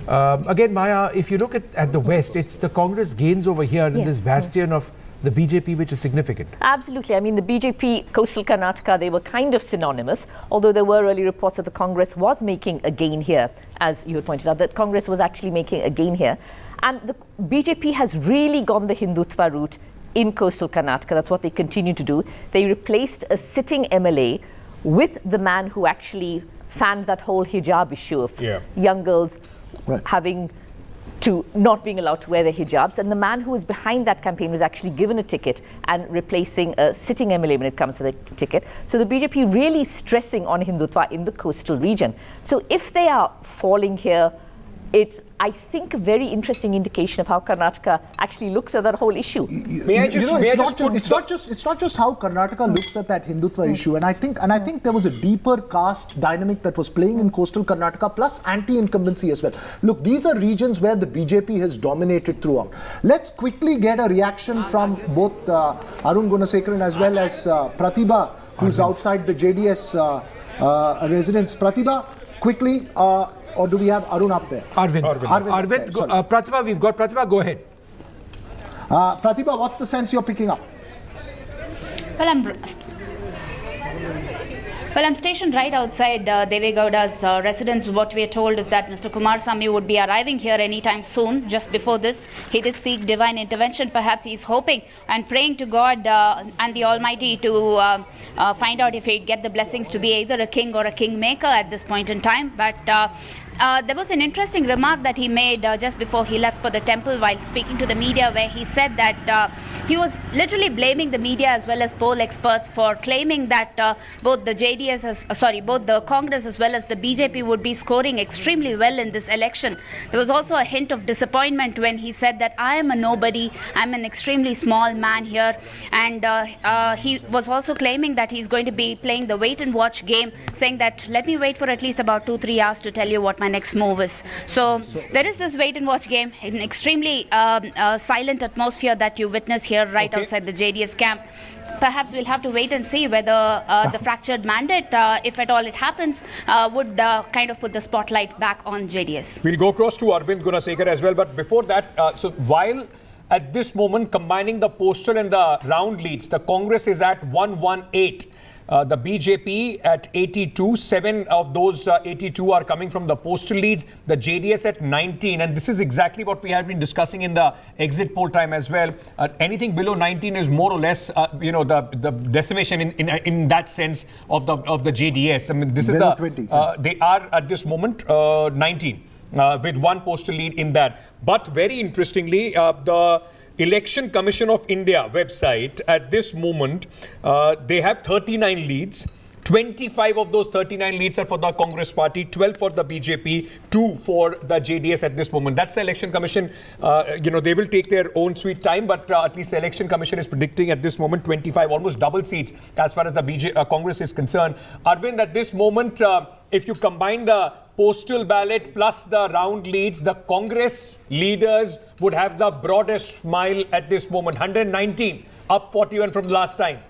Again, Maya, if you look at the West, it's the Congress gains over here in this bastion of the BJP, which is significant. Absolutely. I mean, the BJP, coastal Karnataka, they were kind of synonymous, although there were early reports that the Congress was making a gain here, as you had pointed out, that Congress was actually making a gain here. And the BJP has really gone the Hindutva route in coastal Karnataka. That's what they continue to do. They replaced a sitting MLA with the man who actually fanned that whole hijab issue of young girls having to not being allowed to wear their hijabs. And the man who was behind that campaign was actually given a ticket and replacing a sitting MLA when it comes to the ticket. So the BJP really stressing on Hindutva in the coastal region. So if they are falling here, it's, I think, a very interesting indication of how Karnataka actually looks at that whole issue. It's not just how Karnataka looks at that Hindutva issue, and I think there was a deeper caste dynamic that was playing in coastal Karnataka, plus anti-incumbency as well. Look, these are regions where the BJP has dominated throughout. Let's quickly get a reaction from both Arun Gunasekaran as well as Pratibha, who's outside the JDS residence. Pratibha, quickly. Or do we have Arun up there? Arvind. Pratibha, we've got Pratibha. Go ahead. Pratibha, what's the sense you're picking up? Well, I'm stationed right outside Deve Gowda's residence. What we are told is that Mr. Kumarasamy would be arriving here anytime soon. Just before this, he did seek divine intervention. Perhaps he's hoping and praying to God and the Almighty to find out if he'd get the blessings to be either a king or a kingmaker at this point in time. But there was an interesting remark that he made just before he left for the temple while speaking to the media, where he said that he was literally blaming the media as well as poll experts for claiming that both the Congress as well as the BJP would be scoring extremely well in this election. There was also a hint of disappointment when he said that I am a nobody, I'm an extremely small man here, and he was also claiming that he's going to be playing the wait and watch game, saying that let me wait for at least about 2-3 hours to tell you what my next move is. So there is this wait and watch game, an extremely silent atmosphere that you witness here right outside the JDS camp. Perhaps we'll have to wait and see whether the fractured mandate, if at all it happens, would kind of put the spotlight back on JDS. We'll go across to Arvind Gunasekaran as well, but before that, so while at this moment combining the postal and the round leads, the Congress is at 118. The BJP at 82, 7 of those 82 are coming from the postal leads, the JDS at 19, and this is exactly what we have been discussing in the exit poll time as well. Anything below 19 is more or less, the decimation in that sense of the JDS. I mean, this below is the 20. They are at this moment 19 with one postal lead in that. But very interestingly, the Election Commission of India website at this moment, they have 39 leads. 25 of those 39 leads are for the Congress party, 12 for the BJP, 2 for the JDS at this moment. That's the Election Commission. They will take their own sweet time, but at least the Election Commission is predicting at this moment 25, almost double seats as far as the Congress is concerned. Arvind, at this moment, if you combine the postal ballot plus the round leads, the Congress leaders would have the broadest smile at this moment. 119, up 41 from last time.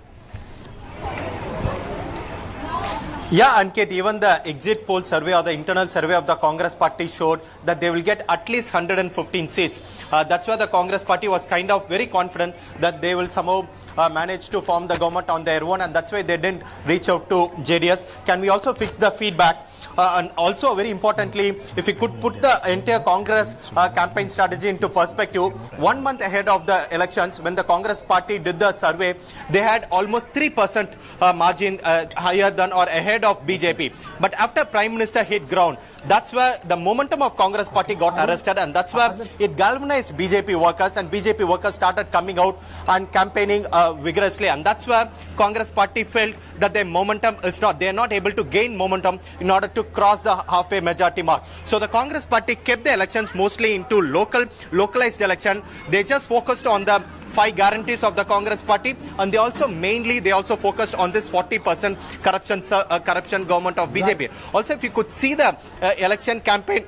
Yeah, Ankit, even the exit poll survey or the internal survey of the Congress party showed that they will get at least 115 seats. That's why the Congress party was kind of very confident that they will somehow manage to form the government on their own, and that's why they didn't reach out to JDS. Can we also fix the feedback? And also, very importantly, if we could put the entire Congress campaign strategy into perspective, 1 month ahead of the elections, when the Congress party did the survey, they had almost 3% margin higher than or ahead of BJP. But after Prime Minister hit ground, that's where the momentum of Congress party got arrested, and that's where it galvanized BJP workers, and BJP workers started coming out and campaigning vigorously. And that's where Congress party felt that their momentum is not, they are not able to gain momentum in order to cross the halfway majority mark. So the Congress party kept the elections mostly into localized election. They just focused on the 5 guarantees of the Congress party, and they also focused on this 40% corruption government of BJP. Right. Also, if you could see the election campaign.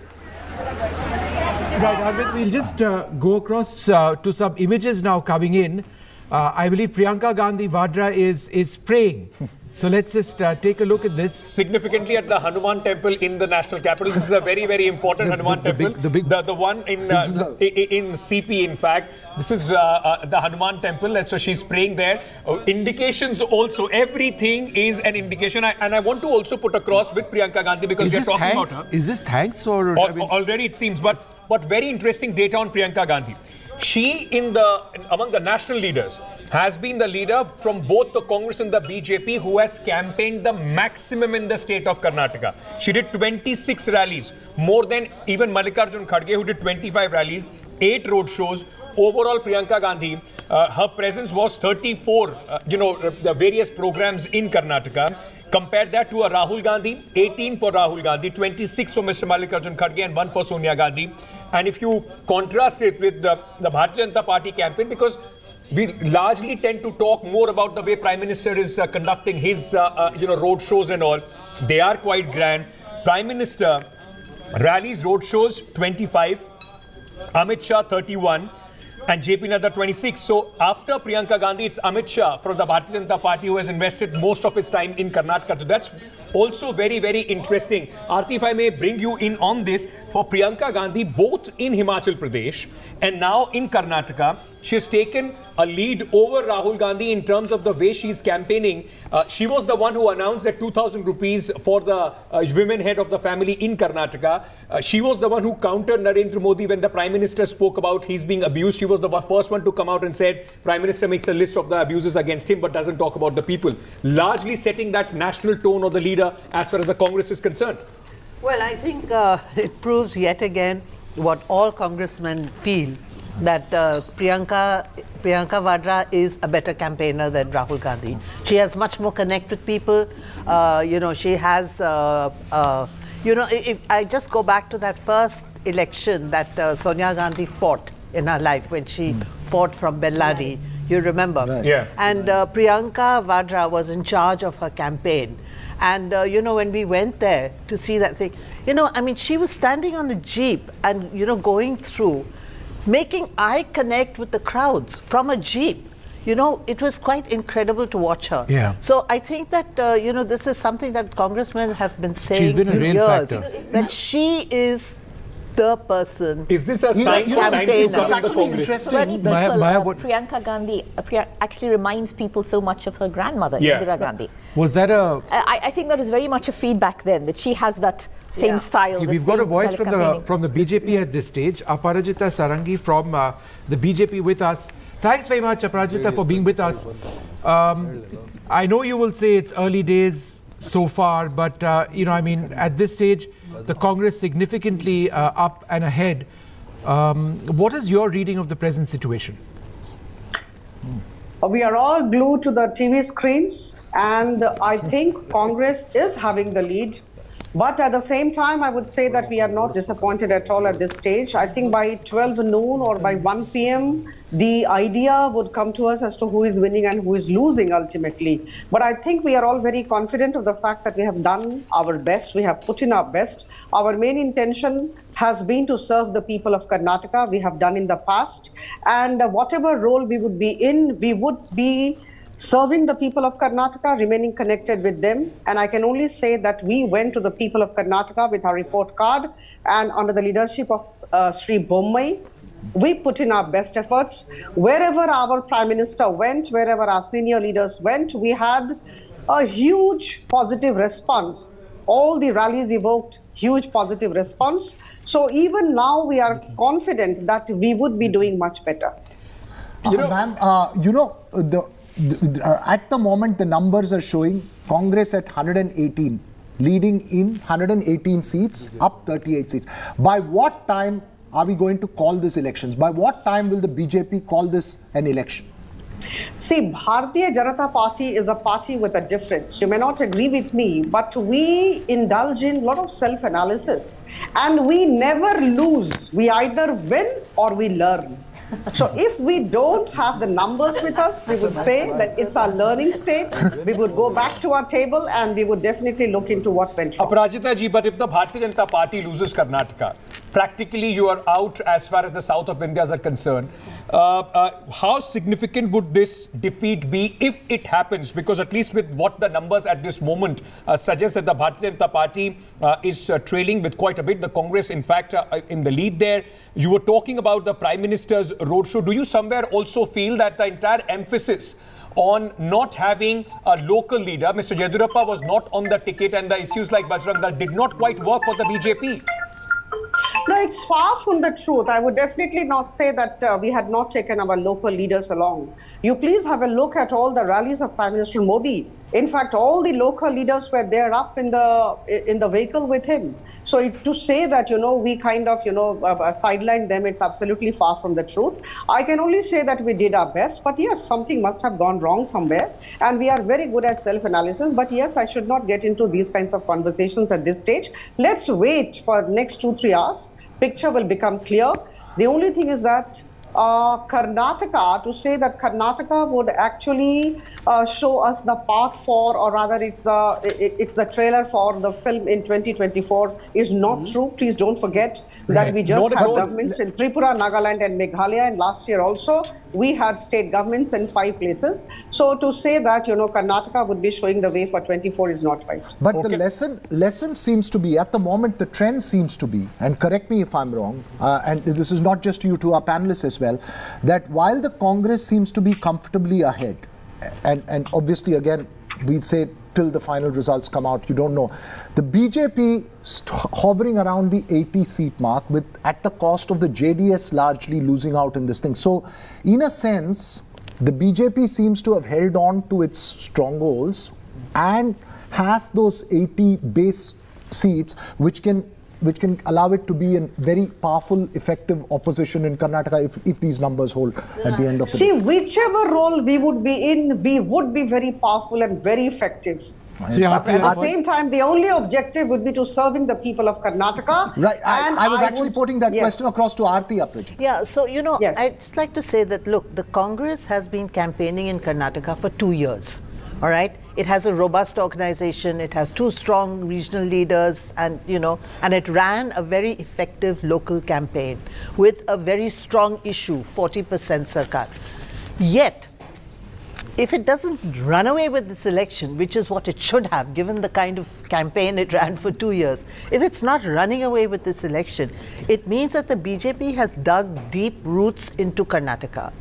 Right, Arvind, we'll just go across to some images now coming in. I believe Priyanka Gandhi Vadra is praying. So let's just take a look at this. Significantly at the Hanuman temple in the national capital. This is a very, very important Hanuman temple. The one in CP, in fact. This is the Hanuman temple, and so she's praying there. Indications also, everything is an indication. And I want to also put across with Priyanka Gandhi, because we're talking about her. Is this thanks or? Already it seems, but very interesting data on Priyanka Gandhi. She, among the national leaders, has been the leader from both the Congress and the BJP who has campaigned the maximum in the state of Karnataka. She did 26 rallies, more than even Mallikarjun Kharge, who did 25 rallies, 8 road shows. Overall, Priyanka Gandhi, her presence was 34, the various programs in Karnataka. Compare that to a Rahul Gandhi, 18 for Rahul Gandhi, 26 for Mr. Mallikarjun Kharge, and 1 for Sonia Gandhi. And if you contrast it with the Bharatiya Janata Party campaign, because we largely tend to talk more about the way Prime Minister is conducting his, road shows and all. They are quite grand. Prime Minister rallies, road shows, 25. Amit Shah, 31. And JP Nadda, 26. So after Priyanka Gandhi, it's Amit Shah from the Bharatiya Janata Party who has invested most of his time in Karnataka. So that's also very, very interesting. Aarti, if I may bring you in on this, for Priyanka Gandhi, both in Himachal Pradesh and now in Karnataka, she has taken a lead over Rahul Gandhi in terms of the way she's campaigning. She was the one who announced that 2,000 rupees for the women head of the family in Karnataka. She was the one who countered Narendra Modi when the Prime Minister spoke about he's being abused. She was the first one to come out and said Prime Minister makes a list of the abuses against him but doesn't talk about the people. Largely setting that national tone of the leader as far as the Congress is concerned. Well, I think it proves yet again what all congressmen feel, that Priyanka Vadra is a better campaigner than Rahul Gandhi. She has much more connect with people. She has, if I just go back to that first election that Sonia Gandhi fought in her life, when she fought from Bellary, you remember? Right. Yeah. And Priyanka Vadra was in charge of her campaign. And, when we went there to see that thing, she was standing on the Jeep and, going through, making eye connect with the crowds from a Jeep. It was quite incredible to watch her. Yeah. So I think that, this is something that congressmen have been saying for years, that she is the person. Is this a sign for 90s of the Congress? Priyanka Gandhi actually reminds people so much of her grandmother, Indira Gandhi. Was that I think that was very much a feedback then, that she has that same style. Okay, we've got a voice from the BJP at this stage. Aparajita Sarangi from the BJP with us. Thanks very much, Aparajita, for being with us. I know you will say it's early days so far, but at this stage, the Congress significantly up and ahead. What is your reading of the present situation? We are all glued to the TV screens, and I think Congress is having the lead. But at the same time, I would say that we are not disappointed at all at this stage. I think by 12 noon or by 1 p.m., the idea would come to us as to who is winning and who is losing ultimately. But I think we are all very confident of the fact that we have done our best. We have put in our best. Our main intention has been to serve the people of Karnataka. We have done in the past. And whatever role we would be in, we would be serving the people of Karnataka, remaining connected with them. And I can only say that we went to the people of Karnataka with our report card, and under the leadership of Sri Bommai, we put in our best efforts. Wherever our Prime Minister went, wherever our senior leaders went, we had a huge positive response. All the rallies evoked huge positive response. So even now we are confident that we would be doing much better. Ma'am, at the moment the numbers are showing Congress at 118, leading in 118 seats, up 38 seats. By what time are we going to call this elections? By what time will the BJP call this an election? See, Bharatiya Janata Party is a party with a difference. You may not agree with me, but we indulge in a lot of self-analysis and we never lose. We either win or we learn. So if we don't have the numbers with us, we would say that it's our learning stage. We would go back to our table and we would definitely look into what went wrong. Aparajita ji, but if the Bharatiya Janata Party loses Karnataka, practically you are out as far as the south of India is concerned. How significant would this defeat be if it happens? Because at least with what the numbers at this moment suggest that the Bharatiya Janata Party is trailing with quite a bit. The Congress, in fact, in the lead there. You were talking about the Prime Minister's roadshow. Do you somewhere also feel that the entire emphasis on not having a local leader, Mr. Yediyurappa was not on the ticket, and the issues like Bajrang Dal did not quite work for the BJP? No, it's far from the truth. I would definitely not say that we had not taken our local leaders along. You please have a look at all the rallies of Prime Minister Modi. In fact, all the local leaders were there up in the vehicle with him. So to say that, we kind of, sidelined them, it's absolutely far from the truth. I can only say that we did our best, but yes, something must have gone wrong somewhere. And we are very good at self-analysis. But yes, I should not get into these kinds of conversations at this stage. Let's wait for next 2-3 hours. Picture will become clear. The only thing is that Karnataka, to say that Karnataka would actually show us the path for, or rather it's the trailer for the film in 2024 is not true. Please don't forget that we just had governments in Tripura, Nagaland and Meghalaya, and last year also we had state governments in 5 places. So to say that, Karnataka would be showing the way for 24 is not right. But the lesson seems to be, at the moment the trend seems to be, and correct me if I'm wrong, and this is not just to you, to our panelists as well, that while the Congress seems to be comfortably ahead, and obviously again we'd say till the final results come out, you don't know, the BJP hovering around the 80 seat mark with at the cost of the JDS largely losing out in this thing. So in a sense, the BJP seems to have held on to its strongholds and has those 80 base seats which can allow it to be a very powerful, effective opposition in Karnataka if these numbers hold at the end of the day. See, whichever role we would be in, we would be very powerful and very effective. At the same time, the only objective would be to serving the people of Karnataka. Right, I was actually putting that question across to Aarti Aprajit. Yeah, so, I'd just like to say that, look, the Congress has been campaigning in Karnataka for 2 years. All right, it has a robust organization. It has 2 strong regional leaders, and and it ran a very effective local campaign with a very strong issue, 40% Sarkar. Yet, if it doesn't run away with this election, which is what it should have, given the kind of campaign it ran for 2 years, if it's not running away with this election, it means that the BJP has dug deep roots into Karnataka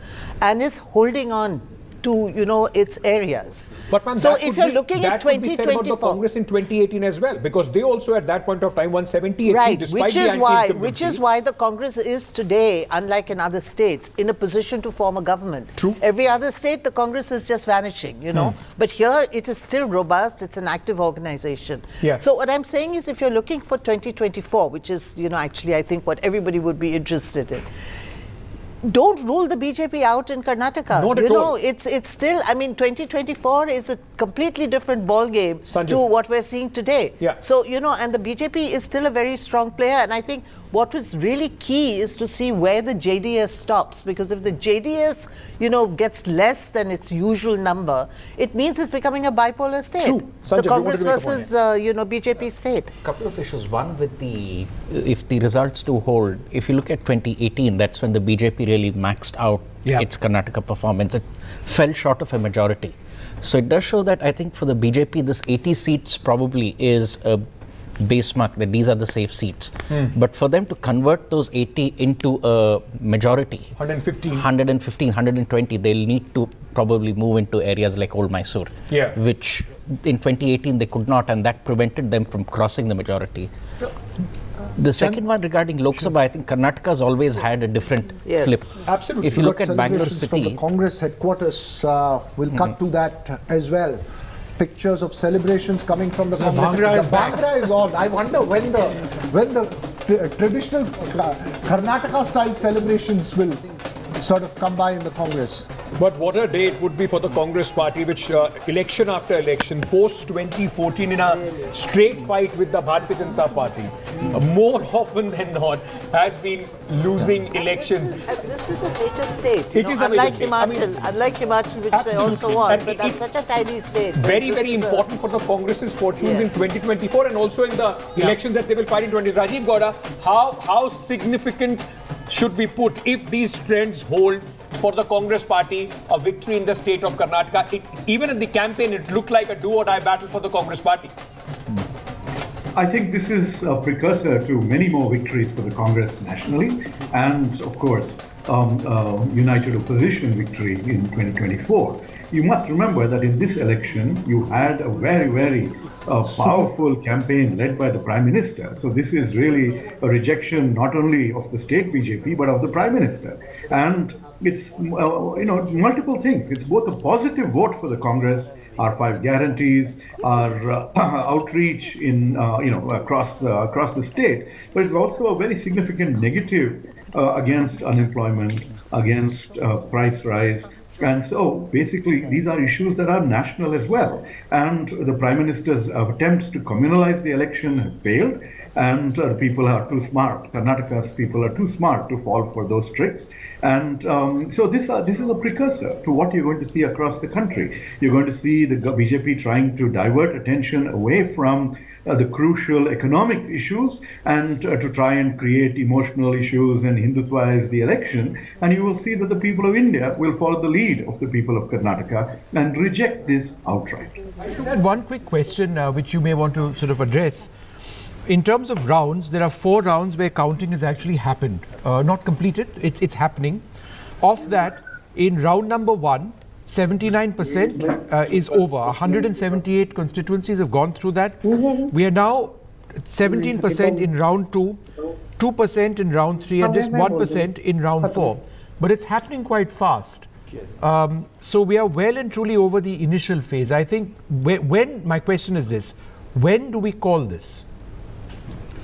and is holding on to its areas. But ma'am, so if you're looking at 2024, that would be said about the Congress in 2018 as well, because they also at that point of time won 78 seats despite the anti-incumbency. Which is why the Congress is today, unlike in other states, in a position to form a government. True. Every other state, the Congress is just vanishing, But here, it is still robust. It's an active organization. Yeah. So what I'm saying is, if you're looking for 2024, which is, actually, I think what everybody would be interested in, don't rule the BJP out in Karnataka. Not at all. It's still, 2024 is a completely different ball game to what we're seeing today. Yeah. So, and the BJP is still a very strong player. And I think what is really key is to see where the JDS stops. Because if the JDS, gets less than its usual number, it means it's becoming a bipolar state. True. So Congress versus, BJP state. A couple of issues. One, if the results do hold, if you look at 2018, that's when the BJP really maxed out its Karnataka performance. It fell short of a majority. So it does show that I think for the BJP, this 80 seats probably is a base mark, that these are the safe seats. But for them to convert those 80 into a majority, 120, they'll need to probably move into areas like Old Mysore, which in 2018 they could not, and that prevented them from crossing the majority. The second one regarding Lok Sabha, I think Karnataka has always had a different flip. Absolutely. If you look at Bangalore From the City, Congress headquarters, we'll cut to that as well. Pictures of celebrations coming from the Congress. Bhangra is on. I wonder when the traditional Karnataka style celebrations will sort of come by in the Congress. But what a day it would be for the Congress party, which election after election, post 2014, in a straight fight with the Bharatiya Janata Party, more often than not, has been losing elections. And this is a major state. It is a major state. Unlike Himachal, which they also want, but that's such a tiny state. Very, very important for the Congress's fortunes in 2024 and also in the elections that they will fight in 2020. Rajiv Gowda, how significant should we put, if these trends hold, for the Congress party, a victory in the state of Karnataka? Even in the campaign, it looked like a do-or-die battle for the Congress party. I think this is a precursor to many more victories for the Congress nationally, and of course, united opposition victory in 2024. You must remember that in this election, you had a very, very powerful campaign led by the Prime Minister. So this is really a rejection not only of the state BJP, but of the Prime Minister. And it's, multiple things. It's both a positive vote for the Congress, our 5 guarantees, our outreach in, across the state, but it's also a very significant negative against unemployment, against price rise. And so basically these are issues that are national as well. And the Prime Minister's attempts to communalize the election have failed, and people are too smart. Karnataka's people are too smart to fall for those tricks. And so this is a precursor to what you're going to see across the country. You're going to see the BJP trying to divert attention away from the crucial economic issues and to try and create emotional issues and Hindutwaize the election. And you will see that the people of India will follow the lead of the people of Karnataka and reject this outright. I should add one quick question which you may want to sort of address. In terms of rounds, there are 4 rounds where counting has actually happened. Not completed, it's happening. Of that, in round number 1, 79% is over. 178 constituencies have gone through that. We are now 17% in round 2, 2% in round 3, and just 1% in round 4. But it's happening quite fast. So we are well and truly over the initial phase. I think my question is this: when do we call this?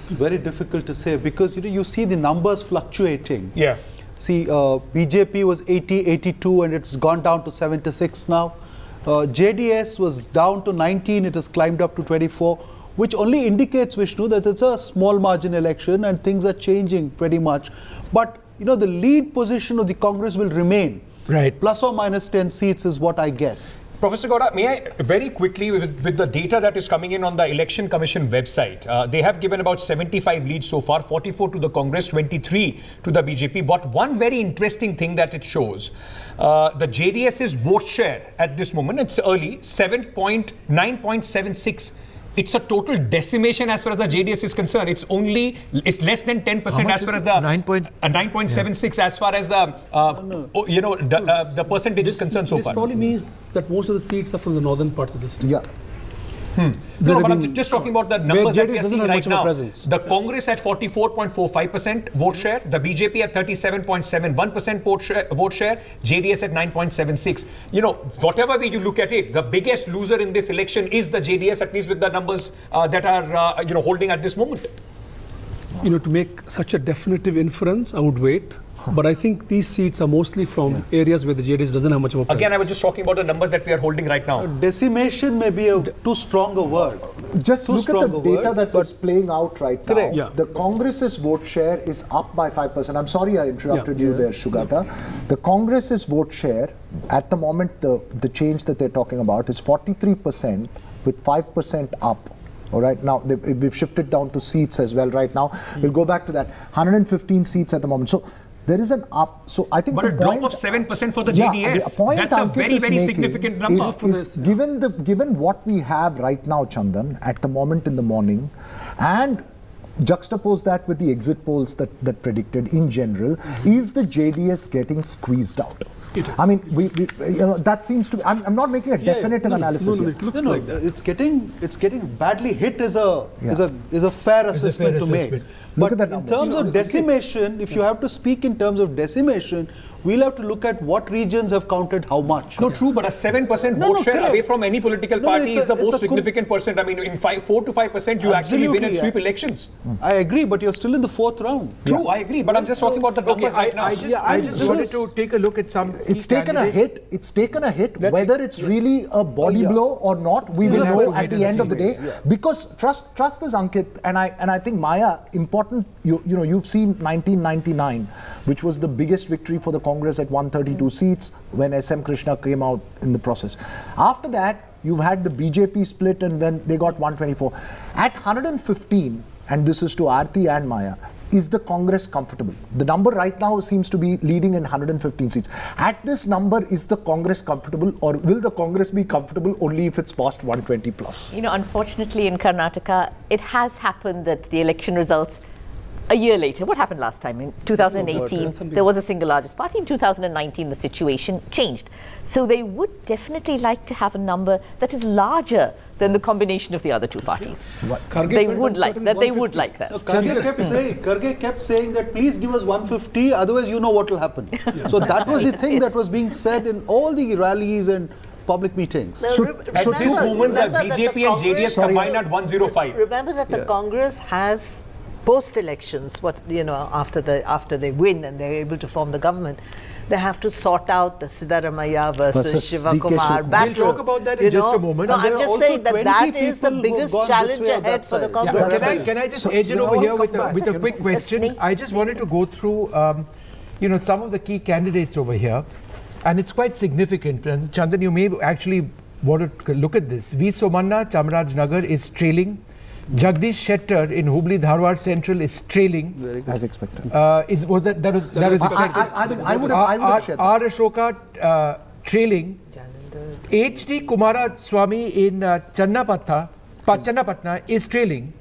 Very difficult to say, because you see the numbers fluctuating. Yeah. See, BJP was 80, 82, and it's gone down to 76 now. JDS was down to 19, it has climbed up to 24, which only indicates, Vishnu, that it's a small margin election and things are changing pretty much. But, the lead position of the Congress will remain. Right. Plus or minus 10 seats is what I guess. Professor Gowda, may I very quickly, with the data that is coming in on the Election Commission website, they have given about 75 leads so far, 44 to the Congress, 23 to the BJP. But one very interesting thing that it shows, the JDS's vote share at this moment, it's early, 9.76. It's a total decimation as far as the JDS is concerned. It's less than 10% as far as the 9.76 as far as the the percentage is concerned so far. This probably means that most of the seats are from the northern parts of the state. Yeah. No, but I'm just talking about the numbers that we are seeing right now. The Congress at 44.45% vote share, the BJP at 37.71% vote share, JDS at 9.76. Whatever way you look at it, the biggest loser in this election is the JDS, at least with the numbers that are holding at this moment. To make such a definitive inference, I would wait. But I think these seats are mostly from areas where the JDS doesn't have much of a presence. Again, I was just talking about the numbers that we are holding right now. Decimation may be a too strong a word. Just look at the data that is playing out right now. Correct. Yeah. The Congress's vote share is up by 5%. I'm sorry I interrupted you there, Shugata. The Congress's vote share, at the moment, the change that they're talking about is 43% with 5% up. All right, now we've shifted down to seats as well right now. We'll go back to that. 115 seats at the moment. So there is an up. So I think but the a drop point, of 7% for the yeah, JDS. the point That's a Ankit very, is very making significant number. is given what we have right now, Chandan, at the moment in the morning, and juxtapose that with the exit polls that predicted in general, is the JDS getting squeezed out? I mean, we that seems to be. I'm not making a definitive analysis here. It looks like that. It's getting badly hit is a fair assessment to make. But in terms of decimation, if you have to speak in terms of decimation, we'll have to look at what regions have counted how much. No, true, but a 7% vote share away from any political party is the most significant percent. I mean, in 4 to 5%, you actually win and sweep elections. I agree, but you're still in the 4th round. True, I agree, but I'm just talking about the numbers right now. I just wanted to take a look at some. It's taken a hit. It's taken a hit. Whether it's really a body blow or not, we will know at the end of the day. Because trust this, Ankit, and I think Maya, important. You've seen 1999, which was the biggest victory for the Congress at 132 seats when SM Krishna came out in the process. After that, you've had the BJP split and then they got 124. At 115, and this is to Aarti and Maya, is the Congress comfortable? The number right now seems to be leading in 115 seats. At this number, is the Congress comfortable, or will the Congress be comfortable only if it's past 120 plus? Unfortunately in Karnataka, it has happened that the election results a year later. What happened last time? In 2018, there was a single largest party. In 2019, the situation changed. So they would definitely like to have a number that is larger than the combination of the other two parties. They would like that. Karge kept saying that please give us 150, otherwise you know what will happen. So that was the thing that was being said in all the rallies and public meetings. At this moment, the BJP and JDS combined at 105. Remember that the Congress has post-elections, after they win and they're able to form the government, they have to sort out the Siddaramaiah versus Shiva Kumar battle. We'll talk about that in just a moment. No, I'm just saying that is the biggest challenge ahead for the Congress. Can I just edge it over here with a quick question? I just wanted to go through, some of the key candidates over here, and it's quite significant. And Chandan, you may actually want to look at this. V. Somanna, Chamarajnagar, is trailing. Jagdish Shettar in Hubli Dharwad Central is trailing. As expected. That was expected. I would have said R. Ashoka trailing. H.D. Kumara Swamy in Channapatna is trailing.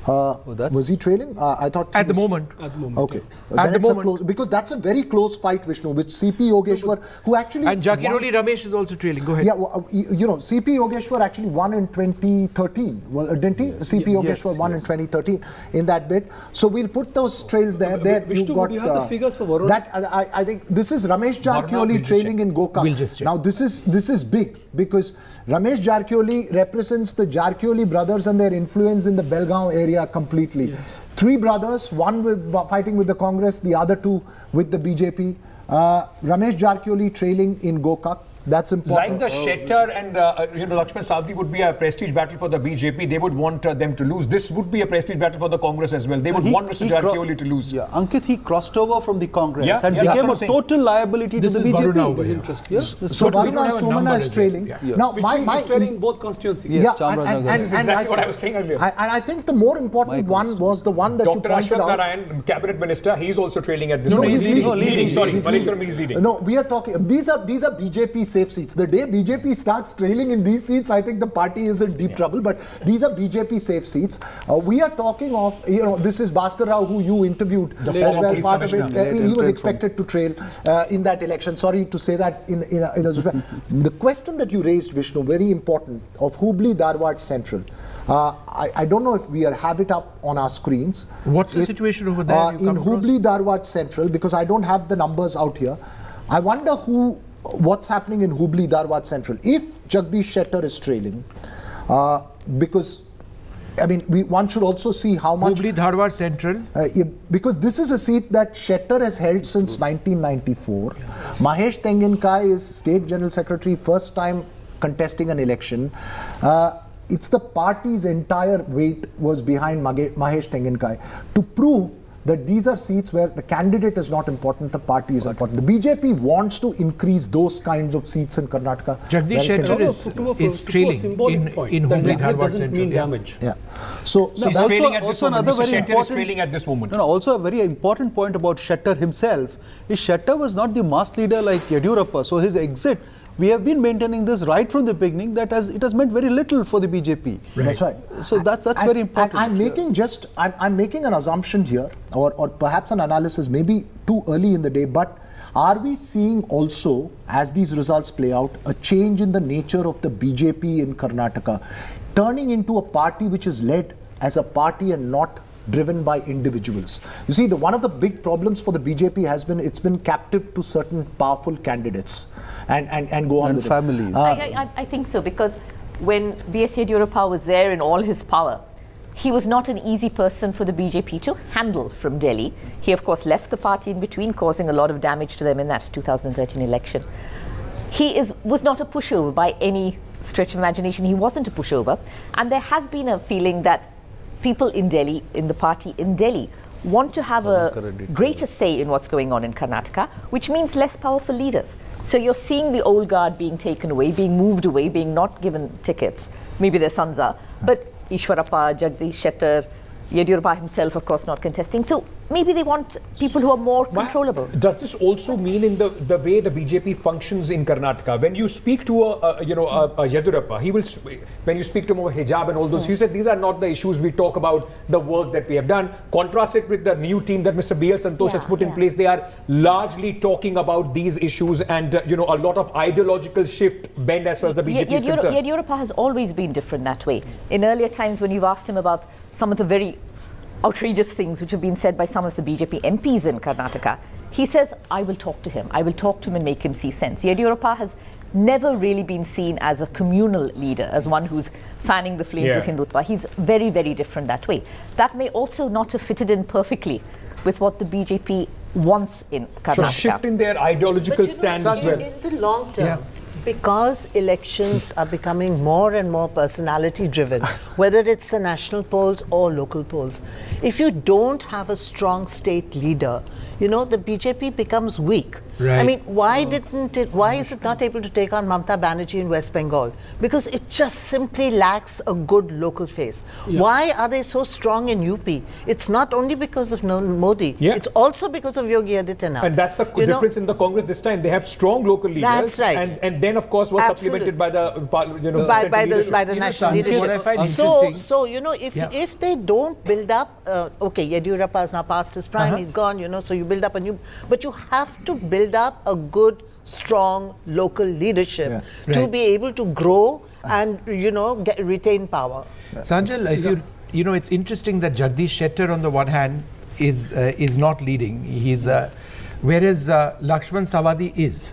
Was he trailing? I thought at the moment. Okay. At the moment, because that's a very close fight, Vishnu, with C.P. Yogeshwar, who actually and Jakiroli Ramesh is also trailing. Go ahead. Yeah, C.P. Yogeshwar actually won in 2013. Well, didn't he? C.P. Yogeshwar won in 2013 in that bid. So we'll put those trails there. Vishnu, do you have the figures for Varun? That I think this is Ramesh Jarkioli trailing in Gokak. Now this is big because Ramesh Jarkioli represents the Jarkioli brothers and their influence in the Belgaum area completely. Yes. 3 brothers, one fighting with the Congress, the other 2 with the BJP. Ramesh Jarkioli trailing in Gokak. That's important. Like the Shettar and Lakshman Savdi would be a prestige battle for the BJP. They would want them to lose. This would be a prestige battle for the Congress as well. They would want Mr. Jarkioli to lose. Yeah, Ankit, he crossed over from the Congress and became a total liability to the BJP. So Varuna Somana is trailing. Now, my is trailing both constituencies. Yeah, and this is exactly what I was saying earlier. And I think the more important one was the one that you pointed out. Dr. Ashwat Narayan, cabinet minister, he is also trailing at this point. No, he's leading. Sorry, Maleshwaram is leading. No, we are talking. These are BJP safe seats. The day BJP starts trailing in these seats, I think the party is in deep trouble. But these are BJP safe seats. We are talking of, this is Bhaskar Rao, who you interviewed as well. Part of it. I mean, he was expected to trail in that election. Sorry to say that. The question that you raised, Vishnu, very important, of Hubli Dharwad Central. I don't know if we have it up on our screens. What's the situation over there? In Hubli Dharwad Central, because I don't have the numbers out here. I wonder what's happening in Hubli Dharwad Central. If Jagdish Shettar is trailing, because one should also see how much Hubli Dharwad Central, because this is a seat that Shettar has held since 1994. Mahesh Tenginkai is State General Secretary, first time contesting an election. It's the party's entire weight was behind Mahesh Tenginkai to prove that these are seats where the candidate is not important, the party is important. The BJP wants to increase those kinds of seats in Karnataka. Jagdish Shettar is trailing in Hubli Dharwad doesn't mean damage. Yeah. So he's trailing at this moment. Mr. Shettar is trailing at this moment. Also a very important point about Shettar himself is Shettar was not the mass leader like Yediyurappa. So his exit, we have been maintaining this right from the beginning, that it has meant very little for the BJP. Right. That's right. So that's very important. I'm making an assumption here, or perhaps an analysis, maybe too early in the day, but are we seeing also, as these results play out, a change in the nature of the BJP in Karnataka, turning into a party which is led as a party and not driven by individuals? You see, one of the big problems for the BJP has been it's been captive to certain powerful candidates and go on and with families. I think so, because when BS Yediyurappa was there in all his power, he was not an easy person for the BJP to handle from Delhi. He, of course, left the party in between, causing a lot of damage to them in that 2013 election. He was not a pushover by any stretch of imagination. He wasn't a pushover. And there has been a feeling that people in Delhi, in the party in Delhi, want to have a greater say in what's going on in Karnataka, which means less powerful leaders. So you're seeing the old guard being taken away, being moved away, being not given tickets. Maybe their sons are. But Ishwarappa, Jagdish Shettar, Yediyurappa himself, of course, not contesting. So maybe they want people who are more controllable. Does this also mean in the way the BJP functions in Karnataka? When you speak to a Yediyurappa, he will. When you speak to him about hijab and all those, he said these are not the issues. We talk about the work that we have done. Contrast it with the new team that Mr. B.L. Santosh has put in place. They are largely talking about these issues and a lot of ideological shift bend as far as the BJP is concerned. Yediyurappa has always been different that way. In earlier times, when you've asked him about some of the very outrageous things which have been said by some of the BJP MPs in Karnataka, he says, I will talk to him. I will talk to him and make him see sense. Yediyurappa has never really been seen as a communal leader, as one who's fanning the flames of Hindutva. He's very, very different that way. That may also not have fitted in perfectly with what the BJP wants in Karnataka. So shift in their ideological stand as well. In the long term, because elections are becoming more and more personality driven, whether it's the national polls or local polls, if you don't have a strong state leader, the BJP becomes weak. Right. I mean, why is it not able to take on Mamata Banerjee in West Bengal? Because it just simply lacks a good local face. Why are they so strong in UP? It's not only because of Modi, it's also because of Yogi Adityanath. And that's the difference in the Congress this time. They have strong local leaders. That's right. And then, of course, was supplemented by the by the national leadership. What I find So interesting, if they don't build up, Yediyurappa has now passed his prime, he's gone, so you build up a new, but you have to build up a good, strong local leadership to be able to grow and retain power. Sanjal, if it's interesting that Jagdish Shettar on the one hand is not leading. He's whereas Lakshman Sawadi is.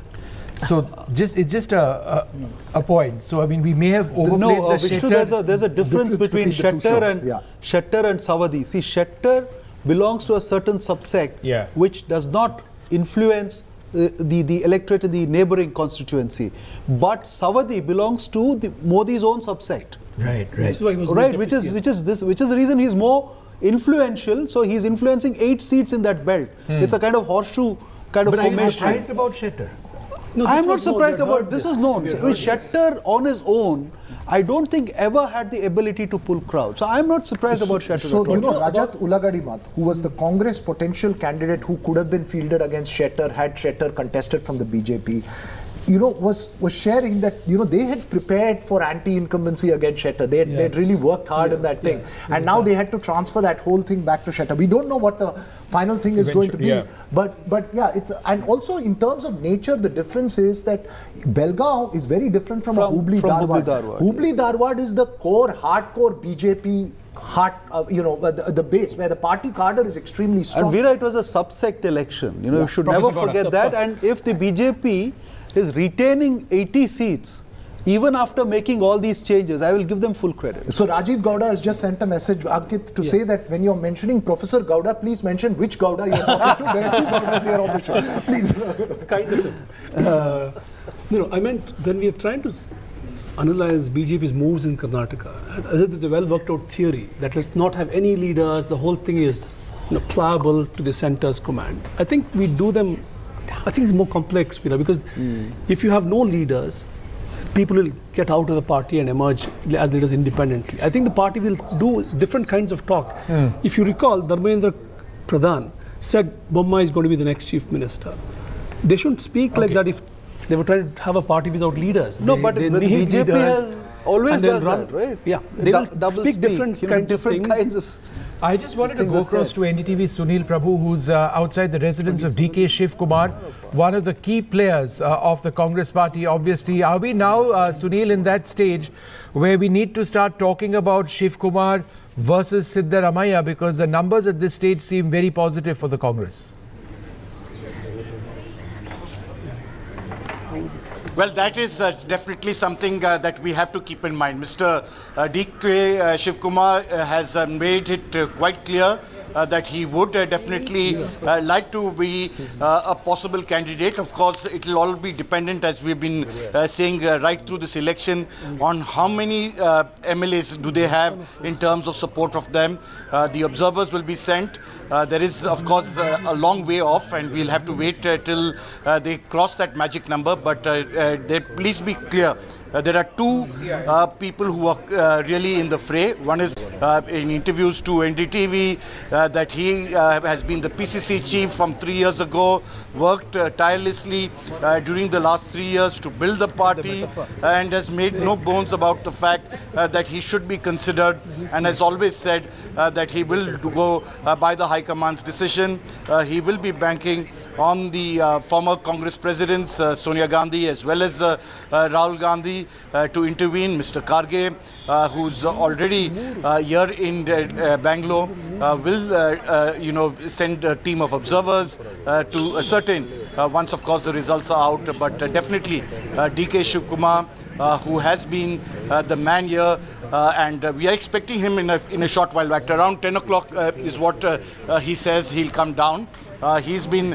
So it's just a point. So I mean, we may have overplayed the Shettar. There's a difference between Shettar and Sawadi. See, Shettar belongs to a certain subsect which does not influence the electorate in the neighboring constituency. But Sawadi belongs to Modi's own subsect. Right. Which is the reason he's more influential. So he's influencing 8 seats in that belt. It's a kind of horseshoe kind of formation. Are you surprised about Shettar? No, I'm not surprised about this. Was known. Shettar on his own, I don't think ever had the ability to pull crowds. So I'm not surprised about Shettar. So Rajat Ulagadimath, who was the Congress potential candidate who could have been fielded against Shettar had Shettar contested from the BJP, was sharing that they had prepared for anti-incumbency against Shettar. They had really worked hard in that thing, and now they had to transfer that whole thing back to Shettar. We don't know what the final thing is going to be, but it's, and also in terms of nature, the difference is that Belgaum is very different from Hubli Dharwad. Hubli Dharwad is the core, hardcore BJP. The base where the party cadre is extremely strong. And Veera, it was a subsect election. You should never forget that. And if the BJP is retaining 80 seats, even after making all these changes, I will give them full credit. So Rajiv Gowda has just sent a message, Ankit, to say that when you're mentioning Professor Gowda, please mention which Gowda you're talking to. There are 2 Gowdas here on the show. Please. Kind of it. I meant when we are trying to analyze BJP's moves in Karnataka, there's a well worked out theory that let's not have any leaders, the whole thing is pliable to the center's command. I think we do them. I think it's more complex, because if you have no leaders, people will get out of the party and emerge as leaders independently. I think the party will do different kinds of talk. If you recall, Dharmendra Pradhan said Bommai is going to be the next chief minister. They shouldn't speak like that if they were trying to have a party without leaders. No, but the BJP has always done that, right? Yeah, they will speak different kinds of I just wanted to go across to NDTV Sunil Prabhu, who's outside the residence of DK Shiv Kumar, one of the key players of the Congress party, obviously. Are we now, Sunil, in that stage where we need to start talking about Shiv Kumar versus Siddaramaiah, because the numbers at this stage seem very positive for the Congress? Well, that is definitely something that we have to keep in mind. Mr. D.K. Shiv Kumar has made it quite clear that he would definitely like to be a possible candidate. Of course, it will all be dependent, as we've been saying right through this election, on how many MLAs do they have in terms of support of them. The observers will be sent. There is, of course, a long way off, and we'll have to wait till they cross that magic number. But please be clear. There are two people who are really in the fray. One is in interviews to NDTV that he has been the PCC chief from 3 years ago, worked tirelessly during the last 3 years to build the party, and has made no bones about the fact that he should be considered, and has always said that he will go by the High Command's decision. He will be banking on the former Congress presidents, Sonia Gandhi as well as Rahul Gandhi, to intervene. Mr. Karge, who's already here in Bangalore, will send a team of observers to ascertain once, of course, the results are out. But definitely D.K. Shiv Kumar, who has been the man here, and we are expecting him in a short while. At around 10 o'clock is what he says he'll come down. He's been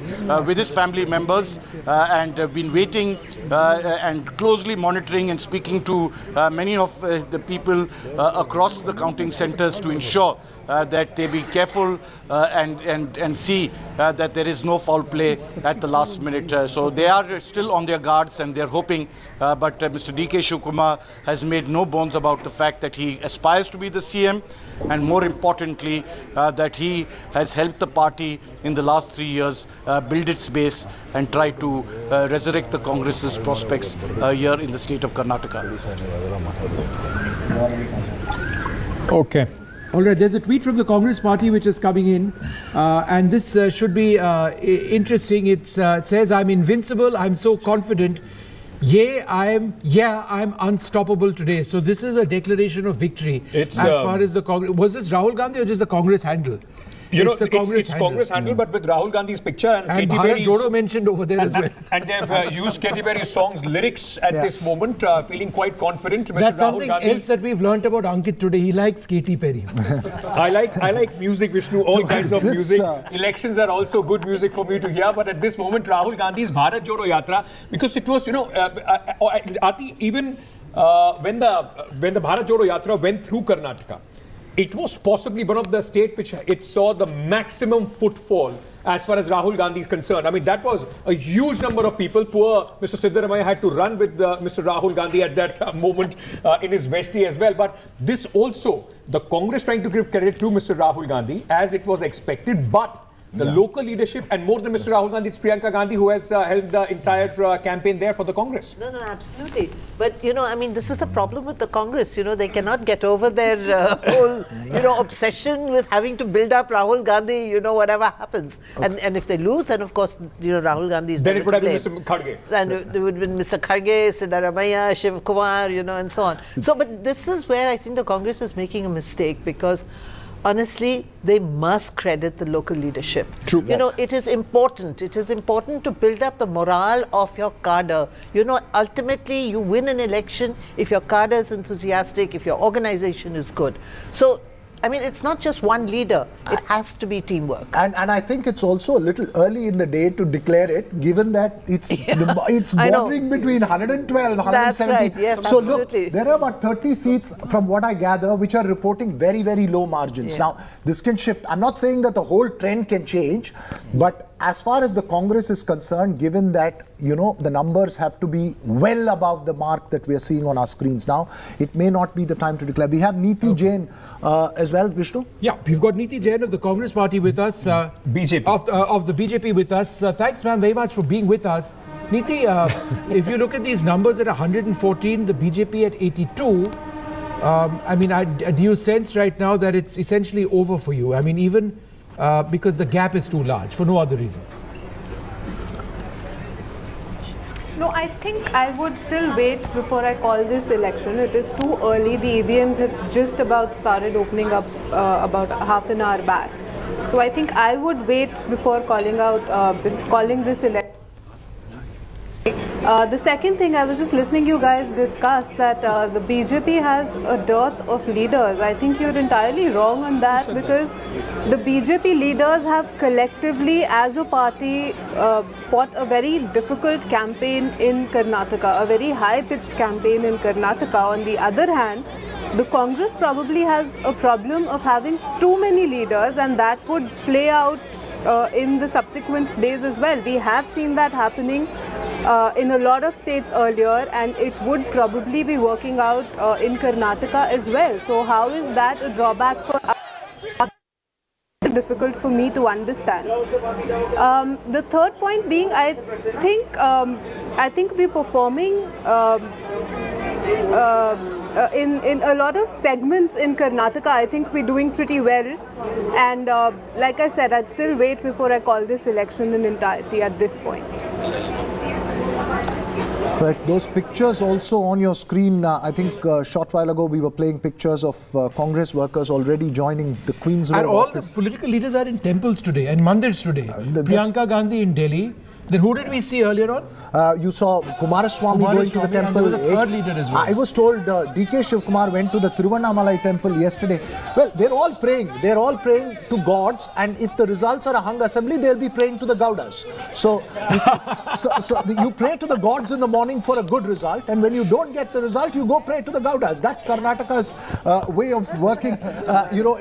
with his family members and been waiting and closely monitoring and speaking to many of the people across the counting centers to ensure that they be careful and see that there is no foul play at the last minute. So they are still on their guards and they're hoping, but Mr. D.K. Shiv Kumar has made no bones about the fact that he aspires to be the CM, and more importantly, that he has helped the party in the last 3 years build its base and try to resurrect the Congress's prospects here in the state of Karnataka. Okay. All right, there's a tweet from the Congress party which is coming in, and this should be interesting. It says, "I'm invincible, I'm so confident. I'm unstoppable today." So this is a declaration of victory. As far as the Congress, was this Rahul Gandhi or just the Congress handle? It's Congress handle, but with Rahul Gandhi's picture and Katy Bharat Jodo mentioned over there as well. And they've used Katy Perry's song's lyrics at this moment, feeling quite confident. That's something else that we've learnt about Ankit today. He likes Katy Perry. I like music, Vishnu, all kinds of music. Elections are also good music for me to hear, but at this moment, Rahul Gandhi's Bharat Jodo Yatra, because it was, Aarti, even when the Bharat Jodo Yatra went through Karnataka, it was possibly one of the states which it saw the maximum footfall as far as Rahul Gandhi is concerned. I mean, that was a huge number of people. Poor Mr. Siddaramaiah had to run with Mr. Rahul Gandhi at that moment in his vestie as well. But this also, the Congress trying to give credit to Mr. Rahul Gandhi, as it was expected, but the local leadership, and more than Mr. Rahul Gandhi, it's Priyanka Gandhi who has held the entire campaign there for the Congress. No, absolutely. But, this is the problem with the Congress. They cannot get over their whole, obsession with having to build up Rahul Gandhi, whatever happens. Okay. And if they lose, then, of course, Rahul Gandhi is then it would have been Mr. Kharge. Then it would have been Mr. Kharge, Siddaramaiah, Shiv Kumar, and so on. So, but this is where I think the Congress is making a mistake, because honestly, they must credit the local leadership. True. It is important. It is important to build up the morale of your cadre. Ultimately, you win an election if your cadre is enthusiastic, if your organization is good. So, I mean, it's not just one leader. It has to be teamwork. And I think it's also a little early in the day to declare it, given that it's bordering between 112 and 170. That's right. Yes, so absolutely. Look, there are about 30 seats, from what I gather, which are reporting very, very low margins. Yeah. Now, this can shift. I'm not saying that the whole trend can change, but as far as the Congress is concerned, given that, the numbers have to be well above the mark that we are seeing on our screens now, it may not be the time to declare. We have Neeti Jain as well, Vishnu? Yeah, we've got Neeti Jain of the Congress Party with us. BJP. Of the BJP with us. Thanks, ma'am, very much for being with us. Neeti, if you look at these numbers at 114, the BJP at 82, do you sense right now that it's essentially over for you? I mean, even because the gap is too large, for no other reason. No, I think I would still wait before I call this election. It is too early. The EVMs have just about started opening up about half an hour back. So I think I would wait before calling this election. The second thing, I was just listening you guys discuss that the BJP has a dearth of leaders. I think you're entirely wrong on that, because the BJP leaders have collectively, as a party, fought a very difficult campaign in Karnataka, a very high-pitched campaign in Karnataka. On the other hand, the Congress probably has a problem of having too many leaders, and that would play out in the subsequent days as well. We have seen that happening in a lot of states earlier, and it would probably be working out in Karnataka as well. So how is that a drawback for us? Difficult for me to understand. The third point being, I think we're performing in a lot of segments in Karnataka. I think we're doing pretty well, and like I said, I'd still wait before I call this election in entirety at this point. Right, those pictures also on your screen. I think a short while ago we were playing pictures of Congress workers already joining the Queen's Road And all office. the political leaders are in temples today and mandirs today. Priyanka Gandhi in Delhi. Then who did we see earlier on? You saw Kumaraswamy going to the temple. And there was a third leader as well. I was told DK Shivkumar went to the Tiruvannamalai temple yesterday. Well, they're all praying. They're all praying to gods, and if the results are a hung assembly, they'll be praying to the Gaudas. So you see, you pray to the gods in the morning for a good result, and when you don't get the result, you go pray to the Gaudas. That's Karnataka's way of working,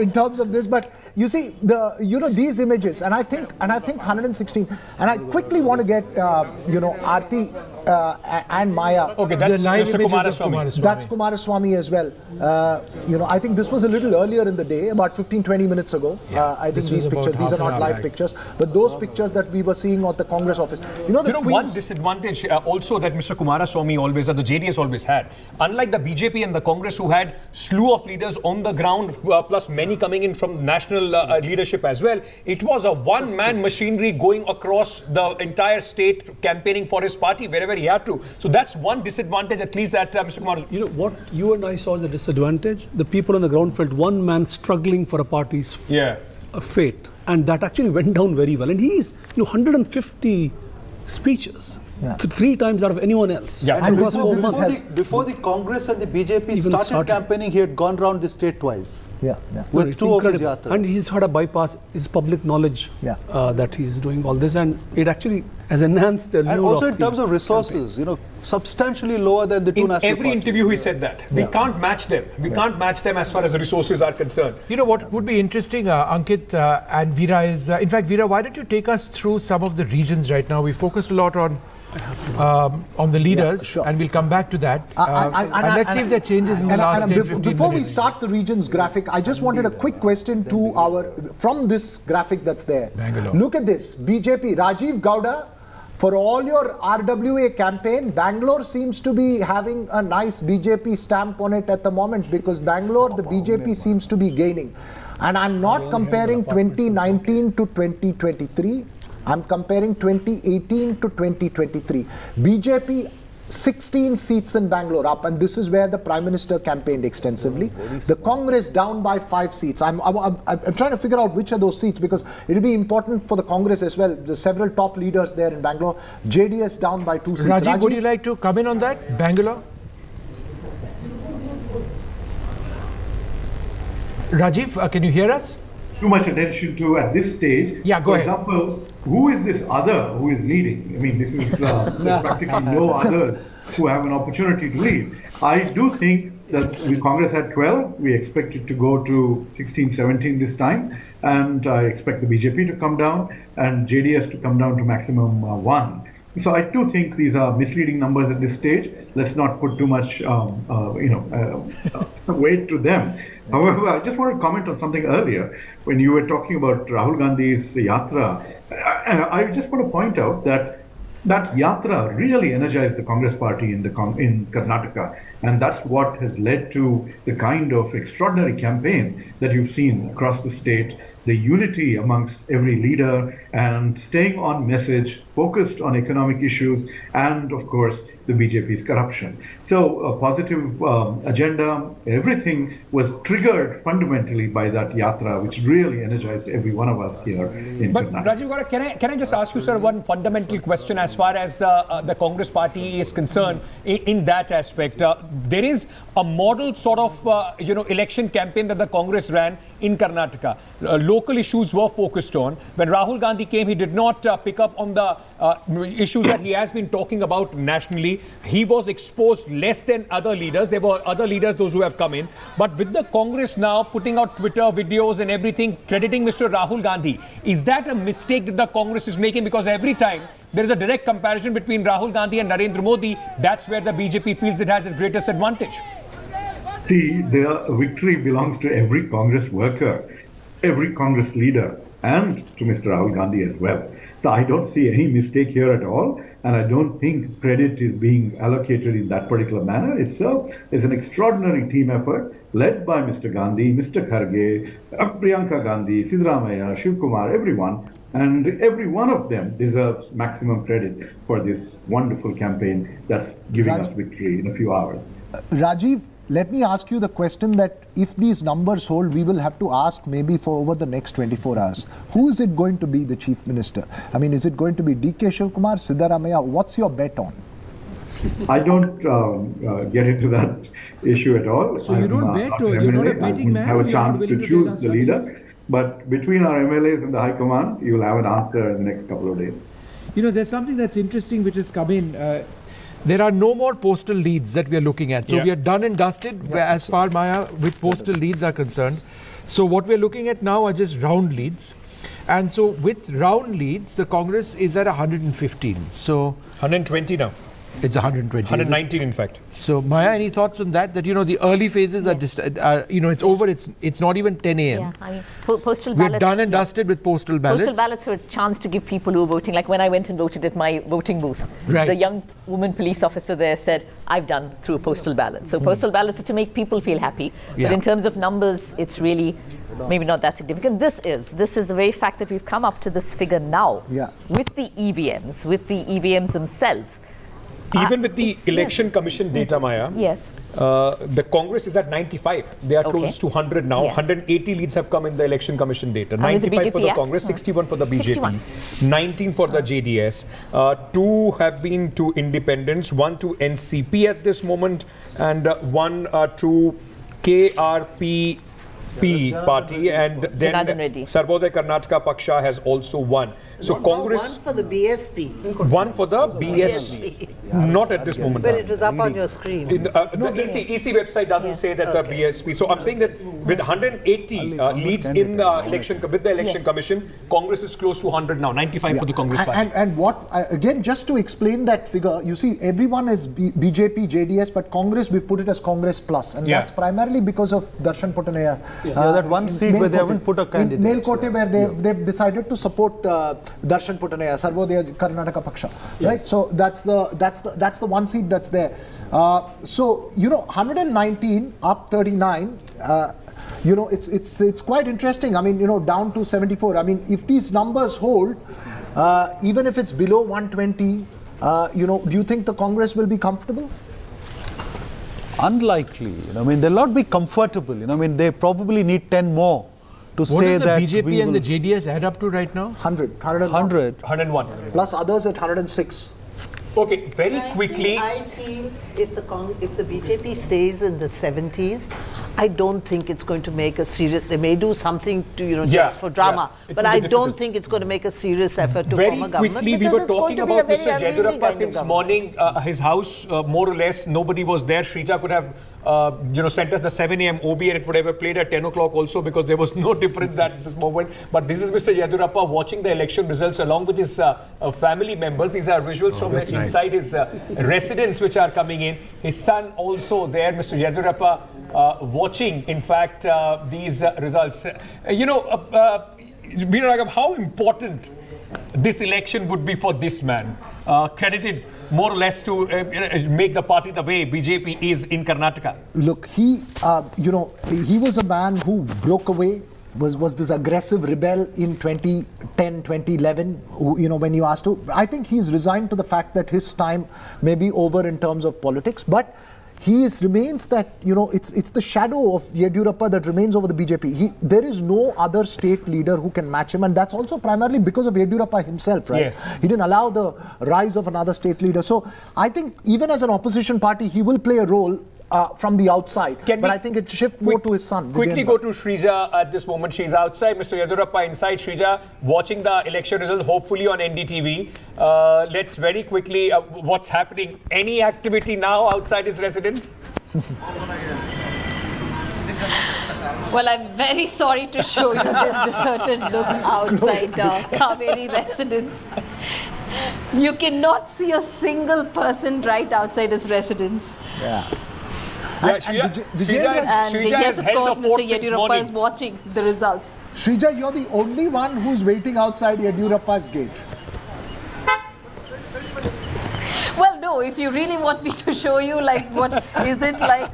in terms of this. But you see, these images, and I think 116. And I quickly want to get Aarti and Maya. Okay, that's Mr. Kumaraswamy. That's Kumaraswamy as well. I think this was a little earlier in the day, about 15-20 minutes ago. I think these pictures, these are not live pictures, but those pictures that we were seeing at the Congress office. One disadvantage also that Mr. Kumaraswamy always, or the JDS always had, unlike the BJP and the Congress who had slew of leaders on the ground, plus many coming in from national leadership as well, it was a one-man machinery going across the entire state campaigning for his party wherever he had to. So that's one disadvantage, at least, that Mr. Kumar. What you and I saw as a disadvantage, the people on the ground felt one man struggling for a party's fate, and that actually went down very well. And he's 150 speeches. 3 times out of anyone else. And before the Congress and the BJP started campaigning, he had gone round the state twice. With 2 of his yatras. And he's had a bypass, his public knowledge that he's doing all this, and it actually has enhanced the And also in terms of resources, substantially lower than the two national every parties. interview he said that. We can't match them. We can't match them as far as the resources are concerned. You know what would be interesting, Ankit and Veera, is, in fact, Veera, why don't you take us through some of the regions right now? We focused a lot on the leaders, and we'll come back to that. And let's see if there are changes in the last 10-15 minutes. Before we start the regions graphic, I just wanted a quick question from this graphic that's there. Bangalore. Look at this, BJP, Rajiv Gowda, for all your RWA campaign, Bangalore seems to be having a nice BJP stamp on it at the moment, because Bangalore, the BJP seems to be gaining. And I'm not comparing 2019 to 2023. I'm comparing 2018 to 2023. BJP 16 seats in Bangalore up, and this is where the Prime Minister campaigned extensively. The Congress down by 5 seats. I'm trying to figure out which are those seats, because it'll be important for the Congress as well. There's several top leaders there in Bangalore. JDS down by 2 seats. Rajiv, would you like to come in on that? Bangalore? Rajiv, can you hear us? Too much attention to at this stage. Yeah, go ahead. For example, who is this other who is leading? I mean, this is there's practically no others who have an opportunity to lead. I do think that Congress had 12. We expect it to go to 16, 17 this time. And I expect the BJP to come down and JDS to come down to maximum 1. So I do think these are misleading numbers at this stage. Let's not put too much, weight to them. However, I just want to comment on something earlier when you were talking about Rahul Gandhi's yatra. I just want to point out that yatra really energized the Congress party in Karnataka, and that's what has led to the kind of extraordinary campaign that you've seen across the state. The unity amongst every leader and staying on message, focused on economic issues, and of course, the BJP's corruption. So a positive agenda, everything was triggered fundamentally by that yatra, which really energized every one of us here in Karnataka. Rajiv Gaura, can I just ask you, sir, one fundamental question as far as the Congress party is concerned in that aspect? There is a model sort of, election campaign that the Congress ran in Karnataka. Local issues were focused on. When Rahul Gandhi came, he did not pick up on the issues that he has been talking about nationally. He was exposed less than other leaders. There were other leaders, those who have come in. But with the Congress now putting out Twitter videos and everything, crediting Mr. Rahul Gandhi, is that a mistake that the Congress is making? Because every time there is a direct comparison between Rahul Gandhi and Narendra Modi, that's where the BJP feels it has its greatest advantage. See, the victory belongs to every Congress worker, every Congress leader, and to Mr. Rahul Gandhi as well. So I don't see any mistake here at all, and I don't think credit is being allocated in that particular manner. Itself is an extraordinary team effort led by Mr. Gandhi, Mr. Kharge, Priyanka Gandhi, Siddaramaiah, Shiv Kumar, everyone. And every one of them deserves maximum credit for this wonderful campaign that's giving us victory in a few hours. Rajiv, let me ask you the question that if these numbers hold, we will have to ask maybe for over the next 24 hours. Who is it going to be the chief minister? I mean, is it going to be D.K. Shivkumar, Siddaramaiah? What's your bet on? I don't get into that issue at all. So you don't bet, or you're not a betting man? I have a chance to choose the leader. But between our MLAs and the High Command, you will have an answer in the next couple of days. There's something that's interesting which has come in. There are no more postal leads that we are looking at. So we are done and dusted as far, Maya, with postal leads are concerned. So what we're looking at now are just round leads. And so with round leads, the Congress is at 115. So 120 now. It's 120. 119, in fact. So, Maya, any thoughts on that? That, the early phases are, it's over. It's not even 10 a.m. Yeah, I mean, postal ballots. We're done and dusted with postal ballots. Postal ballots are a chance to give people who are voting. Like when I went and voted at my voting booth, the young woman police officer there said, I've done through a postal ballot. So postal ballots are to make people feel happy. But in terms of numbers, it's really maybe not that significant. This is the very fact that we've come up to this figure now with the EVMs themselves. Even with the Election Commission data, Maya, the Congress is at 95. They are close to 100 now. 180 leads have come in the Election Commission data. 95 for the Congress, 61 for the BJP, 19 for the JDS. 2 have been to independents, 1 to NCP at this moment, and 1 to KRP party, and then Sarvodaya Karnataka Paksha has also won. So Congress... One for the BSP. One for the BSP. Not at this moment. Well, it was up on your screen. The EC website doesn't say that the BSP. So I'm saying that with 180 leads in the election, with the election commission, Congress is close to 100 now, 95 for the Congress party. And what, again, just to explain that figure, you see, everyone is BJP, JDS, but Congress, we put it as Congress plus. And that's primarily because of Darshan Puttanaya. That one seat where they haven't put a candidate. Melkote, where they've decided to support Darshan Puttanaya, Sarvodaya Karnataka Paksha, right? So that's the one seat that's there. So 119 up 39. It's quite interesting. I mean, down to 74. I mean, if these numbers hold, even if it's below 120, do you think the Congress will be comfortable? Unlikely. They'll not be comfortable. They probably need 10 more to say that. What does the BJP and the JDS add up to right now? 101. Plus others at 106. Okay, very quickly. I feel if the BJP stays in the 70s, I don't think it's going to make a serious. They may do something to, Yeah, just for drama, yeah. It but will be I difficult. don't think it's going to make a serious effort to Very form a government. quickly, we because were it's going talking to be a about very Mr. unwieldy Yediyurappa kind of since government. morning. His house, more or less, nobody was there. Shrija could have, sent us the 7 a.m. OB and it would have played at 10 o'clock also because there was no difference at this moment. But this is Mr. Yediyurappa watching the election results along with his family members. These are visuals from inside his residence which are coming in. His son also there, Mr. Yediyurappa, watching, in fact, these results. Veera Raghav, how important this election would be for this man, credited more or less to make the party the way BJP is in Karnataka? Look, he was a man who broke away, was this aggressive rebel in 2010, 2011, when you asked to. I think he's resigned to the fact that his time may be over in terms of politics, but remains that, it's the shadow of Yediyurappa that remains over the BJP. There is no other state leader who can match him, and that's also primarily because of Yediyurappa himself, right? Yes. He didn't allow the rise of another state leader. So I think even as an opposition party, he will play a role from the outside. But I think it shifts more to his son. Quickly Vijayendra. go to Shrija at this moment. She's outside. Mr. Yediyurappa inside. Shrija watching the election result, hopefully on NDTV. Let's very quickly, what's happening? Any activity now outside his residence? Well, I'm very sorry to show you this deserted look outside Kaveri residence. You cannot see a single person right outside his residence. Yeah. Yes, of course, Mr. Yediyurappa is watching the results. Shrija, you're the only one who's waiting outside Yediyurappa's gate. Well, no, if you really want me to show you what is it like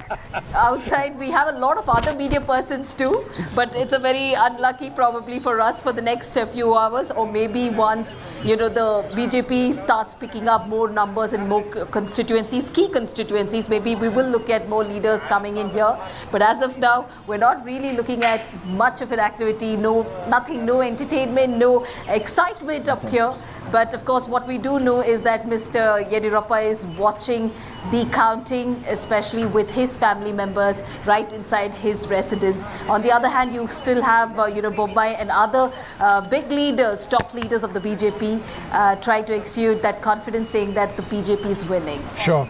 outside, we have a lot of other media persons too, but it's a very unlucky probably for us for the next few hours, or maybe once, the BJP starts picking up more numbers and more constituencies, key constituencies, maybe we will look at more leaders coming in here. But as of now, we're not really looking at much of an activity, no entertainment, no excitement up here. But of course, what we do know is that Mr. Yediyurappa is watching the counting, especially with his family members right inside his residence. On the other hand, you still have, Bommai and other big leaders, top leaders of the BJP, trying to exude that confidence, saying that the BJP is winning. Sure.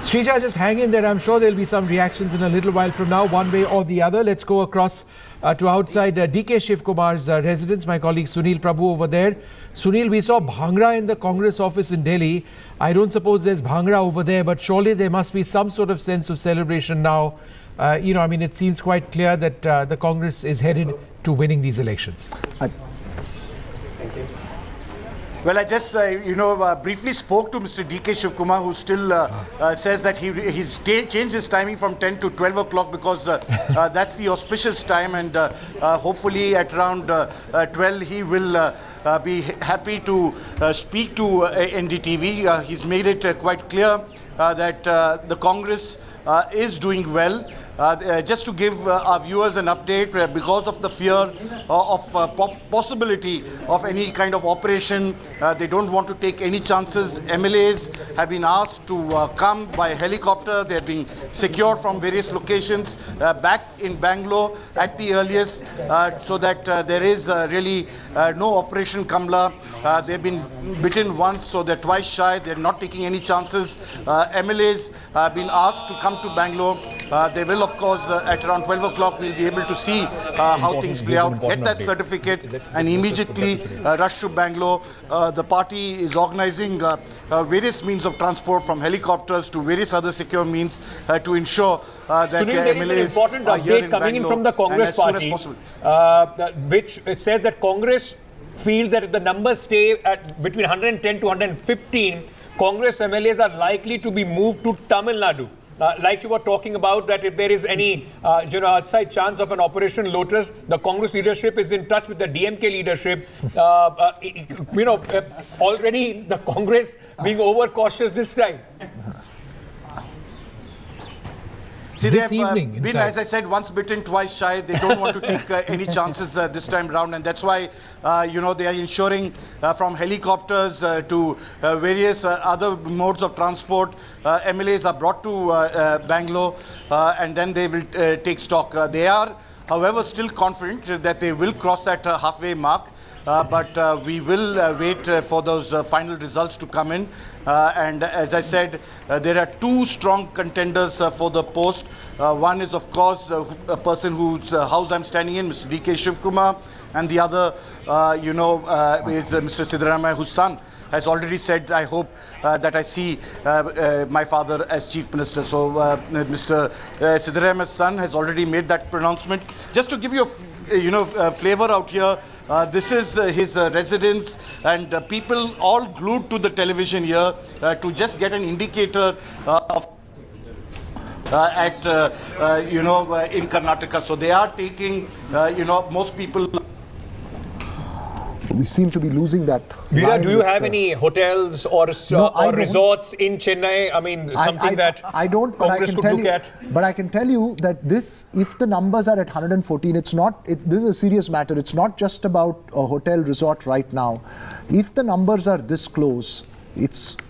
Shrija, just hang in there. I'm sure there'll be some reactions in a little while from now, one way or the other. Let's go across to outside DK Shiv Kumar's residence. My colleague Sunil Prabhu over there. Sunil, we saw Bhangra in the Congress office in Delhi. I don't suppose there's Bhangra over there, but surely there must be some sort of sense of celebration now. It seems quite clear that the Congress is headed to winning these elections. Well, I just, briefly spoke to Mr. DK Shiv Kumar, who still says that he's changed his timing from 10 to 12 o'clock because that's the auspicious time, and hopefully at around 12 he will be happy to speak to NDTV. He's made it quite clear that the Congress is doing well. Just to give our viewers an update, because of the fear of possibility of any kind of operation, they don't want to take any chances. MLAs have been asked to come by helicopter. They're being secured from various locations back in Bangalore at the earliest, so that there is really no Operation Kamla. They've been bitten once, so they're twice shy. They're not taking any chances. MLAs have been asked to come to Bangalore. They will, of course, at around 12 o'clock, we'll be able to see how things play out, get that certificate, and immediately rush to Bangalore. The party is organizing various means of transport, from helicopters to various other secure means, to ensure that Sunil, there is an important update coming in from the Congress party, which it says that Congress feels that if the numbers stay at between 110 to 115, Congress MLAs are likely to be moved to Tamil Nadu. Like you were talking about, that if there is any outside chance of an Operation Lotus, the Congress leadership is in touch with the DMK leadership. Already the Congress being overcautious this time. See, this they have evening. been, as I said, once bitten, twice shy. They don't want to take any chances this time round, and that's why they are ensuring from helicopters to various other modes of transport. MLAs are brought to Bangalore, and then they will take stock. They are, however, still confident that they will cross that halfway mark. But we will wait for those final results to come in. And as I said, there are two strong contenders for the post. One is, of course, a person whose house I'm standing in, Mr. D.K. Shivkumar, and the other, is Mr. Yediyurappa, whose son has already said, I hope that I see my father as Chief Minister. So Mr. Yediyurappa's son has already made that pronouncement. Just to give you a flavor out here, this is his residence, and people all glued to the television here to just get an indicator of in Karnataka. So they are taking, most people. We seem to be losing that. Veera, do you have any hotels or resorts in Chennai? I mean, something that Congress could look at? But I can tell you that this, if the numbers are at 114, it's not. This is a serious matter. It's not just about a hotel resort right now. If the numbers are this close,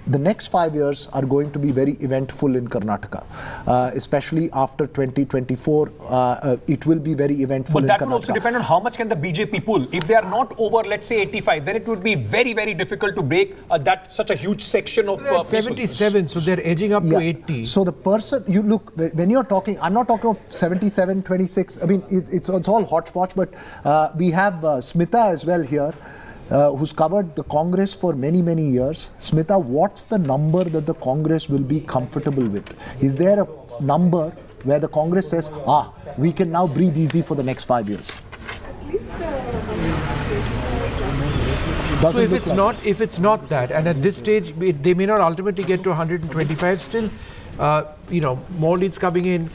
the next 5 years are going to be very eventful in Karnataka, especially after 2024. It will be very eventful in Karnataka. But that will also depend on how much can the BJP pull. If they are not over, let's say 85, then it would be very, very difficult to break such a huge section of 77, so they're edging up to 80. So the person, you look, when you're talking, I'm not talking of 77, 26. I mean, it's all hodgepodge, but we have Smita as well here, who's covered the Congress for many, many years. Smita, what's the number that the Congress will be comfortable with? Is there a number where the Congress says, we can now breathe easy for the next 5 years? So if it's not that, and at this stage they may not ultimately get to 125 still, more leads coming in.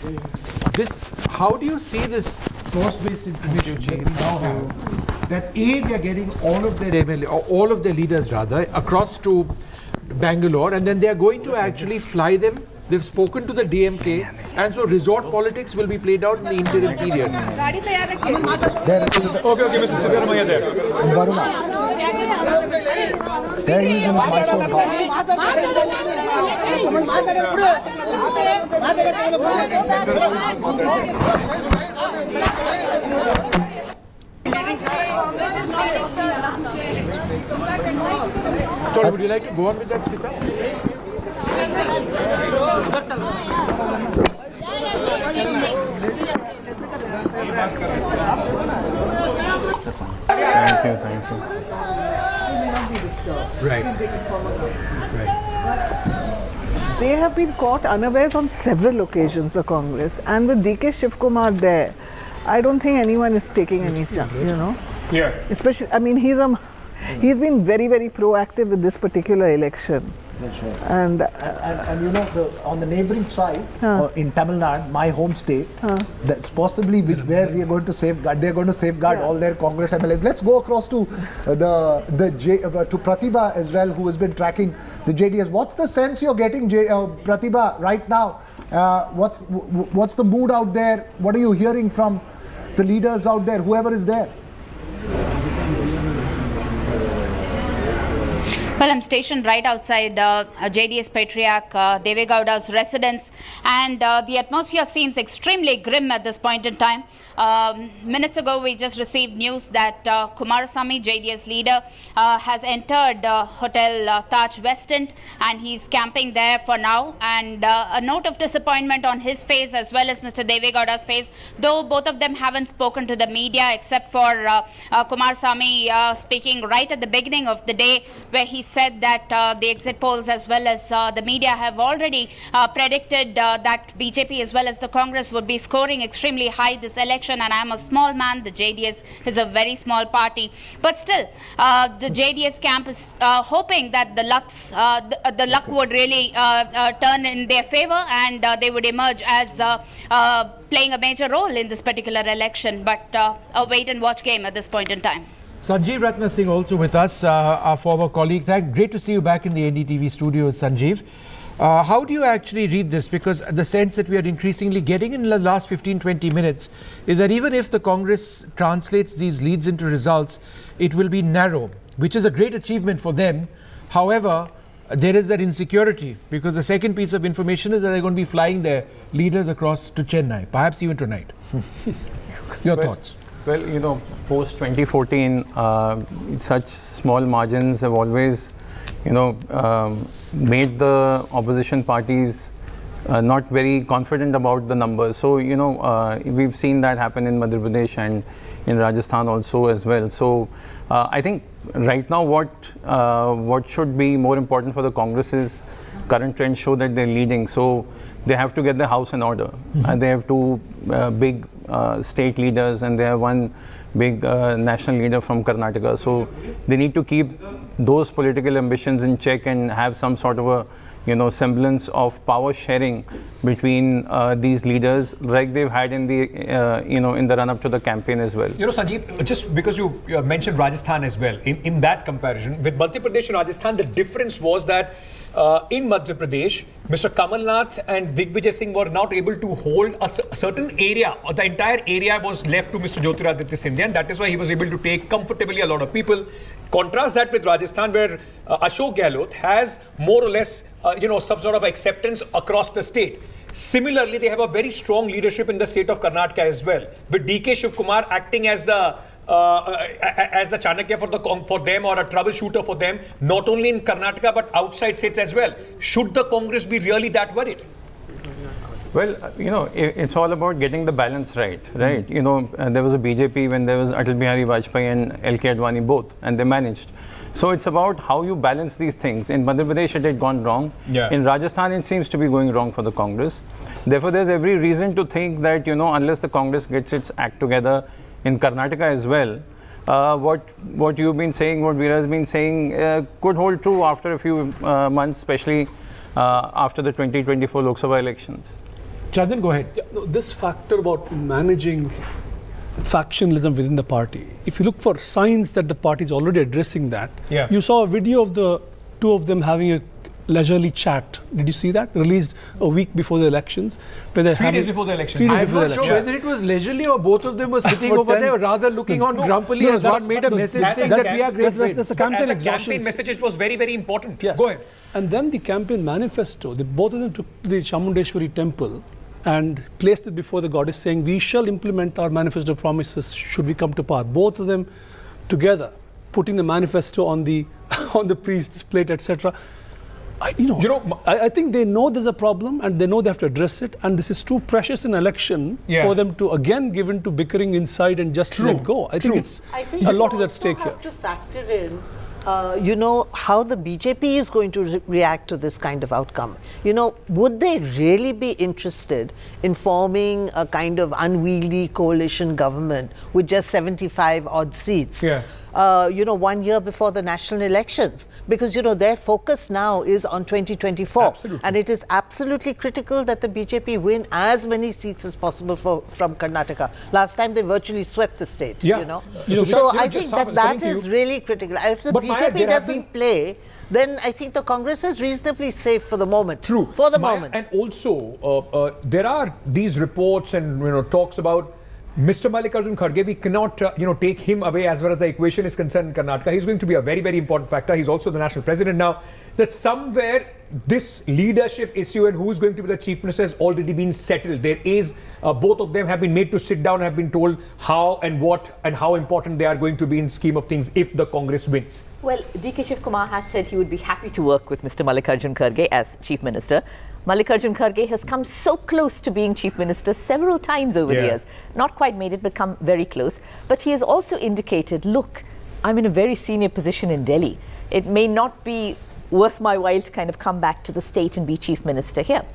How do you see this source-based information that we now have? That they are getting all of their MLA, or all of their leaders rather, across to Bangalore, and then they are going to actually fly them. They've spoken to the DMK, and so resort politics will be played out in the interim period. Okay, Mr. Siddaramaiah there. Varuna. There he is in his Mysore house. Sorry, would you like to go on with that, Smita? Thank you. Right. They have been caught unawares on several occasions, the Congress, and with DK Shivkumar there, I don't think anyone is taking any chance, Yeah. Especially, I mean, he's been very, very proactive with this particular election. That's right. And on the neighboring side, in Tamil Nadu, my home state, that's possibly where we are going to safeguard. They're going to safeguard all their Congress MLAs. Let's go across to to Pratibha as well, who has been tracking the JDS. What's the sense you're getting, Pratibha, right now? What's the mood out there? What are you hearing from the leaders out there, whoever is there? Well, I'm stationed right outside JDS Patriarch Deve Gowda's residence, and the atmosphere seems extremely grim at this point in time. Minutes ago, we just received news that Kumarasamy, JDS leader, has entered Hotel Taj West End, and he's camping there for now. And a note of disappointment on his face as well as Mr. Deve Gowda's face, though both of them haven't spoken to the media except for Kumarasamy speaking right at the beginning of the day, where he said that the exit polls as well as the media have already predicted that BJP as well as the Congress would be scoring extremely high this election. And I'm a small man. The JDS is a very small party. But still, the JDS camp is hoping that the luck would really turn in their favor, and they would emerge as playing a major role in this particular election. But a wait and watch game at this point in time. Sanjeev Ratna Singh also with us, our former colleague. Great to see you back in the NDTV studios, Sanjeev. How do you actually read this? Because the sense that we are increasingly getting in the last 15-20 minutes is that even if the Congress translates these leads into results, it will be narrow, which is a great achievement for them. However, there is that insecurity, because the second piece of information is that they're going to be flying their leaders across to Chennai, perhaps even tonight. Your thoughts? Well, you know, post 2014, such small margins have always, you know, made the opposition parties not very confident about the numbers. So, you know, we've seen that happen in Madhya Pradesh and in Rajasthan also as well. So, I think right now what should be more important for the Congress is current trends show that they're leading. So, they have to get the house in order. They have two big state leaders and they have one big national leader from Karnataka. So they need to keep those political ambitions in check and have some sort of a, you know, semblance of power sharing between these leaders, like they've had in the you know, in the run up to the campaign as well. You know, Sanjeev, just because you mentioned Rajasthan as well, in that comparison with Madhya Pradesh and Rajasthan, the difference was that in Madhya Pradesh, Mr. Kamal and Digvijay Singh were not able to hold a certain area, or the entire area was left to Mr. Jyotiraditya Scindia, and that is why he was able to take comfortably a lot of people. Contrast that with Rajasthan, where Ashok Gehlot has more or less, you know, some sort of acceptance across the state. Similarly, they have a very strong leadership in the state of Karnataka as well, with DK Shivkumar acting as the Chanakya for them, or a troubleshooter for them, not only in Karnataka but outside states as well. Should the Congress be really that worried? Well, you know, it's all about getting the balance right? You know, there was a BJP when there was Atal Bihari Vajpayee and LK Advani both, and they managed. So it's about how you balance these things. In Madhya Pradesh, it had gone wrong. Yeah. In Rajasthan, it seems to be going wrong for the Congress. Therefore, there's every reason to think that, you know, unless the Congress gets its act together in Karnataka as well, what you've been saying, what Veera has been saying, could hold true after a few months, especially after the 2024 Lok Sabha elections. Chandan, go ahead. Yeah, no, this factor about managing factionalism within the party, if you look for signs that the party is already addressing that, you saw a video of the two of them having a leisurely chat. Did you see that? Released a week before the elections. 3 days before the elections. I'm not sure whether it was leisurely or both of them were sitting over there, or rather looking on grumpily as one made a message saying that we are great friends. That's a campaign exhaustion. Campaign message, it was very, very important. Yes. Go ahead. And then the campaign manifesto, both of them took to the Chamundeshwari temple and placed it before the goddess, saying, we shall implement our manifesto promises should we come to power. Both of them together, putting the manifesto on the on the priest's plate, etc. I think they know there's a problem and they know they have to address it, and this is too precious an election for them to again give in to bickering inside and just let go. I think a lot is at stake here. You have to factor in you know, how the BJP is going to react to this kind of outcome. You know, would they really be interested in forming a kind of unwieldy coalition government with just 75 odd seats? You know, 1 year before the national elections, because, you know, their focus now is on 2024. Absolutely. And it is absolutely critical that the BJP win as many seats as possible from Karnataka. Last time they virtually swept the state, you know. So I think that is really critical. If the BJP doesn't play, then I think the Congress is reasonably safe for the moment. For the moment. And also, there are these reports and, you know, talks about Mr. Mallikarjun Kharge. We cannot, you know, take him away as far as the equation is concerned in Karnataka. He's going to be a very, very important factor. He's also the national president now. That somewhere this leadership issue and who is going to be the chief minister has already been settled. There is, both of them have been made to sit down, have been told how and what and how important they are going to be in scheme of things if the Congress wins. Well, DK Shivkumar has said he would be happy to work with Mr. Mallikarjun Kharge as chief minister. Mallikarjun Kharge has come so close to being chief minister several times over the years. Not quite made it, but come very close. But he has also indicated, look, I'm in a very senior position in Delhi. It may not be worth my while to kind of come back to the state and be chief minister here.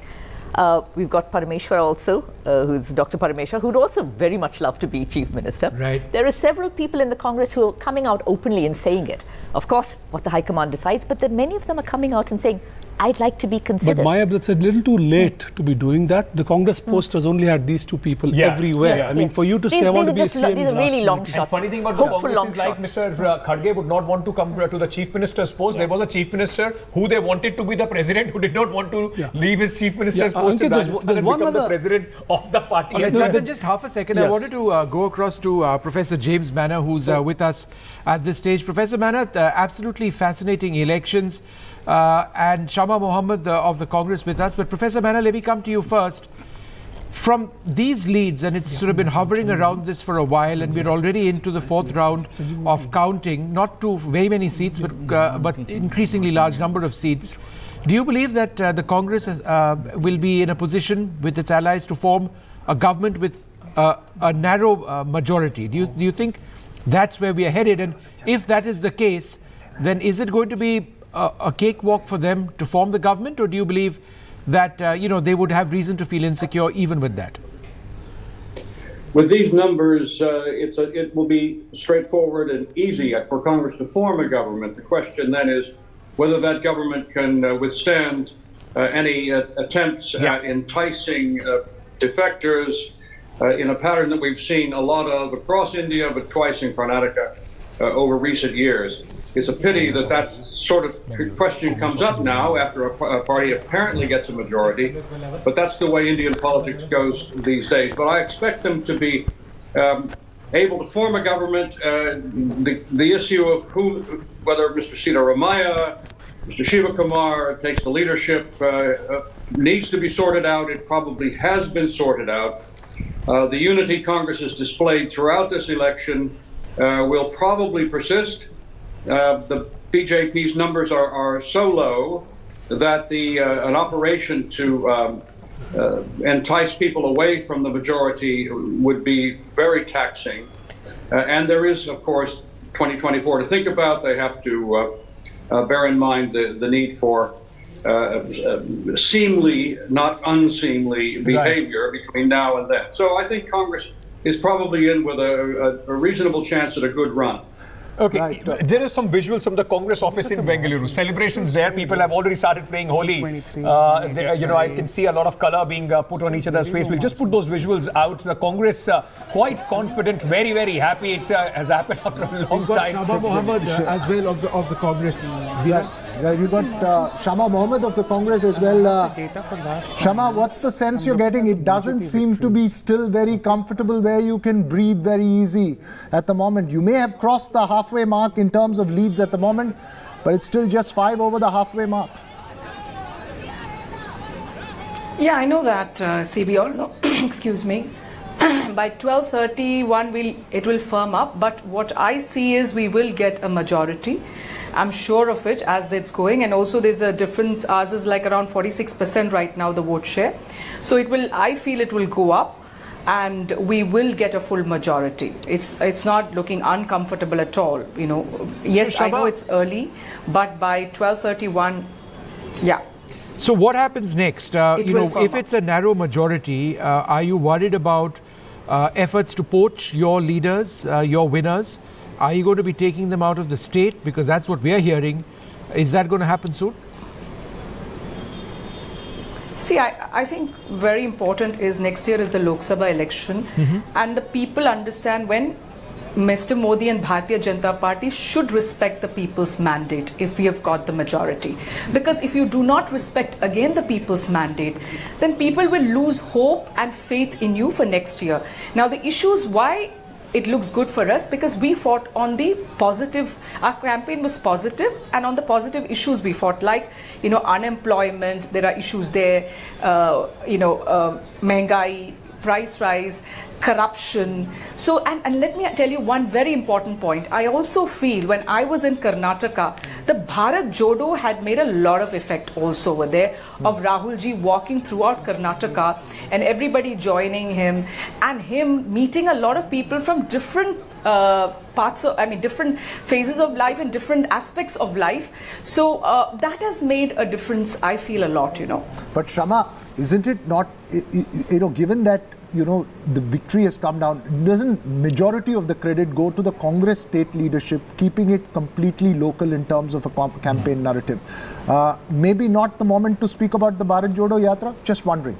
We've got Parameshwar also, who's Dr. Parameshwar, who'd also very much love to be Chief Minister. Right. There are several people in the Congress who are coming out openly and saying it. Of course, what the High Command decides, but then many of them are coming out and saying, I'd like to be considered. But Maya, that's a little too late to be doing that. The Congress posters only had these two people everywhere. Yes, I mean, for you to say I want to be a CM. These are really long shots. And funny thing about the Congress is like Mr. Kharge would not want to come to the Chief Minister's post. There was a Chief Minister who they wanted to be the President, who did not want to leave his Chief Minister's post in Rajasthan and become the President of the party. Just half a second. I wanted to go across to Professor James Manna, who's with us at this stage. Professor Manna, absolutely fascinating elections. And Shama Mohammed of the Congress with us. But Professor Manna, let me come to you first. From these leads, and it's sort of been hovering around this for a while, and we're already into the fourth round of counting, not to very many seats, but increasingly large number of seats. Do you believe that the Congress will be in a position with its allies to form a government with a narrow majority? Do you think that's where we are headed? And if that is the case, then is it going to be a cakewalk for them to form the government, or do you believe that they would have reason to feel insecure even with that? With these numbers, it will be straightforward and easy for Congress to form a government. The question then is whether that government can withstand any attempts at enticing defectors in a pattern that we've seen a lot of across India, but twice in Karnataka over recent years. It's a pity that that sort of question comes up now after a party apparently gets a majority, but that's the way Indian politics goes these days. But I expect them to be able to form a government. The issue of whether Mr. Siddaramaiah, Mr. Shivakumar takes the leadership needs to be sorted out. It probably has been sorted out. The unity Congress has displayed throughout this election will probably persist. The BJP's numbers are so low that an operation to entice people away from the majority would be very taxing. And there is, of course, 2024 to think about. They have to bear in mind the need for seemly, not unseemly behavior between now and then. So I think Congress is probably in with a reasonable chance at a good run. Okay, there are some visuals from the Congress office in Bengaluru. Celebrations there. People have already started playing Holi. I can see a lot of color being put on each other's face. We'll just put those visuals out. The Congress quite confident, very, very happy. It has happened after a long time. Shama Mohammed as well of the Congress. You got Shama Mohammed of the Congress as well. Shama, what's the sense you're getting? It doesn't seem to be still very comfortable where you can breathe very easy at the moment. You may have crossed the halfway mark in terms of leads at the moment, but it's still just 5 over the halfway mark. Yeah, I know that, CB. All know. Excuse me. By 12:31, it will firm up. But what I see is we will get a majority. I'm sure of it as it's going, and also there's a difference. Ours is like around 46% right now, the vote share. So I feel it will go up, and we will get a full majority. It's not looking uncomfortable at all. Yes, I know it's early, but by 12:31, yeah. So what happens next? If it's a narrow majority, are you worried about efforts to poach your leaders, your winners? Are you going to be taking them out of the state? Because that's what we are hearing. Is that going to happen soon? See, I think very important is next year is the Lok Sabha election, and the people understand when Mr. Modi and Bharatiya Janata Party should respect the people's mandate if we have got the majority. Because if you do not respect again the people's mandate, then people will lose hope and faith in you for next year. Now the issues why it looks good for us, because we fought on the positive, our campaign was positive, and on the positive issues we fought, like, unemployment, there are issues there, mehengai, price rise, corruption. So, and let me tell you one very important point. I also feel when I was in Karnataka, the Bharat Jodo had made a lot of effect also over there, of Rahul ji walking throughout Karnataka and everybody joining him, and him meeting a lot of people from different parts of, different phases of life and different aspects of life. So that has made a difference, I feel, a lot, But Shama, isn't it not, given that, the victory has come down, doesn't majority of the credit go to the Congress state leadership, keeping it completely local in terms of a campaign narrative? Maybe not the moment to speak about the Bharat Jodo Yatra? Just wondering.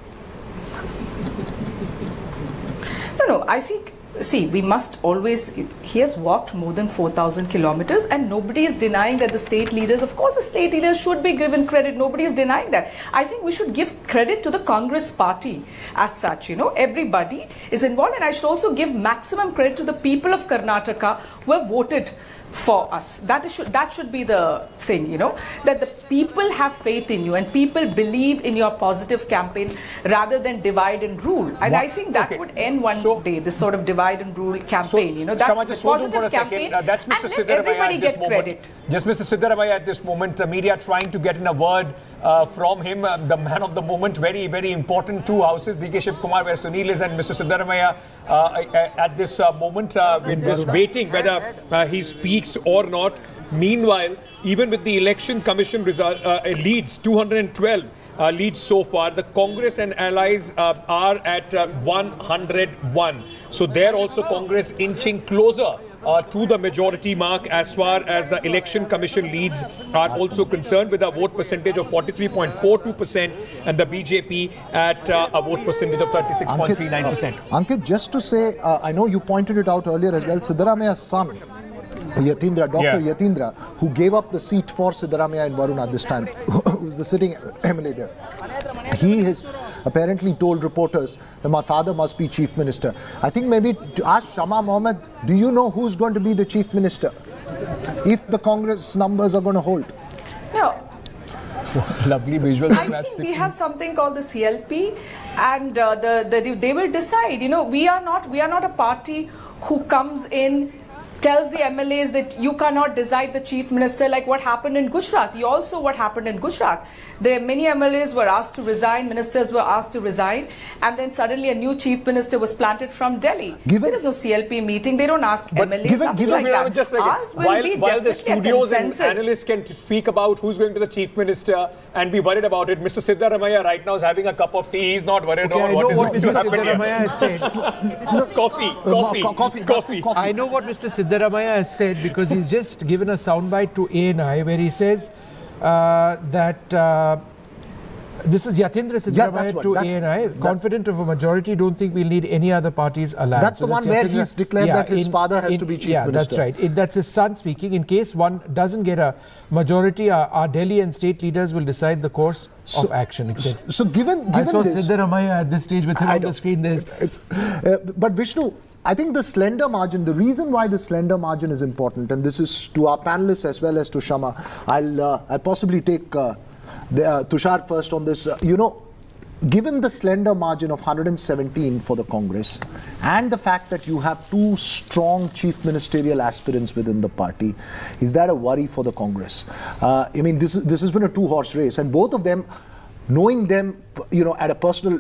No, I think, see, we must always, he has walked more than 4,000 kilometers and nobody is denying that the state leaders, of course the state leaders should be given credit, nobody is denying that. I think we should give credit to the Congress party as such, everybody is involved, and I should also give maximum credit to the people of Karnataka who have voted for us. That should be the thing, that the people have faith in you and people believe in your positive campaign rather than divide and rule. And I think that would end one day, this sort of divide and rule campaign. That's Shama, the just hold on for positive a second. campaign, That's Mr. and Siddaramaiah let everybody at this get moment. credit. Just Mr. Siddaramaiah at this moment, the media trying to get in a word from him, the man of the moment, very, very important. Two houses, DK Shiv Kumar, where Sunil is, and Mr. Siddaramaiah at this moment, in this waiting whether he speaks or not. Meanwhile, even with the election commission result, leads, 212 leads so far, the Congress and allies are at 101. So there also Congress inching closer to the majority mark as far as the election commission leads are also concerned, with a vote percentage of 43.42% and the BJP at a vote percentage of 36.39%. Ankit, just to say, I know you pointed it out earlier as well, Siddaramaiah's son, Yatindra, Dr. Yatindra, who gave up the seat for Siddaramaiah in Varuna this time, who's the sitting MLA there. He has apparently told reporters that my father must be chief minister. I think maybe to ask Shama Mohammed, do you know who's going to be the chief minister if the Congress numbers are going to hold? No. Lovely visual. I think we have something called the CLP, and they will decide. We are not a party who comes in, tells the MLAs that you cannot decide the chief minister, like what happened in Gujarat. You also what happened in Gujarat. Many MLAs were asked to resign, ministers were asked to resign, and then suddenly a new chief minister was planted from Delhi. There is no CLP meeting. They don't ask MLAs. While the studios and analysts can speak about who's going to the chief minister and be worried about it, Mr. Siddaramaiah right now is having a cup of tea. He's not worried about what is going to happen here. Has said. Coffee. I know what Mr. Siddaramaiah has said because he's just given a soundbite to ANI where he says that this is Yatindra Siddaramaiah to ANI, confident of a majority, don't think we'll need any other party's alliance. That's the one where he's declared that his father has to be chief minister. That's right. That's his son speaking. In case one doesn't get a majority, our Delhi and state leaders will decide the course of action. So given I saw this, Siddaramaiah at this stage with him on the screen. But Vishnu, I think the slender margin, the reason why the slender margin is important, and this is to our panelists as well as to Shama, I'll possibly take Tushar first on this. Given the slender margin of 117 for the Congress and the fact that you have two strong chief ministerial aspirants within the party, is that a worry for the Congress? This has been a two-horse race, and both of them, knowing them, at a personal,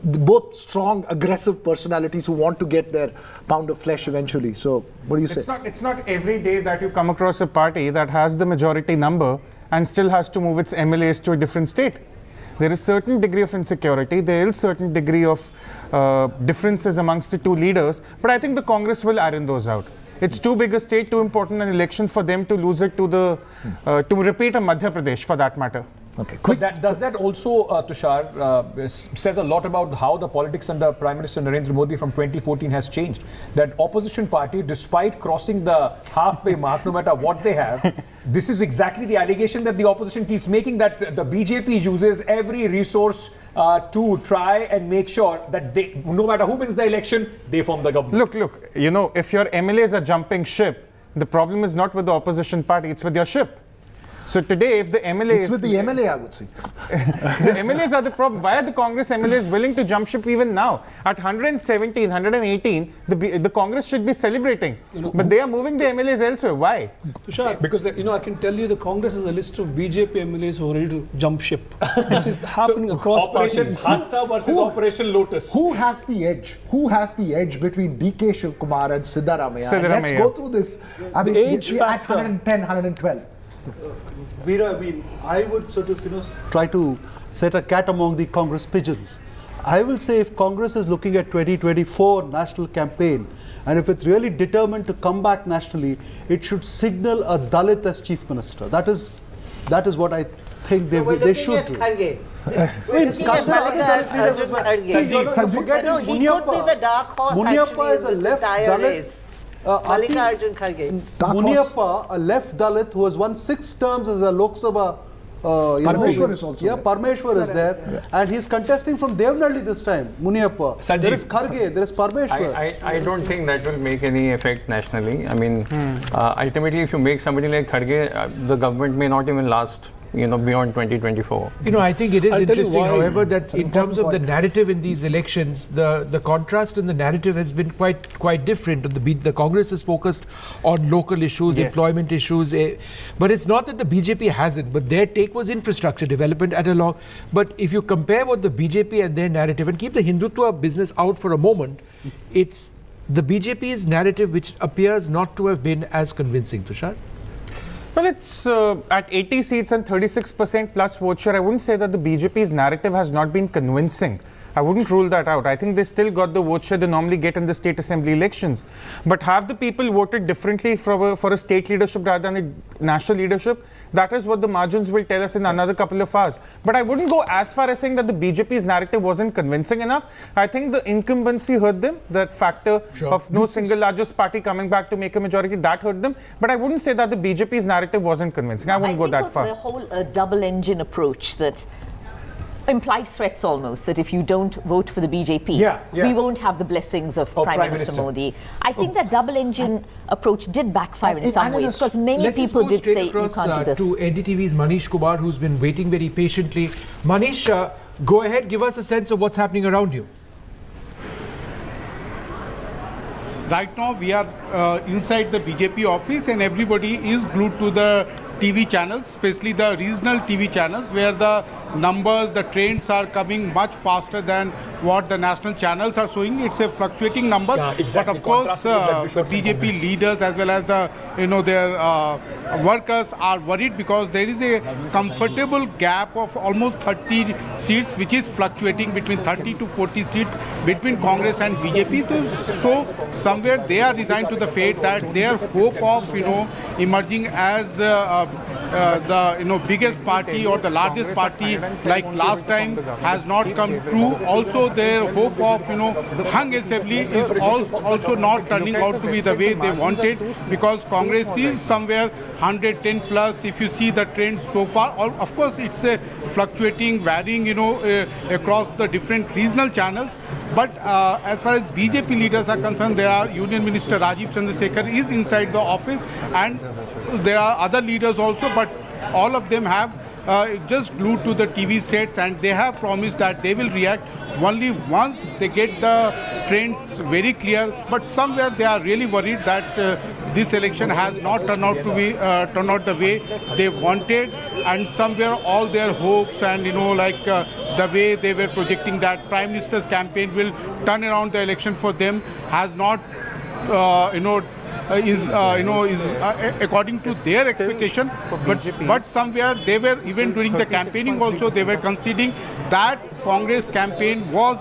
both strong, aggressive personalities who want to get their pound of flesh eventually. So, what do you say? It's not every day that you come across a party that has the majority number and still has to move its MLAs to a different state. There is certain degree of insecurity. There is certain degree of differences amongst the two leaders. But I think the Congress will iron those out. It's too big a state, too important an election for them to lose it to repeat a Madhya Pradesh for that matter. Okay. But does that also, Tushar, says a lot about how the politics under Prime Minister Narendra Modi from 2014 has changed? That opposition party, despite crossing the halfway mark, no matter what they have, this is exactly the allegation that the opposition keeps making, that the BJP uses every resource to try and make sure that they, no matter who wins the election, they form the government. Look, if your MLAs are jumping ship, the problem is not with the opposition party, it's with your ship. So today, if the MLAs... It's with the MLA, I would say. The MLAs are the problem. Why are the Congress MLAs willing to jump ship even now? At 117, 118, the Congress should be celebrating. But they are moving the MLAs elsewhere. Why? Tushar, because I can tell you the Congress has a list of BJP MLAs who are ready to jump ship. This is happening across Operation parties. Hasta versus Operation Lotus. Who has the edge? Who has the edge between DK Shivkumar and Siddaramaiah? And let's go through this. I mean, age at 110, 112. Veera, I would sort of, try to set a cat among the Congress pigeons. I will say if Congress is looking at 2024 national campaign, and if it's really determined to come back nationally, it should signal a Dalit as chief minister. That is what I think they should do. He could be the dark horse Muniappa is a left Dalit. Mallikarjun Kharge. Muniappa, a left Dalit who has won 6 terms as a Lok Sabha. Parmeshwar is also there. Parmeshwar is there. And he's contesting from Devnalli this time, Muniappa. There is Kharge, there is Parmeshwar. I don't think that will make any effect nationally. I mean, ultimately, if you make somebody like Kharge, the government may not even last beyond 2024. I think it is interesting, however, that in terms of the narrative in these elections, the contrast in the narrative has been quite different. The Congress is focused on local issues, employment issues, but it's not that the BJP hasn't, but their take was infrastructure development at a long. But if you compare what the BJP and their narrative, and keep the Hindutva business out for a moment, it's the BJP's narrative which appears not to have been as convincing, Tushar. Well, it's at 80 seats and 36% plus vote share. I wouldn't say that the BJP's narrative has not been convincing. I wouldn't rule that out. I think they still got the vote share they normally get in the state assembly elections. But have the people voted differently for a state leadership rather than a national leadership? That is what the margins will tell us in another couple of hours. But I wouldn't go as far as saying that the BJP's narrative wasn't convincing enough. I think the incumbency hurt them. That factor of no single largest party coming back to make a majority, that hurt them. But I wouldn't say that the BJP's narrative wasn't convincing. I wouldn't go that far. The whole double engine approach that implied threats almost, that if you don't vote for the BJP, we won't have the blessings of Prime Minister Modi. I think that double engine approach did backfire in some ways, because many people did say you can't do this. To NDTV's Manish Kumar, who's been waiting very patiently. Manish, go ahead, give us a sense of what's happening around you. Right now we are inside the BJP office and everybody is glued to the TV channels, especially the regional TV channels, where the numbers, the trends are coming much faster than what the national channels are showing. It's a fluctuating numbers, but of course the BJP leaders as well as the their workers are worried because there is a comfortable gap of almost 30 seats, which is fluctuating between 30 to 40 seats between Congress and BJP. So somewhere they are resigned to the fate that their hope of emerging as the biggest party or the largest party like last time has not come true. Also their hope of hung assembly is also not turning out to be the way they wanted, because Congress is somewhere 110 plus if you see the trend so far. Of course it's a fluctuating, varying across the different regional channels. But as far as BJP leaders are concerned, there are Union Minister Rajiv Chandrasekhar is inside the office, and there are other leaders also, but all of them have just glued to the TV sets, and they have promised that they will react only once they get the trends very clear. But somewhere they are really worried that this election has not turned out to be turned out the way they wanted, and somewhere all their hopes and the way they were projecting that Prime Minister's campaign will turn around the election for them has not is according to their expectation, but somewhere they were, even during the campaigning also, they were conceding that Congress campaign was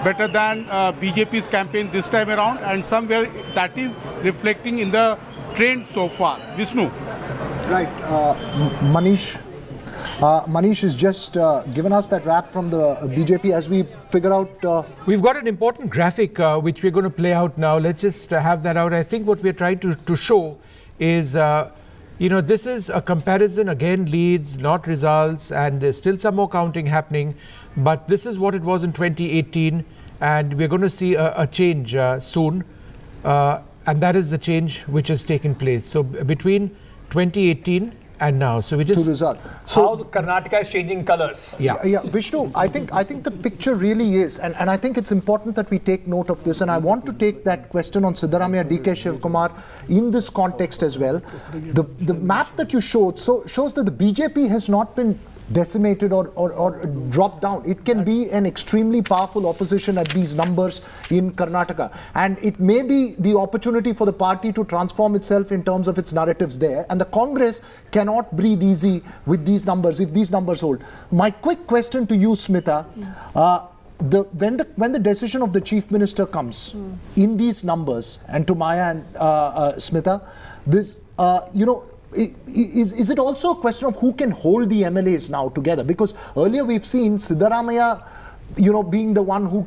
better than BJP's campaign this time around, and somewhere that is reflecting in the trend so far. Vishnu. Right, Manish. Manish has just given us that wrap from the BJP as we figure out... We've got an important graphic which we're going to play out now. Let's just have that out. I think what we're trying to show is, this is a comparison, again, leads, not results, and there's still some more counting happening. But this is what it was in 2018, and we're going to see a change soon. And that is the change which has taken place. So between 2018 and now. So we just to result. How Karnataka is changing colors. Yeah, Vishnu, I think the picture really is, and I think it's important that we take note of this, and I want to take that question on Siddaramaiah, DK Shivkumar in this context as well. The map that you showed shows that the BJP has not been decimated or dropped down. It can be an extremely powerful opposition at these numbers in Karnataka, and it may be the opportunity for the party to transform itself in terms of its narratives there, and the Congress cannot breathe easy with these numbers if these numbers hold. My quick question to you, Smita, when the decision of the Chief Minister comes in these numbers, and to Maya and Smita, this is it also a question of who can hold the MLAs now together? Because earlier we've seen Siddaramaiah, being the one who,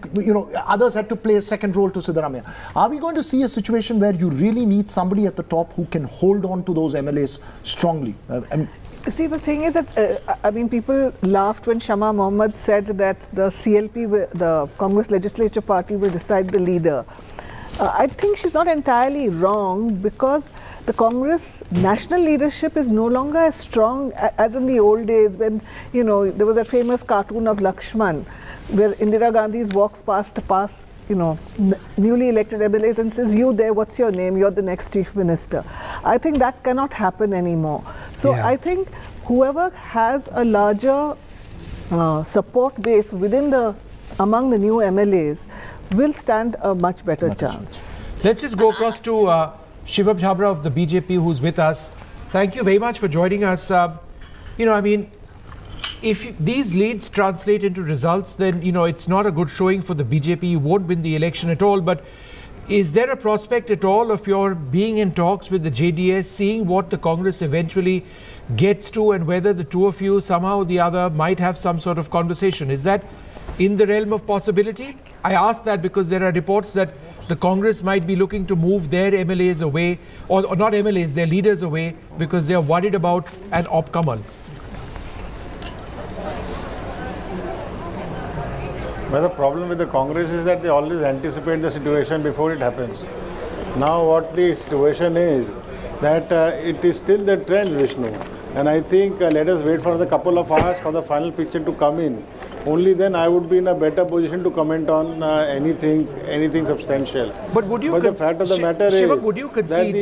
others had to play a second role to Siddaramaiah. Are we going to see a situation where you really need somebody at the top who can hold on to those MLAs strongly? See, the thing is that, people laughed when Shama Mohammed said that the CLP, the Congress Legislature Party, will decide the leader. I think she's not entirely wrong, because the Congress national leadership is no longer as strong as in the old days when, there was that famous cartoon of Lakshman where Indira Gandhi walks past newly elected MLAs and says, "You there, what's your name? You're the next Chief Minister." I think that cannot happen anymore. So I think whoever has a larger support base among the new MLAs will stand a much better chance. Let's just go across to Shivam Jhabra of the BJP, who's with us. Thank you very much for joining us. If these leads translate into results, then, it's not a good showing for the BJP. You won't win the election at all. But is there a prospect at all of your being in talks with the JDS, seeing what the Congress eventually gets to, and whether the two of you somehow or the other might have some sort of conversation? Is that in the realm of possibility? I ask that because there are reports that the Congress might be looking to move their MLAs away, or not MLAs, their leaders away, because they are worried about an op Kamal. Well, the problem with the Congress is that they always anticipate the situation before it happens. Now what the situation is, that it is still the trend, Vishnu. And I think let us wait for the couple of hours for the final picture to come in. Only then I would be in a better position to comment on anything substantial. But would you? But the fact of the matter Shiva, is would you concede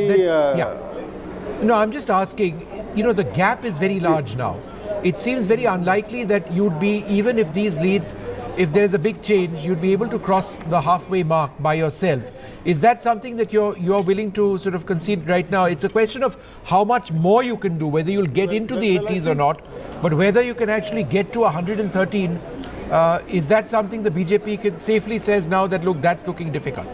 No, I'm just asking. The gap is very large now. It seems very unlikely that you'd be, even if these leads, if there's a big change, you'd be able to cross the halfway mark by yourself. Is that something that you're willing to sort of concede right now? It's a question of how much more you can do, whether you'll get into the 80s or not, but whether you can actually get to 113. Is that something the BJP can safely says now that, look, that's looking difficult?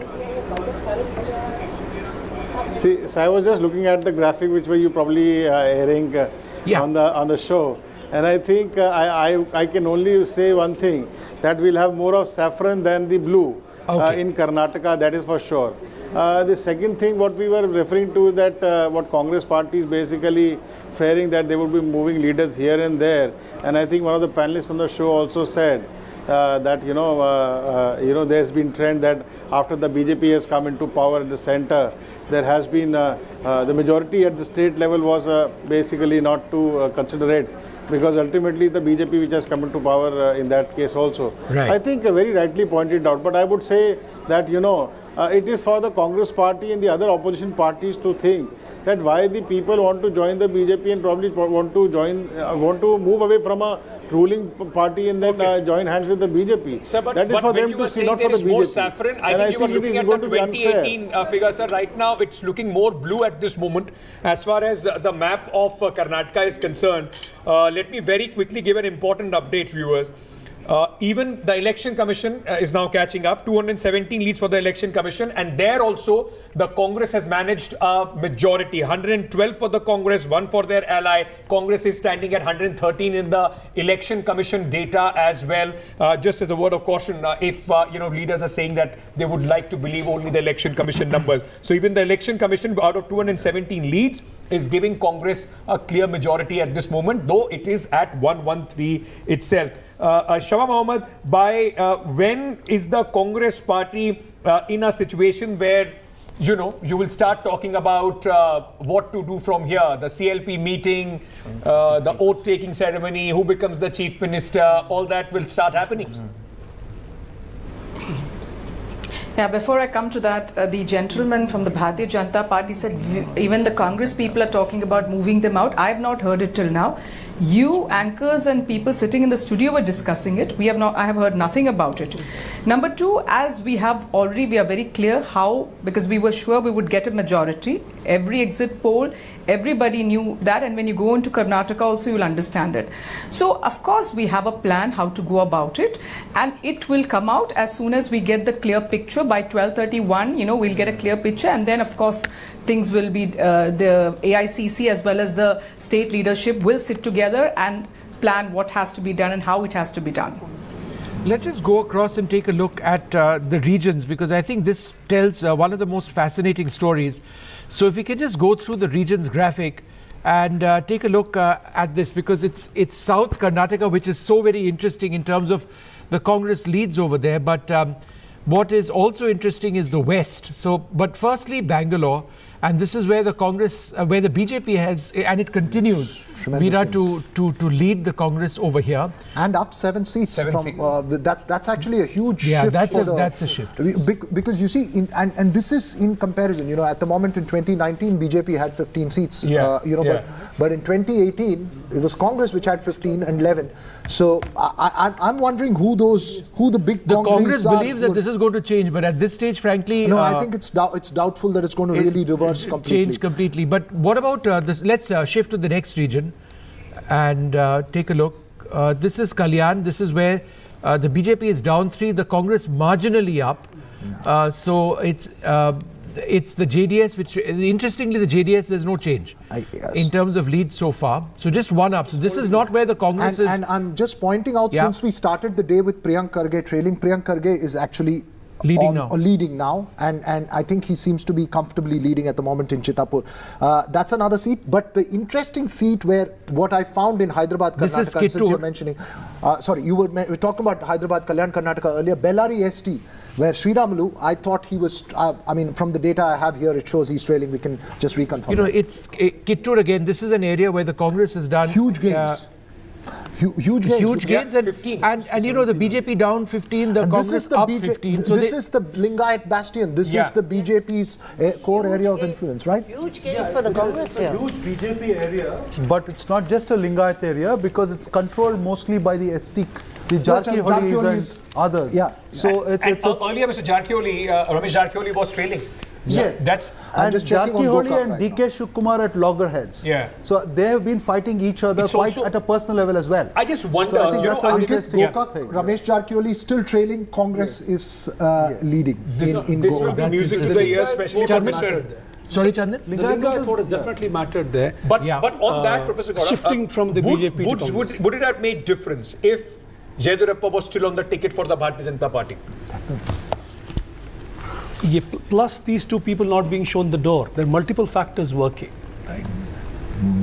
See, so I was just looking at the graphic which were you probably airing on the show. And I think I can only say one thing, that we'll have more of saffron than the blue in Karnataka, that is for sure. The second thing, what we were referring to, that what Congress party is basically fearing that they would be moving leaders here and there. And I think one of the panelists on the show also said that, there's been trend that after the BJP has come into power at the center, there has been the majority at the state level was basically not to consider it, because ultimately the BJP which has come into power in that case also. Right. I think very rightly pointed out, but I would say that, it is for the Congress party and the other opposition parties to think that why the people want to join the BJP and probably want to move away from a ruling party and then join hands with the BJP. Sir, that is for them to see, not for the BJP. More saffron, I think you were looking at the 2018 figure, sir. Right now, it's looking more blue at this moment. As far as the map of Karnataka is concerned, let me very quickly give an important update, viewers. Even the Election Commission is now catching up. 217 leads for the Election Commission, and there also the Congress has managed a majority. 112 for the Congress, 1 for their ally. Congress is standing at 113 in the Election Commission data as well. Just as a word of caution, if leaders are saying that they would like to believe only the Election Commission numbers. So even the Election Commission, out of 217 leads, is giving Congress a clear majority at this moment, though it is at 113 itself. Shama Mohammed, by when is the Congress party in a situation where you know, you will start talking about what to do from here. The CLP meeting, the oath-taking ceremony, who becomes the chief minister, all that will start happening. Yeah, before I come to that, the gentleman from the Bharatiya Janata Party said even the Congress people are talking about moving them out. I have not heard it till now. You anchors and people sitting in the studio were discussing it. We have not. I have heard nothing about it. Number two, as we have already, we are very clear how, because we were sure we would get a majority. Every exit poll, everybody knew that, and when you go into Karnataka also, you will understand it. So, of course, we have a plan how to go about it, and it will come out as soon as we get the clear picture. By 12:31, you know, we'll get a clear picture, and then, of course, things will be, the AICC as well as the state leadership will sit together and plan what has to be done and how it has to be done. Let's just go across and take a look at the regions, because I think this tells one of the most fascinating stories. So if we can just go through the regions graphic and take a look at this, because it's South Karnataka, which is so very interesting in terms of the Congress leads over there. But what is also interesting is the West. So, but firstly, Bangalore. And this is where the Congress, where the BJP has, and it continues, Veera, to lead the Congress over here. And up 7 seats. That's actually a huge shift. That's a shift. Because you see, and this is in comparison, you know, at the moment in 2019, BJP had 15 seats. But in 2018, it was Congress which had 15 and 11. So I'm wondering who the big Congress believes that this is going to change, but at this stage, frankly, no, I think it's doubtful that it's going to really reverse completely. Change completely. But what about this? Let's shift to the next region and take a look. This is Kalyan. This is where the BJP is down 3, the Congress marginally up. So it's the JDS, which interestingly the JDS, there's no change in terms of lead so far. So just one up. So this is not where the Congress is. And I'm just pointing out, since we started the day with Priyanka Gandhi trailing, Priyanka Gandhi is actually leading now, and I think he seems to be comfortably leading at the moment in Chittapur. That's another seat, but the interesting seat where what I found in Hyderabad, Karnataka, since you're mentioning, sorry, you were talking about Hyderabad, Kalyan, Karnataka earlier, Bellary ST, where Sriramulu, I thought he was, I mean, from the data I have here, it shows he's trailing. We can just reconfirm. You know, it's Kittur again. This is an area where the Congress has done huge gains. Huge gains, and you know, the BJP down 15, the Congress up 15. So this is the Lingayat bastion. This is the BJP's core area of influence, right? Huge gain for the Congress here. Huge BJP area, but it's not just a Lingayat area because it's controlled mostly by the ST, the Jarkholis and others. Yeah. So it's earlier, Mr. Jarkholis, Ramesh Jarkholis was trailing. Yes, and Jarkholis and DK Shivkumar at loggerheads. Yeah. So they have been fighting each other quite at a personal level as well. I just wonder. So I think that's an interesting thing. Ramesh Jarkholis still trailing. Congress is leading. This will be music to the ear, especially for Mr. Sorry, Chandan? Lingayat vote has definitely mattered there. But on that, Professor Gaurav, shifting from the BJP to Congress. Would it have made difference if Yediyurappa was still on the ticket for the Bharatiya Janata Party? Yeah, plus these two people not being shown the door. There are multiple factors working. Right?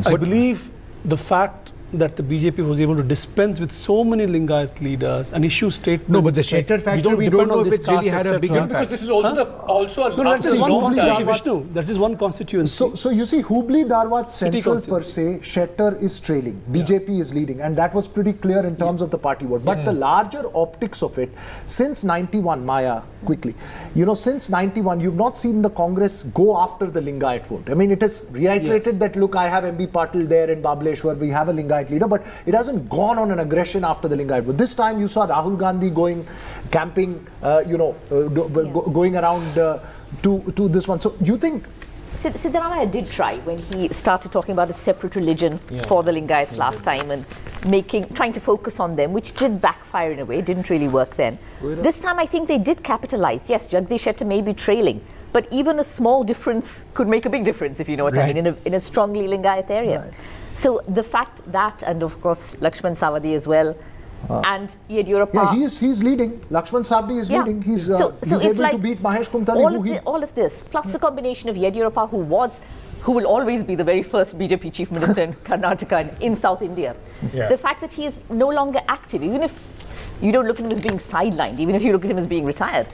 I believe the fact that the BJP was able to dispense with so many Lingayat leaders and issue statements. No, but the shelter factor, we don't know if it's really had a big impact. Because this is also a that is one constituency. So you see, Hubli Dharwad Central per se, Shettar is trailing. BJP is leading, and that was pretty clear in terms of the party vote. But the larger optics of it, since 91, Maya, quickly, you know, since 91, you've not seen the Congress go after the Lingayat vote. I mean, it has reiterated that, look, I have MB Patil there in Bableshwar, we have a Lingayat leader, but it hasn't gone on an aggression after the Lingayat vote. This time you saw Rahul Gandhi going camping, going around to this one. So you think Siddaramaiah did try when he started talking about a separate religion for the Lingayats last time and trying to focus on them, which did backfire in a way. It didn't really work then. This time I think they did capitalize. Yes, Jagdish Shettar may be trailing, but even a small difference could make a big difference, if you know what I mean, in a strongly Lingayat area. Right. So the fact that, and of course Lakshman Savadi as well, and Yediyurappa. Yeah, he's leading. Lakshman Savadi is leading. He's able to beat Mahesh Kumtali. All of this, plus the combination of Yediyurappa, who will always be the very first BJP chief minister in Karnataka and in South India. Yeah. The fact that he is no longer active, even if you don't look at him as being sidelined, even if you look at him as being retired,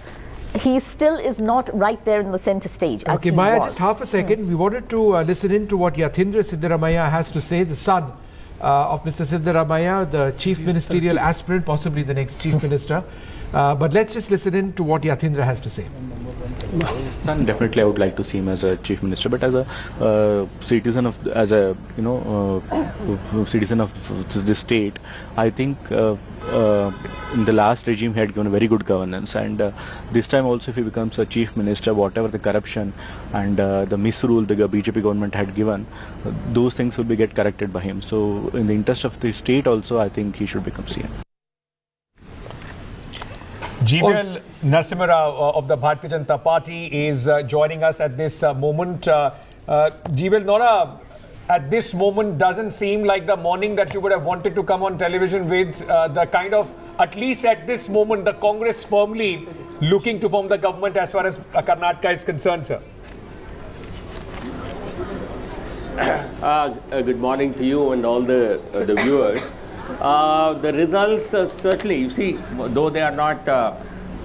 he still is not right there in the center stage. As Okay, he Maya, was. just half a second. We wanted to listen in to what Yatindra Siddaramaiah has to say, the son of Mr. Siddaramaiah, the chief ministerial aspirant, possibly the next chief minister. But let's just listen in to what Yatindra has to say. Son, definitely I would like to see him as a chief minister, but as a citizen of, citizen of this state, I think in the last regime he had given very good governance, and this time also if he becomes a chief minister, whatever the corruption and the misrule the BJP government had given, those things will be get corrected by him. So in the interest of the state also, I think he should become CM. GVL Narasimha Rao of the Bharatiya Janata Party is joining us at this moment. GVL, Nora, at this moment doesn't seem like the morning that you would have wanted to come on television with, the kind of, at least at this moment, the Congress firmly looking to form the government as far as Karnataka is concerned, sir. Good morning to you and all the viewers. The results certainly, you see, though they are not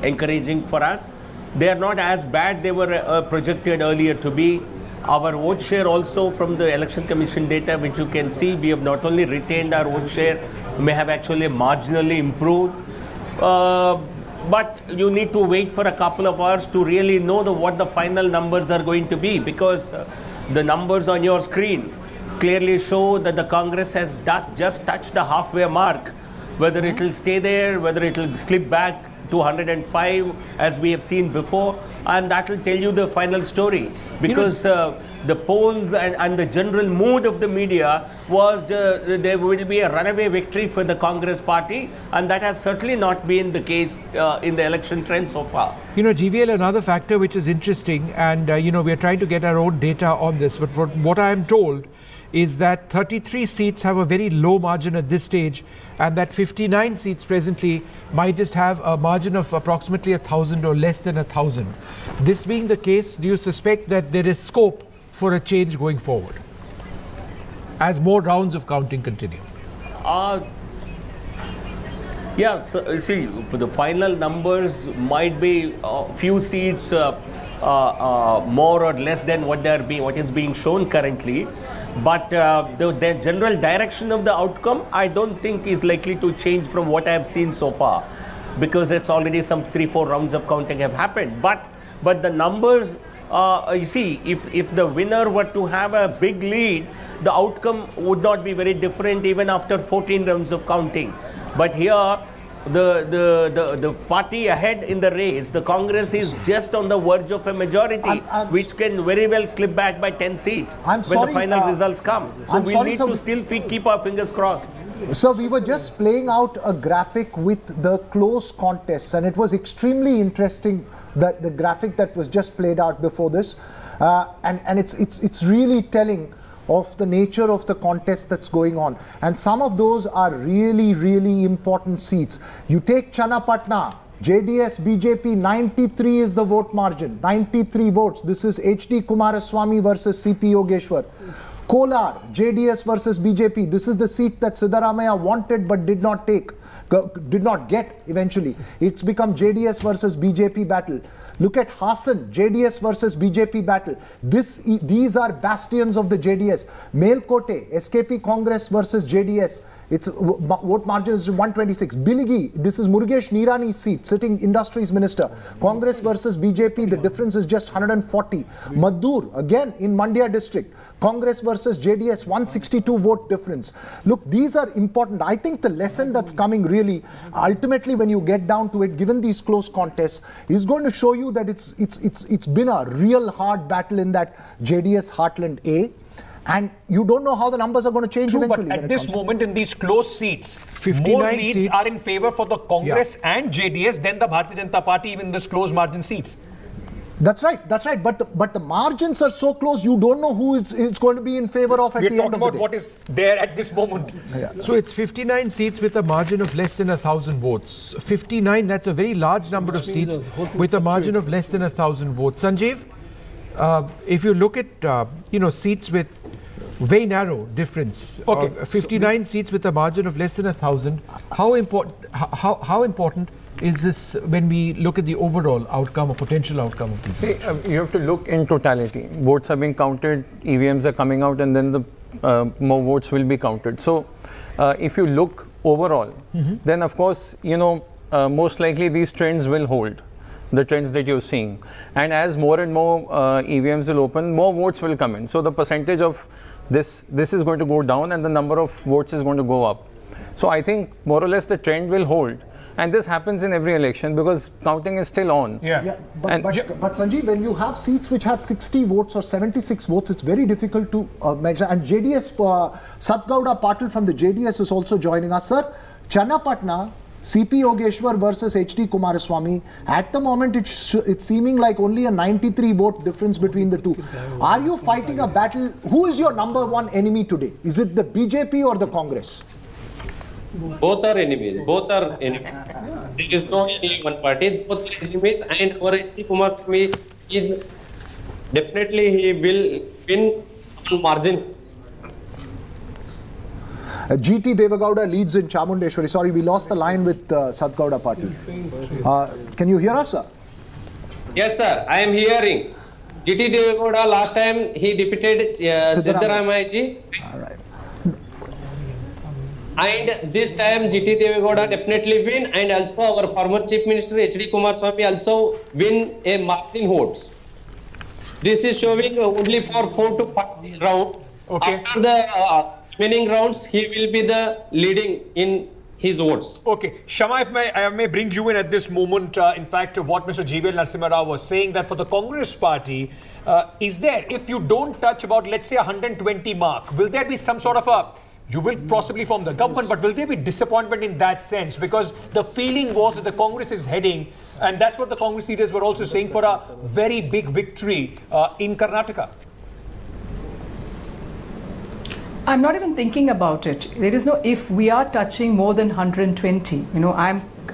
encouraging for us, they are not as bad they were projected earlier to be. Our vote share also from the Election Commission data, which you can see, we have not only retained our vote share, we may have actually marginally improved. But you need to wait for a couple of hours to really know what the final numbers are going to be, because the numbers on your screen clearly show that the Congress has just touched the halfway mark. Whether it will stay there, whether it will slip back to 105 as we have seen before, and that will tell you the final story. Because the polls and the general mood of the media was there will be a runaway victory for the Congress party, and that has certainly not been the case in the election trend so far. You know, GVL, another factor which is interesting, and we are trying to get our own data on this, but what I am told is that 33 seats have a very low margin at this stage, and that 59 seats presently might just have a margin of approximately 1,000 or less than 1,000. This being the case, do you suspect that there is scope for a change going forward as more rounds of counting continue? Yeah, so, see, the final numbers might be a few seats more or less than what is being shown currently. But the general direction of the outcome, I don't think is likely to change from what I have seen so far, because it's already some 3-4 rounds of counting have happened. But the numbers, you see, if the winner were to have a big lead, the outcome would not be very different even after 14 rounds of counting. But here, the party ahead in the race, the Congress is just on the verge of a majority, which can very well slip back by 10 seats when the final results come. So we need to still keep our fingers crossed. So we were just playing out a graphic with the close contests, and it was extremely interesting, that the graphic that was just played out before this, and it's really telling of the nature of the contest that's going on, and some of those are really, really important seats. You take Channapatna, JDS, BJP, 93 is the vote margin, 93 votes. This is HD Kumaraswamy versus CP Yogeshwar. Kolar, JDS versus BJP. This is the seat that Siddaramaiah wanted but did not get eventually. It's become JDS versus BJP battle. Look at Hassan, JDS versus BJP battle. These are bastions of the JDS. Melkote, SKP Congress versus JDS. Its vote margin is 126. Biligi, this is Murugesh Nirani's seat, sitting Industries Minister. Congress versus BJP, the difference is just 140. Maddur, again in Mandya district. Congress versus JDS, 162 vote difference. Look, these are important. I think the lesson that's coming really, ultimately when you get down to it, given these close contests, is going to show you that it's been a real hard battle in that JDS Heartland A. And you don't know how the numbers are going to change eventually. But at this moment in these close seats, 59 more leads seats are in favor for the Congress and JDS than the Bharatiya Janata Party, even in this close margin seats. That's right. But the margins are so close, you don't know who is going to be in favor of at the end of the day. We're talking about what is there at this moment. Yeah. So it's 59 seats with a margin of less than 1,000 votes. 59, that's a very large number of seats with a margin of less than 1,000 votes. Sanjeev, if you look at seats with very narrow difference, 59 seats with a margin of less than 1,000, how important is this when we look at the overall outcome or potential outcome of this? See, you have to look in totality. Votes are being counted, EVMs are coming out, and then the more votes will be counted. So, if you look overall, then of course, most likely these trends will hold, the trends that you're seeing. And as more and more EVMs will open, more votes will come in. So the percentage of this is going to go down and the number of votes is going to go up. So I think more or less the trend will hold. And this happens in every election because counting is still on. But Sanjeev, when you have seats which have 60 votes or 76 votes, it's very difficult to measure. And JDS, Satgowda Patil from the JDS is also joining us. Sir, Channapatna, CP Yogeshwar versus HD Kumaraswamy. At the moment, it's seeming like only a 93 vote difference between the two. Are you fighting a battle? Who is your number one enemy today? Is it the BJP or the Congress? Both are enemies. There is no any one party. Both are enemies. And for HD Kumaraswamy is definitely he will win on margin. GT Devagowda leads in Chamundeshwari. Sorry, we lost the line with Satgowda Patil. Can you hear us, sir? Yes, sir. I am hearing. GT Devagowda last time he defeated Siddaramaiah. All right. And this time GT Devagowda definitely win, and also our former Chief Minister HD Kumaraswamy also win a margin votes. This is showing only for 4 to 5 rounds. Okay. After the winning rounds, he will be the leading in his votes. Okay, Shama, if I may bring you in at this moment. In fact, what Mr. GVL Narasimha Rao was saying, that for the Congress party, is there, if you don't touch about, let's say, 120 mark, will there be some sort of a, you will possibly form the government, but will there be disappointment in that sense? Because the feeling was that the Congress is heading, and that's what the Congress leaders were also saying, for a very big victory in Karnataka. I'm not even thinking about it. There is no if. We are touching more than 120.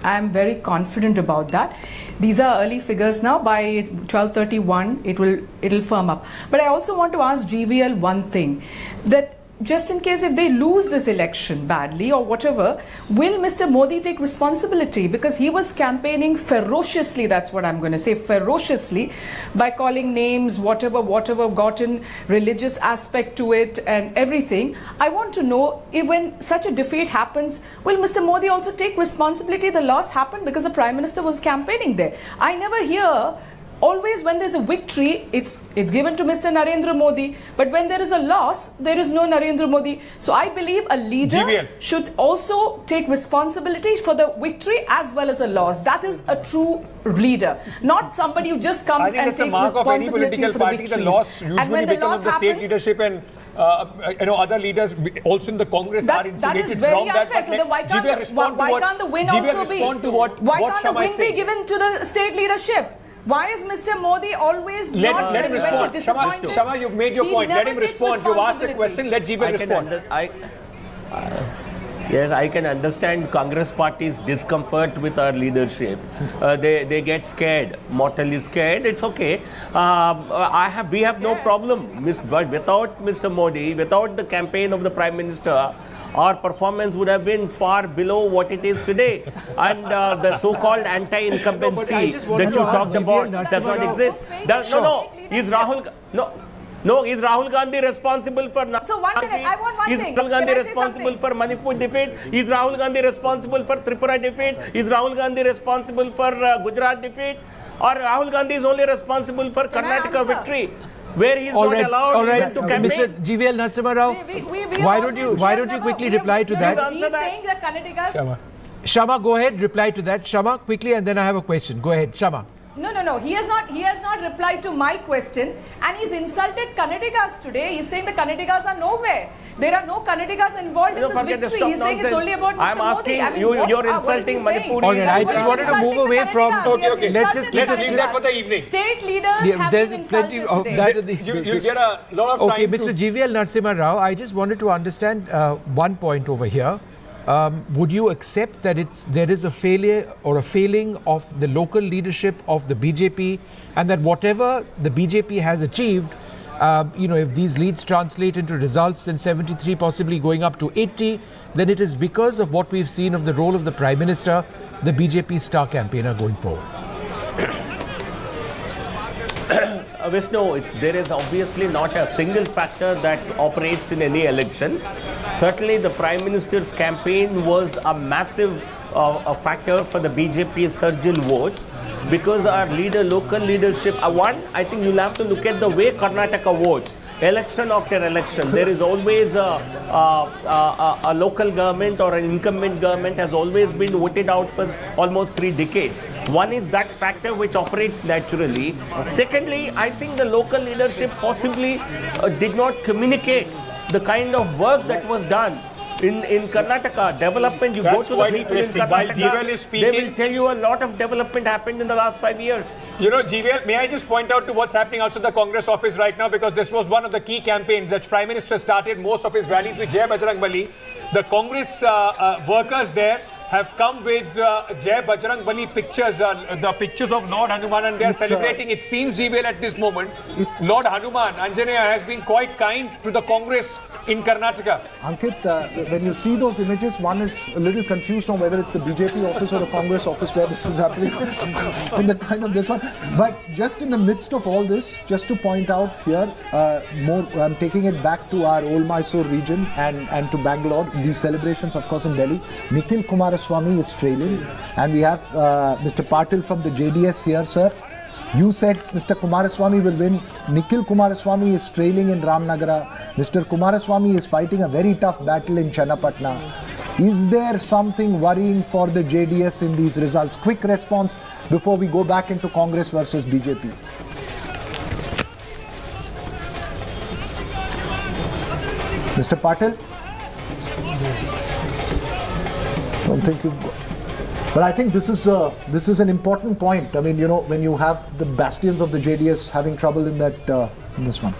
I'm very confident about that. These are early figures now. By 12:31, it'll firm up. But I also want to ask GVL one thing, that just in case if they lose this election badly or whatever, will Mr. Modi take responsibility? Because he was campaigning ferociously, that's what I'm going to say, ferociously, by calling names, whatever, gotten religious aspect to it and everything. I want to know, if when such a defeat happens, will Mr. Modi also take responsibility? The loss happened because the Prime Minister was campaigning there. I never hear. Always when there's a victory, it's given to Mr. Narendra Modi. But when there is a loss, there is no Narendra Modi. So I believe a leader should also take responsibility for the victory as well as a loss. That is a true leader, not somebody who just comes and takes responsibility for the victories. I think that's a mark of any political party. The loss usually becomes the state leadership, and other leaders also in the Congress are insulated from that. That is very unfair. So why can't the win also be? Why can't the win be given to the state leadership? Why is Mr. Modi always let him respond? Shama, you've made your point. Let him respond. You've asked a question. Let GVL respond. Yes, I can understand Congress party's discomfort with our leadership. They get scared, mortally scared. It's okay. We have no problem. But without Mr. Modi, without the campaign of the Prime Minister, our performance would have been far below what it is today. And the so-called anti-incumbency that you talked about does not exist. Is Rahul Gandhi responsible for So one minute, I want one thing. Is Rahul Gandhi responsible for Manipur defeat? Is Rahul Gandhi responsible for Tripura defeat? Is Rahul Gandhi responsible for Gujarat defeat? Or Rahul Gandhi is only responsible for Karnataka victory, where he is not allowed even to campaign? Mr. GVL Narasimha Rao, why don't you quickly reply to that? He's saying that Kannadigas... Shama, go ahead, reply to that. Shama, quickly, and then I have a question. Go ahead, Shama. No. He has not replied to my question, and he's insulted Kannadigas today. He's saying the Kannadigas are nowhere. There are no Kannadigas involved in this victory. He's saying it's only about Mr. I'm asking you're insulting Manipuris. All right, I just wanted to move away from. Okay. Let's leave that for the evening. State leaders have there's been plenty of that. You get a lot of time. Okay, Mr. GVL Narasimha Rao, I just wanted to understand one point over here. Would you accept that there is a failure or a failing of the local leadership of the BJP, and that whatever the BJP has achieved, if these leads translate into results in 73, possibly going up to 80, then it is because of what we've seen of the role of the Prime Minister, the BJP star campaigner going forward. Vishnu, there is obviously not a single factor that operates in any election. Certainly the Prime Minister's campaign was a massive a factor for the BJP's surge in votes, because our local leadership, I think you'll have to look at the way Karnataka votes. Election after election, there is always a local government or an incumbent government has always been voted out for almost 3 decades. One is that factor which operates naturally. Secondly, I think the local leadership possibly did not communicate the kind of work that was done. In Karnataka, development, you go to the people in Karnataka, they will tell you a lot of development happened in the last 5 years. GVL, may I just point out to what's happening outside the Congress office right now, because this was one of the key campaigns that Prime Minister started most of his rallies with Jai Bajrangbali. The Congress workers there have come with Jai Bajrangbali pictures, the pictures of Lord Hanuman, and they are celebrating. It seems, GVL, at this moment, Lord Hanuman, Anjaneya, has been quite kind to the Congress in Karnataka. Ankit, when you see those images, one is a little confused on whether it's the BJP office or the Congress office where this is happening in the kind of this one. But just in the midst of all this, just to point out here, I'm taking it back to our old Mysore region and to Bangalore. These celebrations, of course, in Delhi. Nikhil Kumaraswamy is trailing, and we have Mr. Patil from the JDS here, sir. You said Mr. Kumaraswamy will win. Nikhil Kumaraswamy is trailing in Ramnagara. Mr. Kumaraswamy is fighting a very tough battle in Channapatna. Is there something worrying for the JDS in these results? Quick response before we go back into Congress versus BJP. Mr. Patil? I don't think you've got... But I think this is an important point. I mean, when you have the bastions of the JDS having trouble in that in this one.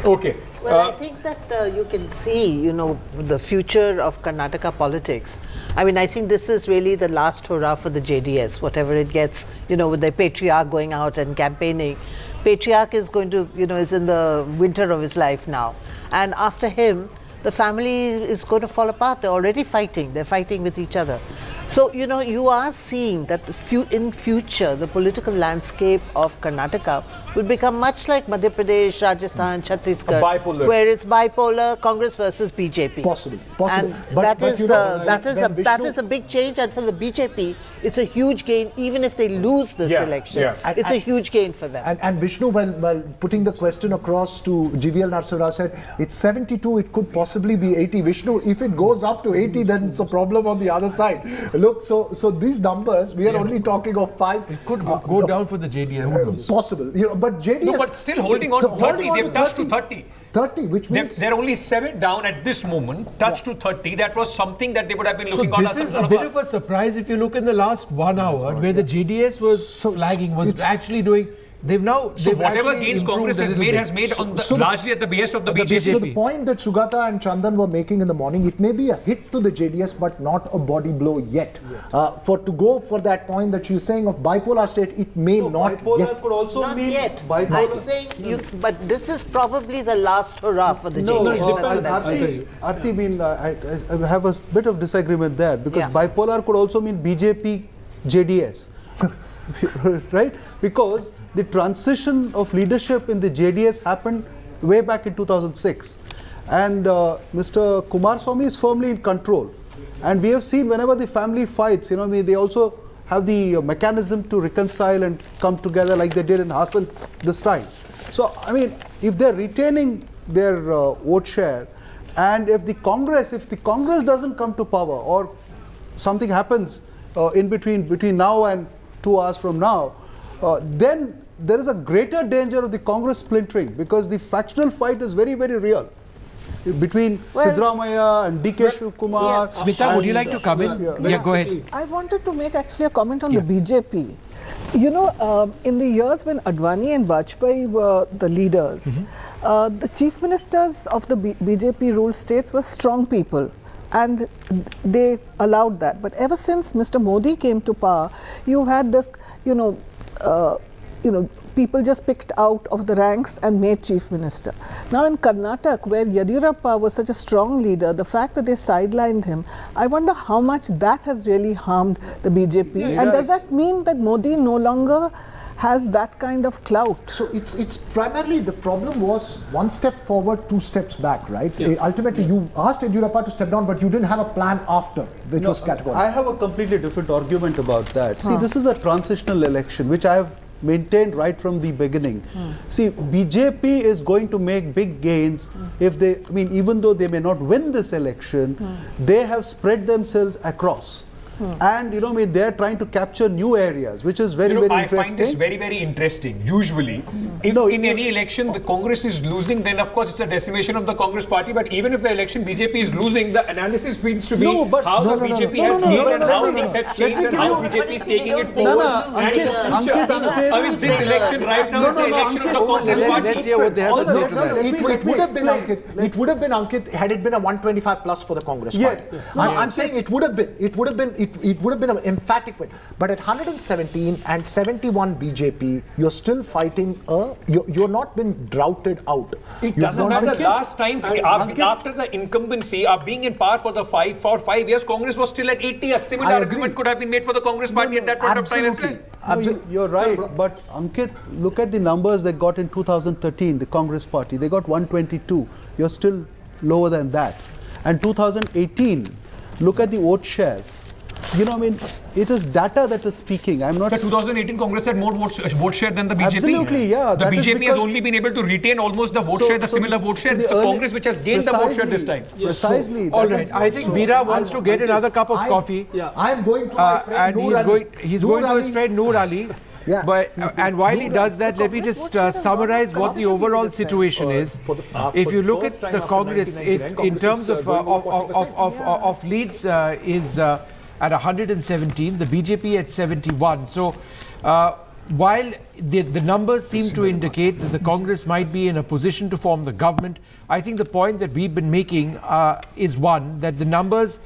Okay. Well, I think that you can see, the future of Karnataka politics. I mean, I think this is really the last hurrah for the JDS, whatever it gets, with the patriarch going out and campaigning. Patriarch is going to, is in the winter of his life now. And after him, the family is going to fall apart. They're already fighting. They're fighting with each other. So, you are seeing that in future, the political landscape of Karnataka will become much like Madhya Pradesh, Rajasthan, Chhattisgarh, where it's bipolar, Congress versus BJP. Possible. And that is a big change, and for the BJP, it's a huge gain, even if they lose this election. Yeah. It's a huge gain for them. And Vishnu, while putting the question across to GVL Narsivara said, it's 72, it could possibly be 80. Vishnu, if it goes up to 80, then it's a problem on the other side. Look, so these numbers, we are only talking of 5. It could go down for the JDS. Possible. But JDS... No, but still holding on to 30. They've touched to 30. 30, which means... They're only 7 down at this moment, touched to 30. That was something that they would have been looking on. So this is a bit of a surprise if you look in the last 1 hour, where the JDS was flagging, was actually doing... They've now... So whatever gains Congress has made largely at the base of the BJP. So the point that Sugata and Chandan were making in the morning, it may be a hit to the JDS, but not a body blow yet. To go for that point that she's saying of bipolar state, it may not bipolar yet. Could also not mean yet. bipolar. I'm saying but this is probably the last hurrah for the JDS. Arti, I have a bit of disagreement there, because bipolar could also mean BJP, JDS. Right? Because the transition of leadership in the JDS happened way back in 2006. And Mr. Kumaraswamy is firmly in control. And we have seen whenever the family fights, they also have the mechanism to reconcile and come together like they did in Hasta this time. So, I mean, if they're retaining their vote share, and if the Congress doesn't come to power, or something happens in between now and 2 hours from now, then there is a greater danger of the Congress splintering, because the factional fight is very, very real between Siddaramaiah and DK Shivkumar. Smita, would you like to come in? Yeah, go ahead. I wanted to make actually a comment on the BJP. In the years when Advani and Vajpayee were the leaders, the chief ministers of the BJP ruled states were strong people. And they allowed that. But ever since Mr. Modi came to power, you had this, people just picked out of the ranks and made chief minister. Now in Karnataka, where Yediyurappa was such a strong leader, the fact that they sidelined him, I wonder how much that has really harmed the BJP. And does that mean that Modi no longer has that kind of clout? So it's primarily the problem was one step forward, two steps back, right? Ultimately, you asked Yediyurappa to step down, but you didn't have a plan after, which was categorical. I have a completely different argument about that. See, this is a transitional election, which I have maintained right from the beginning. See, BJP is going to make big gains if they, even though they may not win this election, they have spread themselves across. And they are trying to capture new areas, which is very, very interesting. I find this very, very interesting. Usually, if in any election the Congress is losing, then of course it's a decimation of the Congress party. But even if the election BJP is losing, the analysis seems to be how the BJP has gained and how things have changed and how BJP is taking it forward. And this election right now is the election of the Congress party. Let's hear what they have to say to that. It would have been Ankit had it been a 125 plus for the Congress party. I'm saying it would have been. It would have been an emphatic win. But at 117 and 71 BJP, you're still fighting you're not been droughted out. It doesn't matter. Last time, after the incumbency, being in power for 5 years, Congress was still at 80. A similar argument could have been made for the Congress party at that point of time as well. You're right. But Ankit, look at the numbers they got in 2013, the Congress party. They got 122. You're still lower than that. And 2018, look at the vote shares. It is data that is speaking. I'm not. So 2018 Congress had more vote share than the BJP. Absolutely, yeah. The BJP has only been able to retain almost the vote share, the similar vote share. It's Congress which has gained the vote share this time. Precisely. All right. I think Veera wants to get another cup of coffee. I'm going to my friend Noor Ali. He's going to his friend Noor Ali. And while he does that, let me just summarize what the overall situation is. If you look at the Congress, in terms of leads, is at 117, the BJP at 71. So while the numbers seem to indicate that the Congress might be in a position to form the government, I think the point that we've been making is one, that the numbers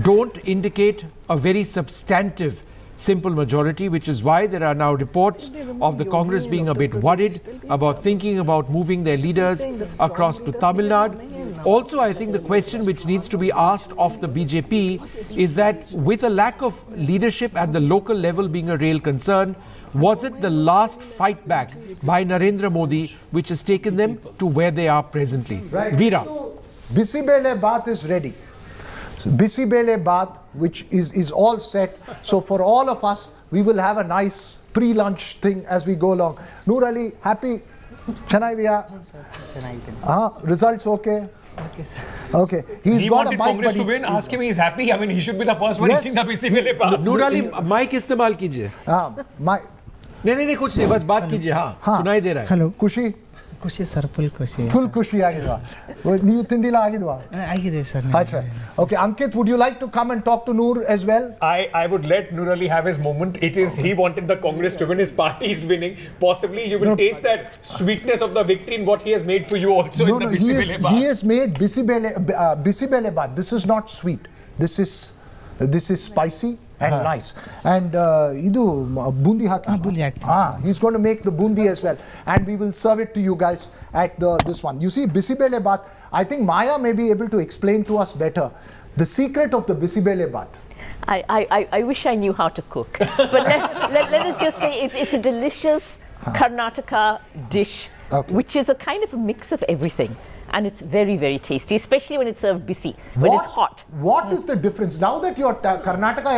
don't indicate a very substantive simple majority, which is why there are now reports of the Congress being a bit worried about thinking about moving their leaders across to Tamil Nadu. Also, I think the question which needs to be asked of the BJP is that with a lack of leadership at the local level being a real concern, was it the last fight back by Narendra Modi which has taken them to where they are presently? Right. Veera. So, Bisibele Bath is ready. So, Bisibele Bath, which is all set. So for all of us, we will have a nice pre-lunch thing as we go along. Noor Ali, happy? Chanaidiya? Results okay? Okay, sir. Okay. He wanted Congress to win. Ask him he's happy. He should be the first one eating the BCBL Bath. Noor Ali, mic इस्तेमाल कीजिए. नहीं कुछ नहीं, बस बात कीजिए. हाँ, सुनाई दे रहा है. Hello. खुशी? ಖುಷಿ ಸರ್ ಫುಲ್ ಖುಷಿ ಆಗಿದ್ವಾ ನೀವು ತಿಂಡಿಲ್ಲ ಆಗಿದ್ವಾ ಆಗಿದೆ sir Okay, Ankit, would you like to come and talk to Noor as well? I would let Noor Ali have his moment. He wanted the Congress to win. His party is winning. Possibly you will taste that sweetness of the victory in what he has made for you also in the Bisibele Bath. He has made Bisibele Bath. This is not sweet. This is spicy and nice. And idu bundi haki. He's going to make the bundi as well, and we will serve it to you guys at this one. You see, Bisibele Bath, I think Maya may be able to explain to us better the secret of the Bisibele Bath. I wish I knew how to cook, but let us just say it's a delicious Karnataka dish, which is a kind of a mix of everything. And it's very, very tasty, especially when it's served bisi, when it's hot. What is the difference? Now that your Karnataka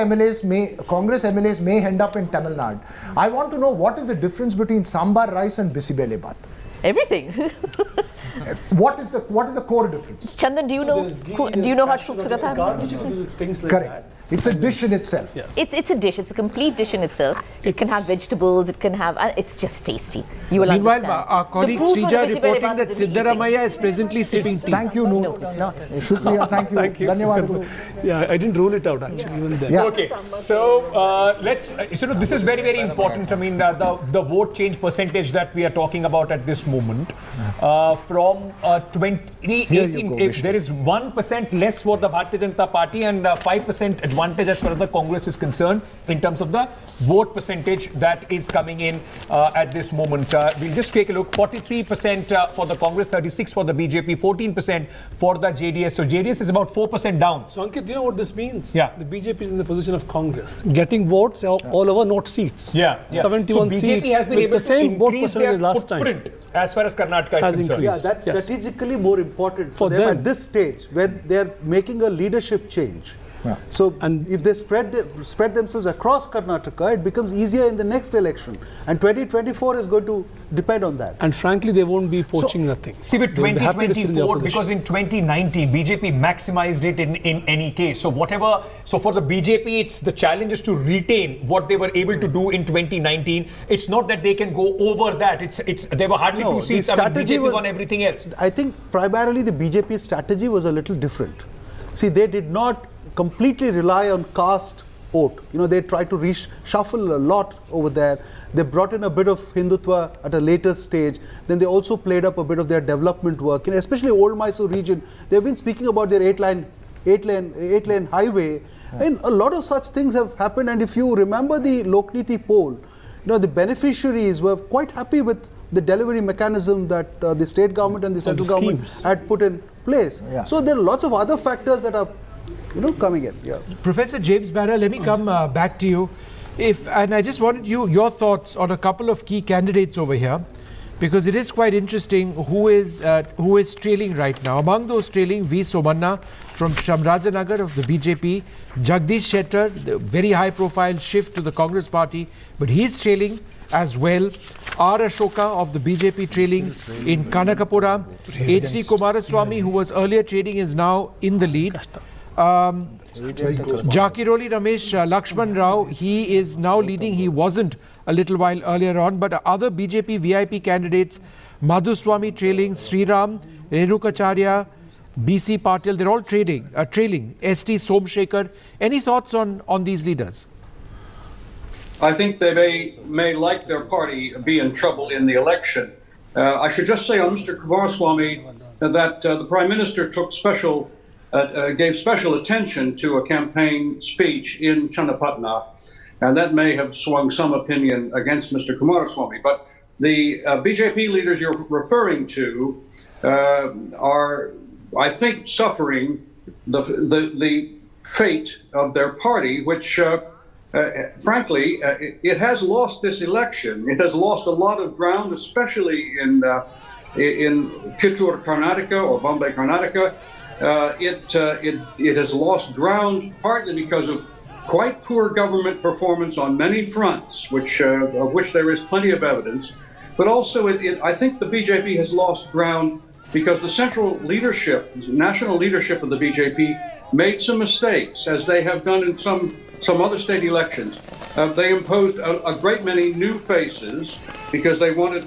Congress MLAs may end up in Tamil Nadu, I want to know what is the difference between sambar rice and Bisibele Bath? Everything. What is the core difference? Chandan, do you know how to cook? Things like Correct. that. It's a dish in itself. Yes. It's a dish. It's a complete dish in itself. It can have vegetables. It can have. It's just tasty. You will Meanwhile, understand. our colleague Srija reporting that Siddaramaiah is presently sipping tea. Thank you, Noor. Shukriya, thank you. Thank you. Dhanyawad. Yeah, I didn't rule it out actually even then. Yeah. Okay, so let's. So this is very, very important. I mean, the vote change percentage that we are talking about at this moment, from 2018, there is 1% less for the Bharatiya Janata Party and 5% advantage as far as the Congress is concerned in terms of the vote percentage that is coming in at this moment. We'll just take a look. 43% for the Congress, 36% for the BJP, 14% for the JDS. So JDS is about 4% down. So Ankit, you know what this means? Yeah. The BJP is in the position of Congress, getting votes all over, not seats. Yeah. 71 so BJP seats. has been able the same to vote increase percentage their last time. footprint as far as Karnataka is concerned. Yeah, that's strategically more important for them at this stage when they're making a leadership change. So, and if they spread themselves across Karnataka, it becomes easier in the next election. And 2024 is going to depend on that. And frankly, they won't be poaching nothing. See, with 2024, because in 2019, BJP maximized it in any case. So for the BJP, it's the challenge is to retain what they were able to do in 2019. It's not that they can go over that. There were hardly 2 seats. BJP won everything else. I think primarily the BJP strategy was a little different. See, they did not completely rely on caste vote. They tried to reshuffle a lot over there. They brought in a bit of Hindutva at a later stage. Then they also played up a bit of their development work. Especially Old Mysore region, they've been speaking about their eight lane highway. And a lot of such things have happened. And if you remember the Lokniti poll, the beneficiaries were quite happy with the delivery mechanism that the state government and the central government had put in place. So there are lots of other factors that are coming in. Professor James Barra, let me come back to you. And I just wanted your thoughts on a couple of key candidates over here, because it is quite interesting who is trailing right now. Among those trailing, V. Somanna from Chamrajanagar of the BJP, Jagdish Shettar, the very high-profile shift to the Congress party, but he's trailing as well. R. Ashoka of the BJP trailing in Kanakapura. H.D. Kumaraswamy, who was earlier trading, is now in the lead. Jakiroli Ramesh Lakshman Rao, he is now leading. He wasn't a little while earlier on, but other BJP VIP candidates, Madhuswamy trailing, Sriram, Renukacharya, BC Patil, they're all trailing. ST Somshekhar. Any thoughts on these leaders? I think they may, like their party, be in trouble in the election. I should just say on Mr. Kumaraswamy that the Prime Minister gave special attention to a campaign speech in Channapatna, and that may have swung some opinion against Mr. Kumaraswamy. But the BJP leaders you're referring to are, I think, suffering the fate of their party, which, frankly, it has lost this election. It has lost a lot of ground, especially in Kittur, Karnataka, or Bombay, Karnataka. It has lost ground partly because of quite poor government performance on many fronts, of which there is plenty of evidence. But also, I think the BJP has lost ground because the central leadership, national leadership of the BJP, made some mistakes, as they have done in some other state elections. They imposed a great many new faces because they wanted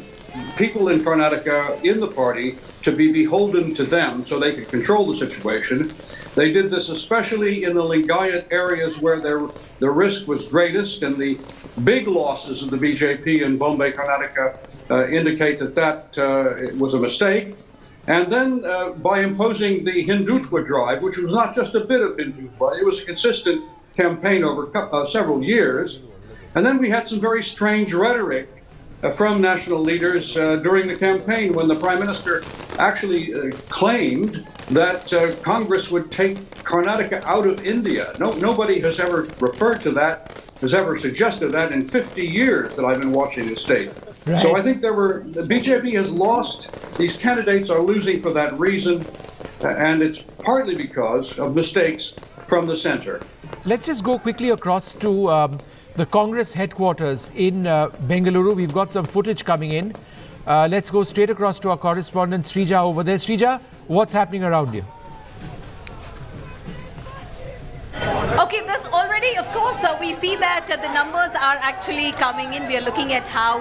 people in Karnataka in the party to be beholden to them so they could control the situation. They did this especially in the Lingayat areas where the risk was greatest, and the big losses of the BJP in Bombay, Karnataka indicate that was a mistake. And then by imposing the Hindutva drive, which was not just a bit of Hindutva, it was a consistent campaign over several years. And then we had some very strange rhetoric from national leaders during the campaign when the Prime Minister actually claimed that Congress would take Karnataka out of India. Nobody has ever referred to that, has ever suggested that in 50 years that I've been watching the state. Right. So I think the BJP has lost, these candidates are losing for that reason, and it's partly because of mistakes from the center. Let's just go quickly across to the Congress headquarters in Bengaluru. We've got some footage coming in. Let's go straight across to our correspondent Srija over there. Srija, what's happening around you? Okay, this already, of course, we see that the numbers are actually coming in. We are looking at how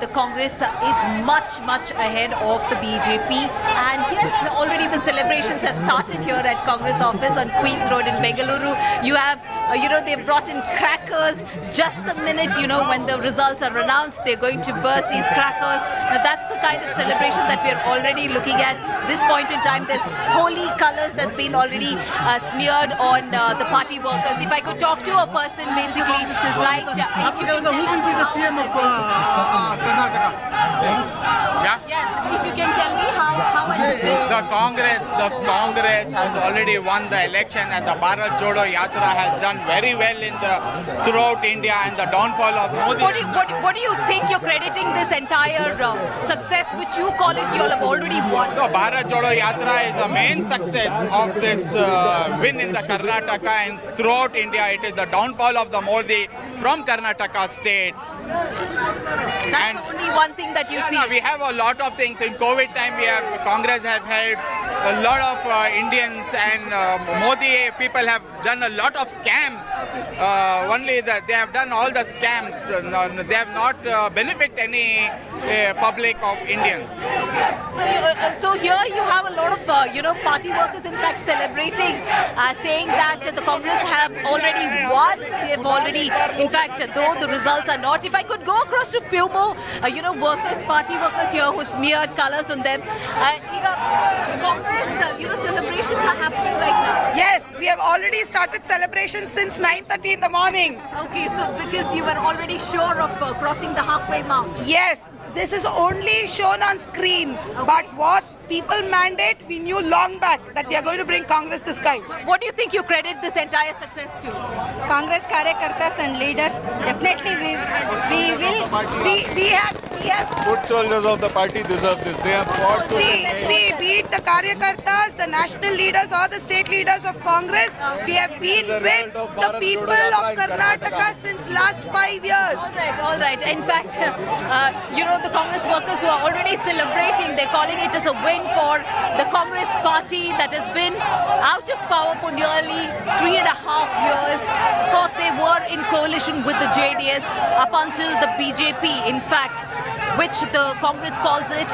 the Congress is much, much ahead of the BJP. And yes, already the celebrations have started here at Congress office on Queen's Road in Bengaluru. You have they've brought in crackers just the minute, when the results are announced, they're going to burst these crackers. Now that's the kind of celebration that we're already looking at. This point in time, there's holy colors that's been already smeared on the party workers. If I could talk to a person, basically, like, if you can tell us Yes, if you can tell me how the Congress has already won the election, and the Bharat Jodo Yatra has done very well throughout India, and the downfall of Modi. What do you think you're crediting this entire success, which you call it, you all have already won? No, Bharat Jodo Yatra is the main success of this win in the Karnataka, and throughout India it is the downfall of the Modi from Karnataka state. That's only one thing that you see. No, we have a lot of things. In COVID time, Congress have helped a lot of Indians, and Modi people have done a lot of scams. Only that they have done all the scams. They have not benefited any public of Indians. So here you have a lot of party workers in fact celebrating, saying that the Congress have already won. They have already, in fact, though the results are not. If I could go across to few more, party workers here who smeared colors on them. Congress, celebrations are happening right now. Yes, we have already started celebrations since 9:30 in the morning. Okay, so because you were already sure of crossing the halfway mark. Yes, this is only shown on screen, but what people mandate, we knew long back that they are going to bring Congress this time. What do you think you credit this entire success to? Congress Karyakartas and leaders, definitely we have Good soldiers of the party deserve this. They have fought See, be it the Karyakartas, the national leaders or the state leaders of Congress, we have been with the people of Karnataka since last 5 years. All right. In fact, the Congress workers who are already celebrating, they're calling it as a win for the Congress party that has been out of power for nearly 3.5 years. Of course, they were in coalition with the JDS up until the BJP, in fact, which the Congress calls it.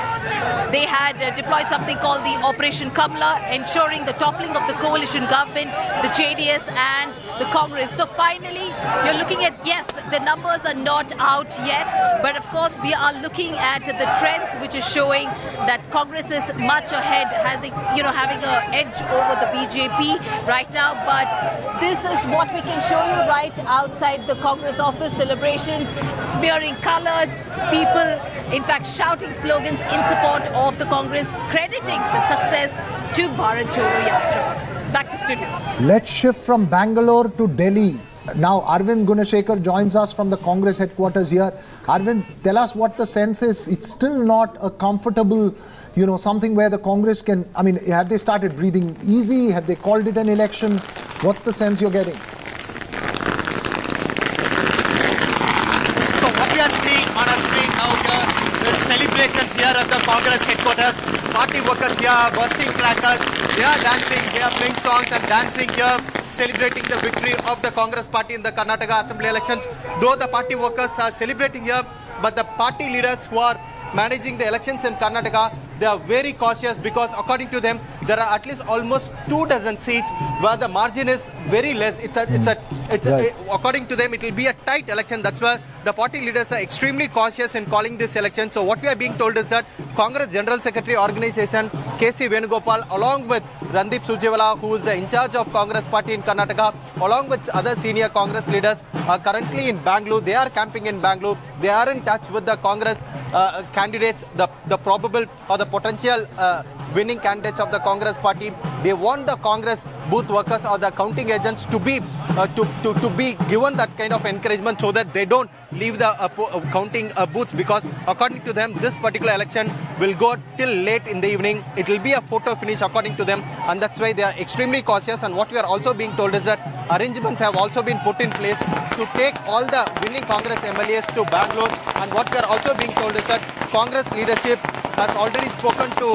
They had deployed something called the Operation Kamal, ensuring the toppling of the coalition government, the JDS and the Congress. So finally, you're looking at, yes, the numbers are not out yet, but of course we are looking at the trends, which is showing that Congress is much ahead, having an edge over the BJP right now. But this is what we can show you right outside the Congress office. Celebrations, smearing colors, people in fact shouting slogans in support of the Congress, crediting the success to Bharat Jodo Yatra. Back to studio. Let's shift from Bangalore to Delhi. Now Arvind Gunashekhar joins us from the Congress headquarters here. Arvind, tell us what the sense is. It's still not a comfortable, something where the Congress can, have they started breathing easy? Have they called it an election? What's the sense you're getting? So what we are seeing on our screen now here is celebrations here at the Congress headquarters. Party workers here bursting crackers. They are dancing, they are playing songs and dancing here, celebrating the victory of the Congress party in the Karnataka Assembly elections. Though the party workers are celebrating here, but the party leaders who are managing the elections in Karnataka, they are very cautious because according to them, there are at least almost 24 seats where the margin is very less. According to them, it will be a tight election. That's why the party leaders are extremely cautious in calling this election. So what we are being told is that Congress General Secretary Organization K.C. Venugopal, along with Randeep Surjewala, who is the in charge of Congress party in Karnataka, along with other senior Congress leaders, are currently in Bangalore. They are camping in Bangalore. They are in touch with the Congress candidates, the probable or the potential winning candidates of the Congress party. They want the Congress booth workers or the counting agents to be given that kind of encouragement so that they don't leave the counting booths, because according to them, this particular election will go till late in the evening. It will be a photo finish according to them, and that's why they are extremely cautious. And what we are also being told is that arrangements have also been put in place to take all the winning Congress MLAs to Bangalore. And what we are also being told is that Congress leadership has already spoken to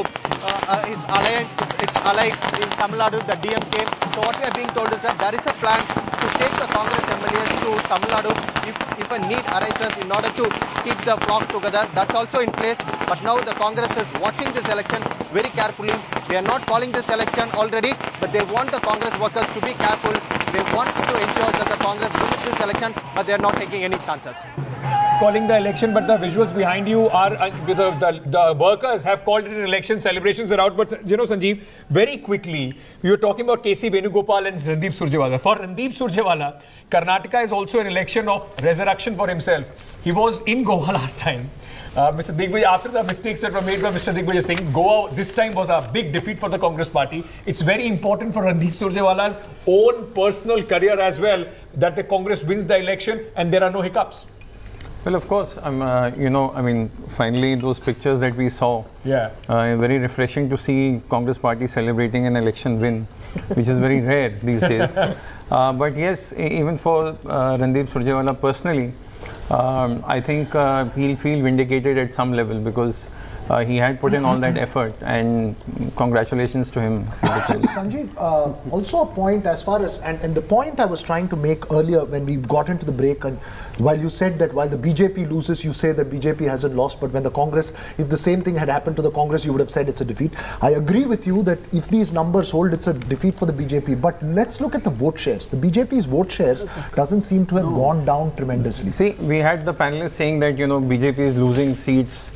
its ally in Tamil Nadu, the DMK. So what we are being told is that there is a plan to take the Congress MLAs to Tamil Nadu if a need arises in order to keep the flock together. That's also in place. But now the Congress is watching this election very carefully. They are not calling this election already, but they want the Congress workers to be careful. They want to ensure that the Congress wins this election, but they are not taking any chances. Calling the election, but the visuals behind you are the workers have called it an election. Celebrations are out. But Sanjeev, very quickly, we were talking about K.C. Venugopal and Randeep Surjewala. For Randeep Surjewala, Karnataka is also an election of resurrection for himself. He was in Goa last time. Mr. Digvijay, after the mistakes that were made by Mr. Digvijay Singh, Goa this time was a big defeat for the Congress party. It's very important for Randeep Surjewala's own personal career as well that the Congress wins the election and there are no hiccups. Well, of course, finally those pictures that we saw, very refreshing to see Congress party celebrating an election win, which is very rare these days. But yes, even for Randeep Surjewala personally, I think he'll feel vindicated at some level because he had put in all that effort, and congratulations to him. Sanjeev, also a point as far as, and the point I was trying to make earlier when we got into the break, and while you said that while the BJP loses, you say that BJP hasn't lost, but when the Congress, if the same thing had happened to the Congress, you would have said it's a defeat. I agree with you that if these numbers hold, it's a defeat for the BJP, but let's look at the vote shares. The BJP's vote shares doesn't seem to have gone down tremendously. See, we had the panelists saying that, BJP is losing seats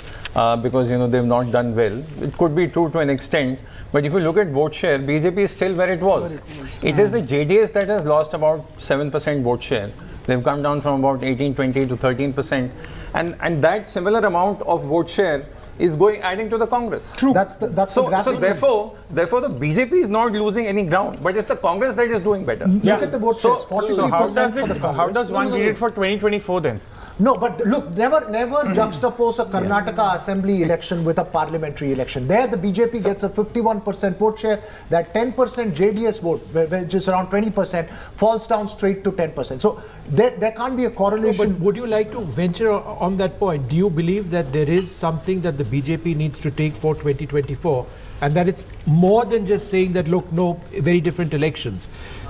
because they've not done well. It could be true to an extent, but if you look at vote share, BJP is still where it was. It is the JDS that has lost about 7% vote share. They've come down from about 18-20 to 13%, and that similar amount of vote share is adding to the Congress. True. That's the graphic. So therefore the BJP is not losing any ground, but it's the Congress that is doing better. Look at the vote shares. 43% How does one read it for 2024 then? No, but look, never juxtapose a Karnataka assembly election with a parliamentary election. There, the BJP gets a 51% vote share. That 10% JDS vote, which is around 20%, falls down straight to 10%. So there can't be a correlation. No, but would you like to venture on that point? Do you believe that there is something that the BJP needs to take for 2024, and that it's more than just saying that, look, no, very different elections?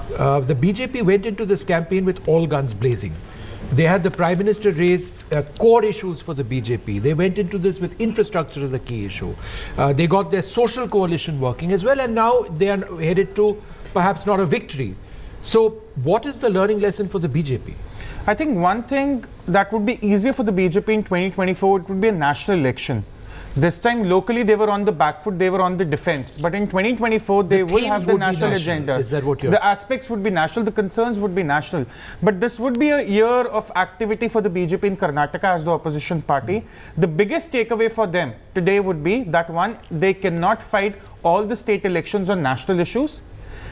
The BJP went into this campaign with all guns blazing. They had the Prime Minister raise core issues for the BJP. They went into this with infrastructure as a key issue. They got their social coalition working as well, and now they are headed to perhaps not a victory. So what is the learning lesson for the BJP? I think one thing that would be easier for the BJP in 2024, it would be a national election. This time locally they were on the back foot, they were on the defense. But in 2024 they will have the national agenda. Is that what you're... The aspects would be national, the concerns would be national. But this would be a year of activity for the BJP in Karnataka as the opposition party. The biggest takeaway for them today would be that one, they cannot fight all the state elections on national issues,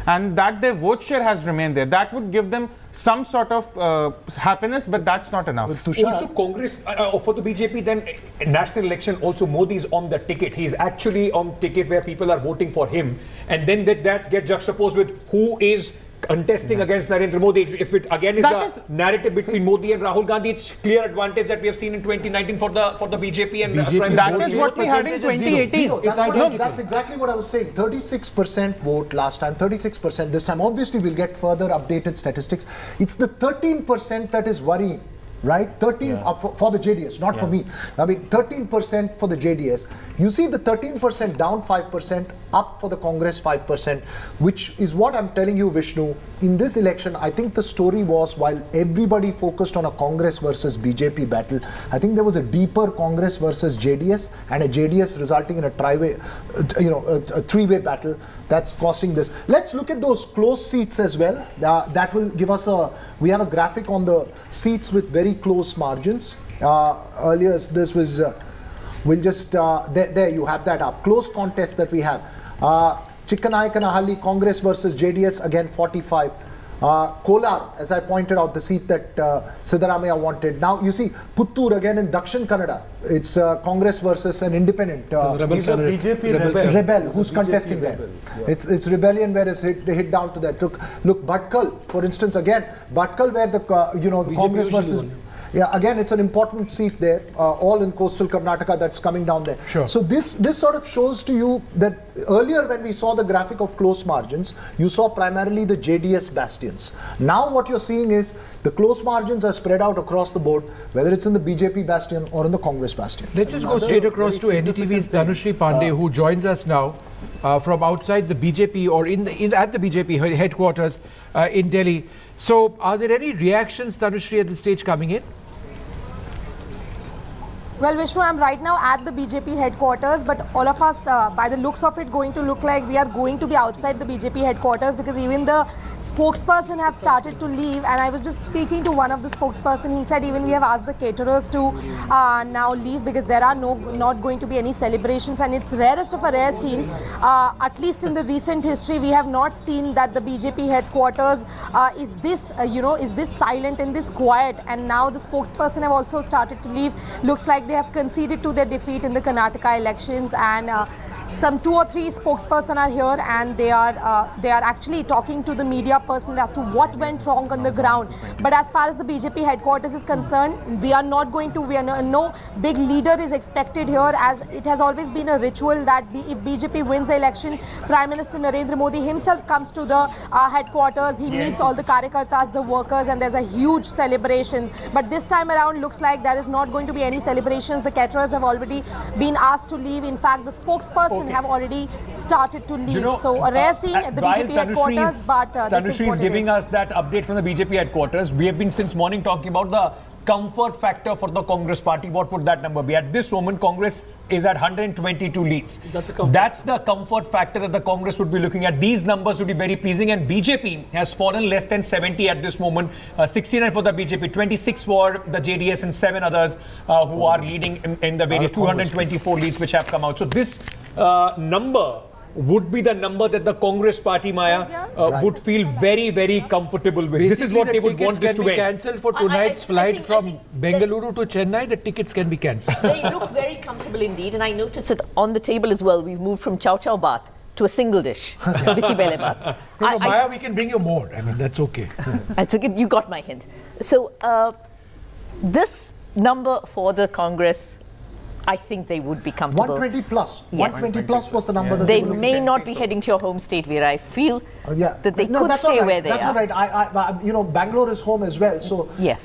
and that their vote share has remained there. That would give them some sort of happiness, but that's not enough. Also, Congress, for the BJP, then national election, also Modi is on the ticket. He's actually on ticket where people are voting for him. And then that gets juxtaposed with who is contesting against Narendra Modi. If it again is narrative between Modi and Rahul Gandhi, it's clear advantage that we have seen in 2019 for the BJP and Prime That Minister. is what we had in 2018. That's exactly what I was saying. 36% vote last time, 36% this time. Obviously, we'll get further updated statistics. It's the 13% that is worrying. Right? 13 for the JDS, not for me. I mean, 13% for the JDS. You see the 13% down 5%, up for the Congress 5%, which is what I'm telling you, Vishnu. In this election, I think the story was, while everybody focused on a Congress versus BJP battle, I think there was a deeper Congress versus JDS, and a JDS resulting in a a three-way battle that's costing this. Let's look at those close seats as well. That will give us we have a graphic on the seats with very close margins. Earlier this was we'll just there you have that up. Close contest that we have. Chikkanayakkanahalli, Congress versus JDS, again 45. Kolar, as I pointed out, the seat that Siddaramaiah wanted. Now you see Puttur again in Dakshin Kannada. It's Congress versus an independent BJP rebel who's contesting there. It's rebellion where it's hit down to that. Look, Bhatkal, for instance, again Bhatkal where the the Congress versus. Yeah, again, it's an important seat there, all in coastal Karnataka that's coming down there. Sure. So this sort of shows to you that earlier when we saw the graphic of close margins, you saw primarily the JDS bastions. Now what you're seeing is the close margins are spread out across the board, whether it's in the BJP bastion or in the Congress bastion. Let's just go straight across to NDTV's Dhanushri Pandey, who joins us now from outside the BJP or at the BJP headquarters in Delhi. So are there any reactions, Dhanushri, at this stage coming in? Well, Vishnu, I'm right now at the BJP headquarters, but all of us, by the looks of it, going to look like we are going to be outside the BJP headquarters, because even the spokesperson have started to leave. And I was just speaking to one of the spokesperson. He said even we have asked the caterers to now leave, because there are not going to be any celebrations, and it's rarest of a rare scene. At least in the recent history, we have not seen that the BJP headquarters is this silent and this quiet. And now the spokesperson have also started to leave. Looks like they have conceded to their defeat in the Karnataka elections, and some 2 or 3 spokespersons are here, and they are actually talking to the media personnel as to what went wrong on the ground. But as far as the BJP headquarters is concerned, no big leader is expected here, as it has always been a ritual that if BJP wins the election, Prime Minister Narendra Modi himself comes to the headquarters. He meets all the karyakartas, the workers, and there's a huge celebration. But this time around, looks like there is not going to be any celebrations. The caterers have already been asked to leave. In fact, the spokesperson have already started to leave. So a rare scene at the BJP headquarters, but Dhanushri is giving us that update from the BJP headquarters. We have been since morning talking about the comfort factor for the Congress party. What would that number be? At this moment, Congress is at 122 leads. That's the comfort factor that the Congress would be looking at. These numbers would be very pleasing, and BJP has fallen less than 70 at this moment. 69 for the BJP, 26 for the JDS, and 7 others who are leading in the various 224 leads which have come out. So this number would be the number that the Congress party, Maya, would feel very, very comfortable with. Basically, this is what they would want this to be end. cancelled for tonight's flight from Bengaluru to Chennai. The tickets can be cancelled. They look very comfortable indeed, and I noticed that on the table as well, we've moved from chow chow bath to a single dish, bisi bele bath. No, Maya, we can bring you more. I mean, that's okay. That's okay. You got my hint. So this number for the Congress, I think they would be comfortable. 120 plus. Yes. 120 plus was the number that they were looking may at. not be heading to your home state, where I feel that they could that's stay all right. where they that's are. That's all right. Bangalore is home as well. So, yes.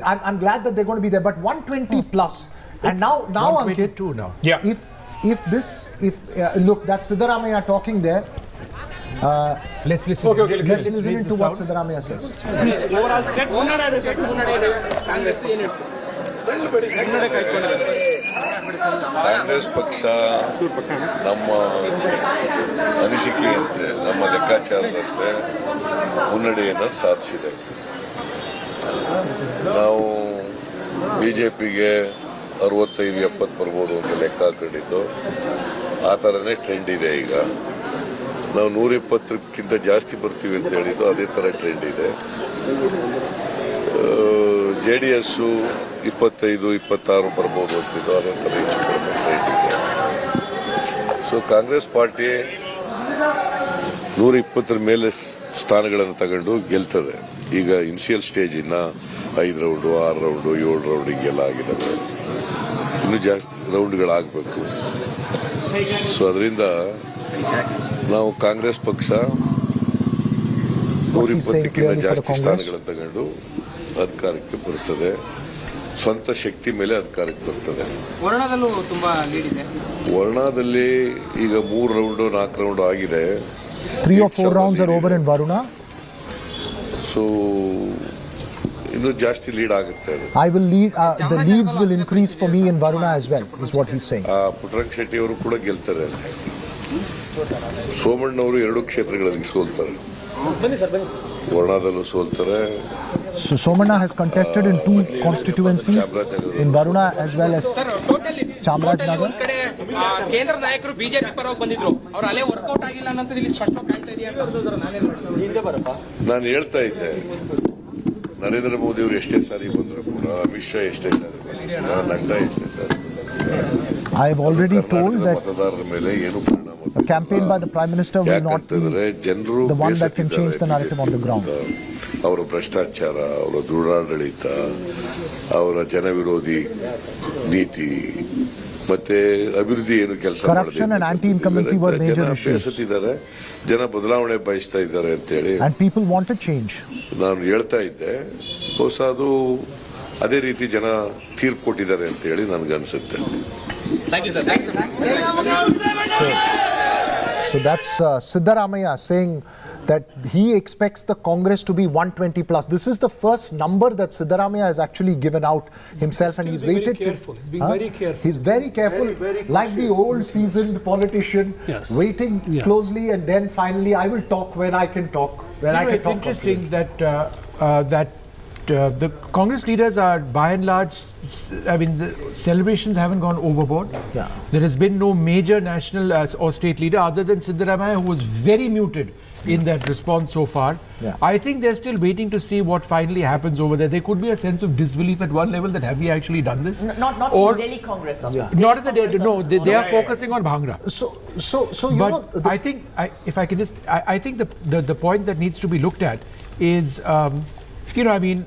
I'm glad that they're going to be there. But 120 plus. And now Ankit, now. Yeah. Look, that's Siddaramaiah talking there. Let's listen. Okay, let's listen into what Siddaramaiah says. Congress ಪಕ್ಷ ನಮ್ಮ ಅನಿಸಿಕೆಯಂತೆ ನಮ್ಮ ಲೆಕ್ಕಾಚಾರದಂತೆ ಮುನ್ನಡೆಯನ್ನು ಸಾಧಿಸಿದೆ. ನಾವು ಬಿಜೆಪಿಗೆ 65-70 ಬರ್ಬೋದು ಅಂತ ಲೆಕ್ಕ ಹಾಕೊಂಡಿದ್ದು, ಆ ಥರನೇ ಟ್ರೆಂಡ್ ಇದೆ. ಈಗ ನಾವು 120ಕ್ಕಿಂತ ಜಾಸ್ತಿ ಬರ್ತೀವಿ ಅಂತ ಹೇಳಿದ್ದು, ಅದೇ ಥರ ಟ್ರೆಂಡ್ ಇದೆ. JDS 25-26 ಬರ್ಬೋದು ಅಂತಿದ್ದು, ಅದೇ ಥರ ಹೆಚ್ಚು ಕಡಿಮೆ ಟ್ರೆಂಡ್ ಇದೆ. ಸೊ ಕಾಂಗ್ರೆಸ್ ಪಾರ್ಟಿ 120 ಮೇಲೆ ಸ್ಥಾನಗಳನ್ನು ತಗೊಂಡು ಗೆಲ್ತದೆ. ಈಗ ಇನಿಷಿಯಲ್ ಸ್ಟೇಜ್ ಇನ್ನ 5 ರೌಂಡು 6 ರೌಂಡು 7 ರೌಂಡ್ ಹಿಂಗೆಲ್ಲ ಆಗಿದ್ದಾವೆ. ಇನ್ನೂ ಜಾಸ್ತಿ ರೌಂಡ್ಗಳಾಗಬೇಕು. ಸೊ ಅದರಿಂದ ನಾವು ಕಾಂಗ್ರೆಸ್ ಪಕ್ಷ 120ಕ್ಕಿಂತ ಜಾಸ್ತಿ ಸ್ಥಾನಗಳನ್ನು ತಗೊಂಡು ಅಧಿಕಾರಕ್ಕೆ ಬರ್ತದೆ. ಸ್ವಂತ ಶಕ್ತಿ ಮೇಲೆ ಅಧಿಕಾರಕ್ಕೆ ಬರ್ತದೆ. ವರ್ಣದಲ್ಲೂ ತುಂಬಾ ಲೀಡ್ ಇದೆ. ವರ್ಣದಲ್ಲಿ ಈಗ 3 ರೌಂಡು 4 ರೌಂಡ್ ಆಗಿದೆ. 3 or 4 rounds are over in Varuna. So ಇನ್ನೂ ಜಾಸ್ತಿ ಲೀಡ್ ಆಗುತ್ತೆ. I will lead. The leads will increase for me in Varuna as well, is what he's saying. Puttaranga Shetty ಅವರು ಕೂಡ ಗೆಲ್ತಾರೆ. ಸೋಮಣ್ಣವರು 2 ಕ್ಷೇತ್ರಗಳಲ್ಲಿ ಸೋಲ್ತಾರೆ. ವರ್ಣದಲ್ಲೂ ಸೋಲ್ತಾರೆ. So Somanna has contested in 2 constituencies, in Varuna as well as Chamarajnagar. ಕೇಂದ್ರ ನಾಯಕರು BJP ಪರವಾಗಿ ಬಂದಿದ್ರು, ಅವ್ರು ಅಲ್ಲೇ ವರ್ಕೌಟ್ ಆಗಿಲ್ಲ ಅನ್ನೋದು ಇಲ್ಲಿ ಸ್ಪಷ್ಟವಾಗಿ ಕಾಣ್ತಾ ಇದೆಯಾ? ನಾನು ಹೇಳ್ತಾ ಇದ್ದೆ, ನರೇಂದ್ರ ಮೋದಿ ಅವರು ಎಷ್ಟೇ ಸಾರಿ ಬಂದ್ರು ಕೂಡ, ಅಮಿತ್ ಶಾ ಎಷ್ಟೇ ಸಾರಿ ಬಂದ್ರು, ನಡ್ಡಾ ಎಷ್ಟೇ ಸಾರಿ ಬಂದ್ರು, I have already told that ಮತದಾರರ ಮೇಲೆ ಏನು ಪರಿಣಾಮ a campaign by the Prime Minister will not be ಜನರು the one that can change the narrative on the ground. ಅವರ ಭ್ರಷ್ಟಾಚಾರ, ಅವರ ದುರಾಡಳಿತ, ಅವರ ಜನವಿರೋಧಿ ನೀತಿ ಮತ್ತೆ ಅಭಿವೃದ್ಧಿ ಏನು ಕೆಲಸ Corruption and anti-incumbency were major issues. ಬೇಸತ್ತಿದ್ದಾರೆ, ಜನ ಬದಲಾವಣೆ ಬಯಸ್ತಾ ಇದ್ದಾರೆ ಅಂತ ಹೇಳಿ. And people wanted change. ನಾನು ಹೇಳ್ತಾ ಇದ್ದೆ, ಬಹುಶಃ ಅದು ಅದೇ ರೀತಿ ಜನ ತೀರ್ಪು ಕೊಟ್ಟಿದ್ದಾರೆ ಅಂತ ಹೇಳಿ ನನಗನ್ಸುತ್ತೆ. So that's Siddaramaiah saying that he expects the Congress to be 120 plus. This is the first number that Siddaramaiah has actually given out himself, and he's waited. Careful. He's being very careful. He's very careful, like the old seasoned politician, waiting closely, and then finally, I will talk when I can talk. It's interesting that the Congress leaders are, by and large, I mean, the celebrations haven't gone overboard. Yeah. There has been no major national or state leader other than Siddaramaiah, who was very muted in that response so far. Yeah. I think they're still waiting to see what finally happens over there. There could be a sense of disbelief at one level that have we actually done this? Not or in the Delhi Congress. Not in the Delhi. No, they are focusing on Bhangra. So you but know, I think if I can just, I think the point that needs to be looked at is, I mean,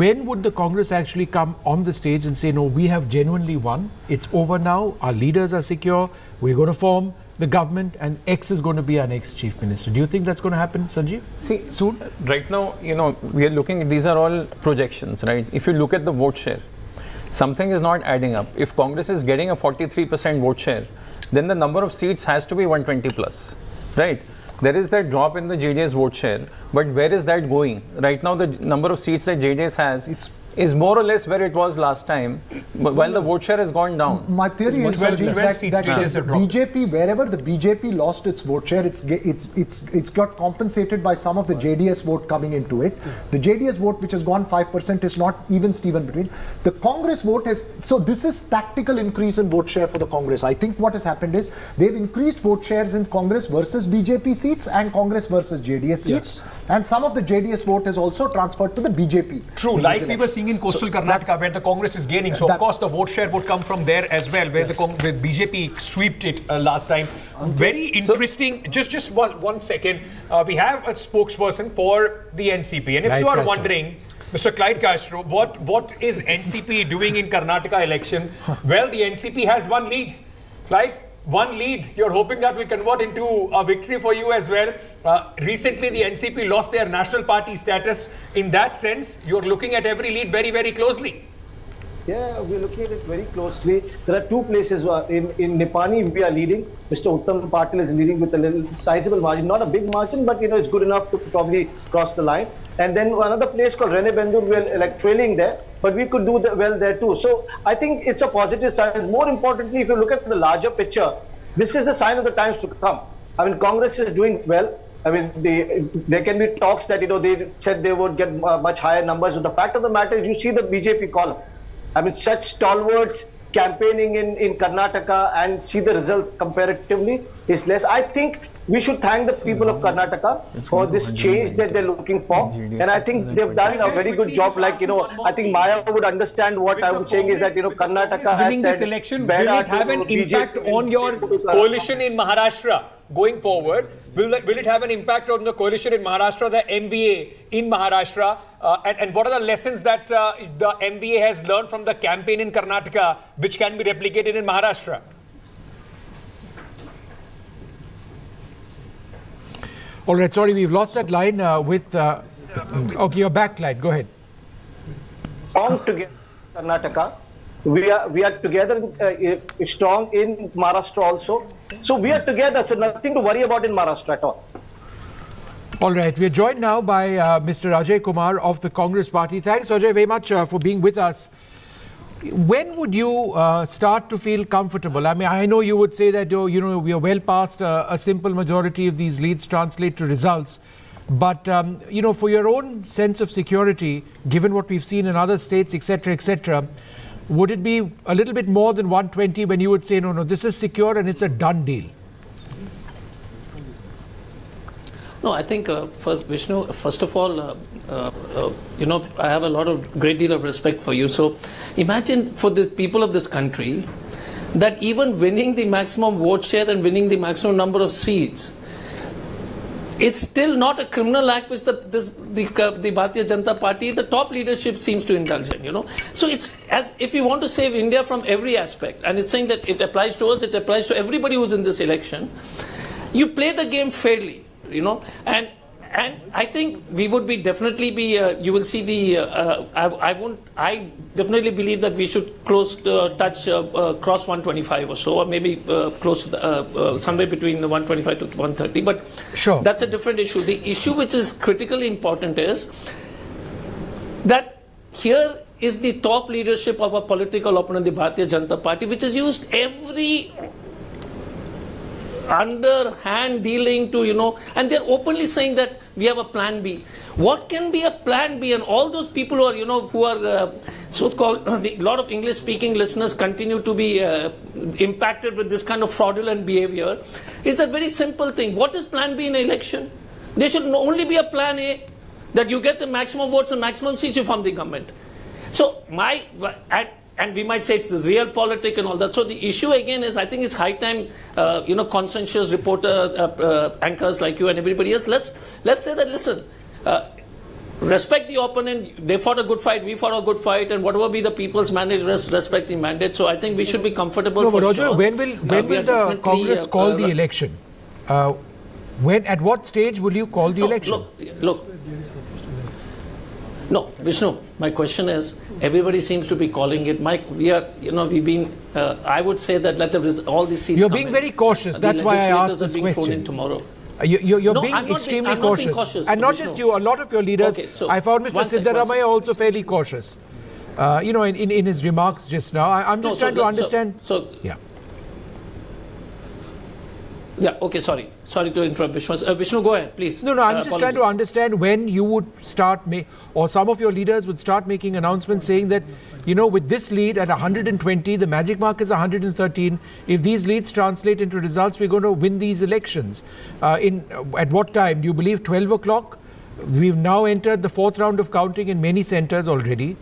when would the Congress actually come on the stage and say, no, we have genuinely won, it's over now, our leaders are secure, we're going to form the government and X is going to be our next chief minister. Do you think that's going to happen, Sanjeev? See, soon? Right now, we are looking at, these are all projections, right? If you look at the vote share, something is not adding up. If Congress is getting a 43% vote share, then the number of seats has to be 120 plus, right? There is that drop in the JDS vote share, but where is that going? Right now, the number of seats that JDS has is more or less where it was last time, while the vote share has gone down. My theory is that the BJP, wherever the BJP lost its vote share, it's got compensated by some of the JDS vote coming into it. The JDS vote, which has gone 5%, is not even Steven between. The Congress vote has, so this is tactical increase in vote share for the Congress. I think what has happened is they've increased vote shares in Congress versus BJP seats and Congress versus JDS seats, and some of the JDS vote has also transferred to the BJP. True, like we were seeing in coastal Karnataka, where the Congress is gaining. So, of course, the vote share would come from there as well, where the BJP swept it last time. Very interesting. Just one second. We have a spokesperson for the NCP. And if you are wondering, Mr. Clyde Castro, what is NCP doing in Karnataka election? Well, the NCP has one lead. Clyde? One lead. You're hoping that will convert into a victory for you as well. Recently, the NCP lost their national party status. In that sense, you're looking at every lead very, very closely. Yeah, we're looking at it very closely. There are two places. In Nipani, we are leading. Mr. Uttam Patil is leading with a little sizable margin. Not a big margin, but it's good enough to probably cross the line. And then another place called Rene Bendur, we are trailing there, but we could do well there too. So I think it's a positive sign. More importantly, if you look at the larger picture, this is the sign of the times to come. I mean, Congress is doing well. I mean, there can be talks that they said they would get much higher numbers. But the fact of the matter is, you see the BJP column. I mean, such stalwarts campaigning in Karnataka, and see the result comparatively is less. I think we should thank the people of Karnataka for this change that they're looking for, and I think they've done a very good job. Like, I think Maya would understand what I'm saying is that, Karnataka winning has this said, election, will it have an impact on your coalition in Maharashtra going forward? Will it have an impact on the coalition in Maharashtra, the MVA in Maharashtra? And what are the lessons that the MVA has learned from the campaign in Karnataka, which can be replicated in Maharashtra? All right, sorry, we've lost that line with... okay, you're back, Clyde. Go ahead. Strong together, Karnataka. We are together strong in Maharashtra also. So we are together, so nothing to worry about in Maharashtra at all. All right, we are joined now by Mr. Ajay Kumar of the Congress Party. Thanks, Ajay, very much for being with us. When would you start to feel comfortable? I mean, I know you would say that, we are well past a simple majority of these leads translate to results. But, for your own sense of security, given what we've seen in other states, etc., would it be a little bit more than 120 when you would say, no, this is secure and it's a done deal? No, I think, Vishnu, first of all, I have a great deal of respect for you. So imagine for the people of this country that even winning the maximum vote share and winning the maximum number of seats it's still not a criminal act which the Bharatiya Janata Party, the top leadership seems to indulge in, you know. So it's as if you want to save India from every aspect, and it's saying that it applies to us, it applies to everybody who's in this election. You play the game fairly, you know, and I think we would be definitely be. You will see the. I definitely believe that we should touch cross 125 or so, or maybe close somewhere between the 125 to 130. But sure, that's a different issue. The issue which is critically important is that here is the top leadership of a political opponent, the Bharatiya Janata Party, which has used every underhand dealing to, you know, and they're openly saying that we have a plan B. What can be a plan B? And all those people who are, you know, who are so-called, a lot of English-speaking listeners continue to be impacted with this kind of fraudulent behavior, is that very simple thing. What is plan B in an election? There should only be a plan A, that you get the maximum votes and maximum seats, you form the government. So and we might say it's real politics and all that. So the issue again is, I think it's high time, you know, conscientious reporter, anchors like you and everybody else, let's say that, listen, respect the opponent. They fought a good fight, we fought a good fight, and whatever be the people's mandate, respect the mandate. So I think we should be comfortable. No, for but Roger, sure. when will the Congress call the election? At what stage will you call the election? Look. No, Vishnu, my question is, everybody seems to be calling it. Mike, we've been, I would say that let all these seats You're come being in. very cautious. That's why I asked this question. Tomorrow. You're No, being I'm not extremely being cautious. And not just you, a lot of your leaders. Okay, so I found Mr. one sec. Siddaramaiah also fairly cautious. You know, in his remarks just now. I'm just trying to understand. Yeah, okay, sorry to interrupt, Vishnu. Vishnu, go ahead, please. No, I'm just trying to understand when you would start, or some of your leaders would start making announcements saying that, you know, with this lead at 120, the magic mark is 113. If these leads translate into results, we're going to win these elections. At what time? Do you believe 12 o'clock? We've now entered the fourth round of counting in many centers already.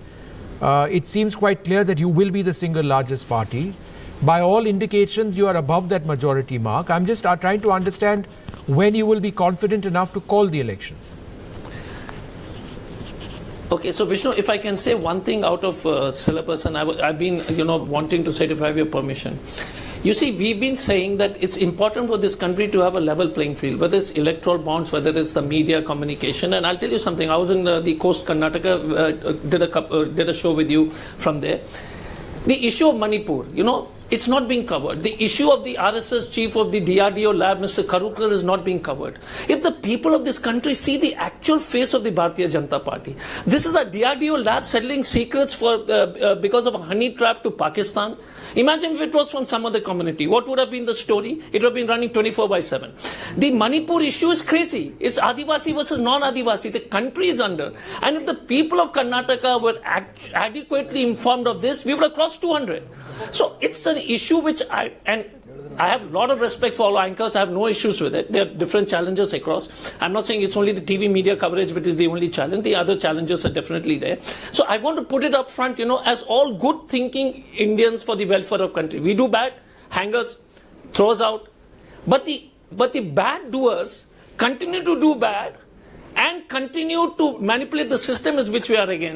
It seems quite clear that you will be the single largest party. By all indications, you are above that majority mark. I'm just trying to understand when you will be confident enough to call the elections. Okay, so Vishnu, if I can say one thing out of syllabus, and I've been, you know, wanting to say it, if I have your permission. You see, we've been saying that it's important for this country to have a level playing field, whether it's electoral bonds, whether it's the media communication. And I'll tell you something. I was in the coast, Karnataka, did a show with you from there. The issue of Manipur, you know, it's not being covered. The issue of the RSS chief of the DRDO lab, Mr. Karukar, is not being covered. If the people of this country see the actual face of the Bharatiya Janata Party, this is a DRDO lab settling secrets for because of a honey trap to Pakistan. Imagine if it was from some other community. What would have been the story? It would have been running 24/7. The Manipur issue is crazy. It's Adivasi versus non-Adivasi. The country is under. And if the people of Karnataka were adequately informed of this, we would have crossed 200. So it's an issue which I have a lot of respect for all anchors. I have no issues with it. There are different challenges across. I'm not saying it's only the TV media coverage which is the only challenge. The other challenges are definitely there. So I want to put it up front, you know, as all good thinking Indians for the welfare of country. We do bad, hangers, throws out. But the bad doers continue to do bad and continue to manipulate the system is which we are against.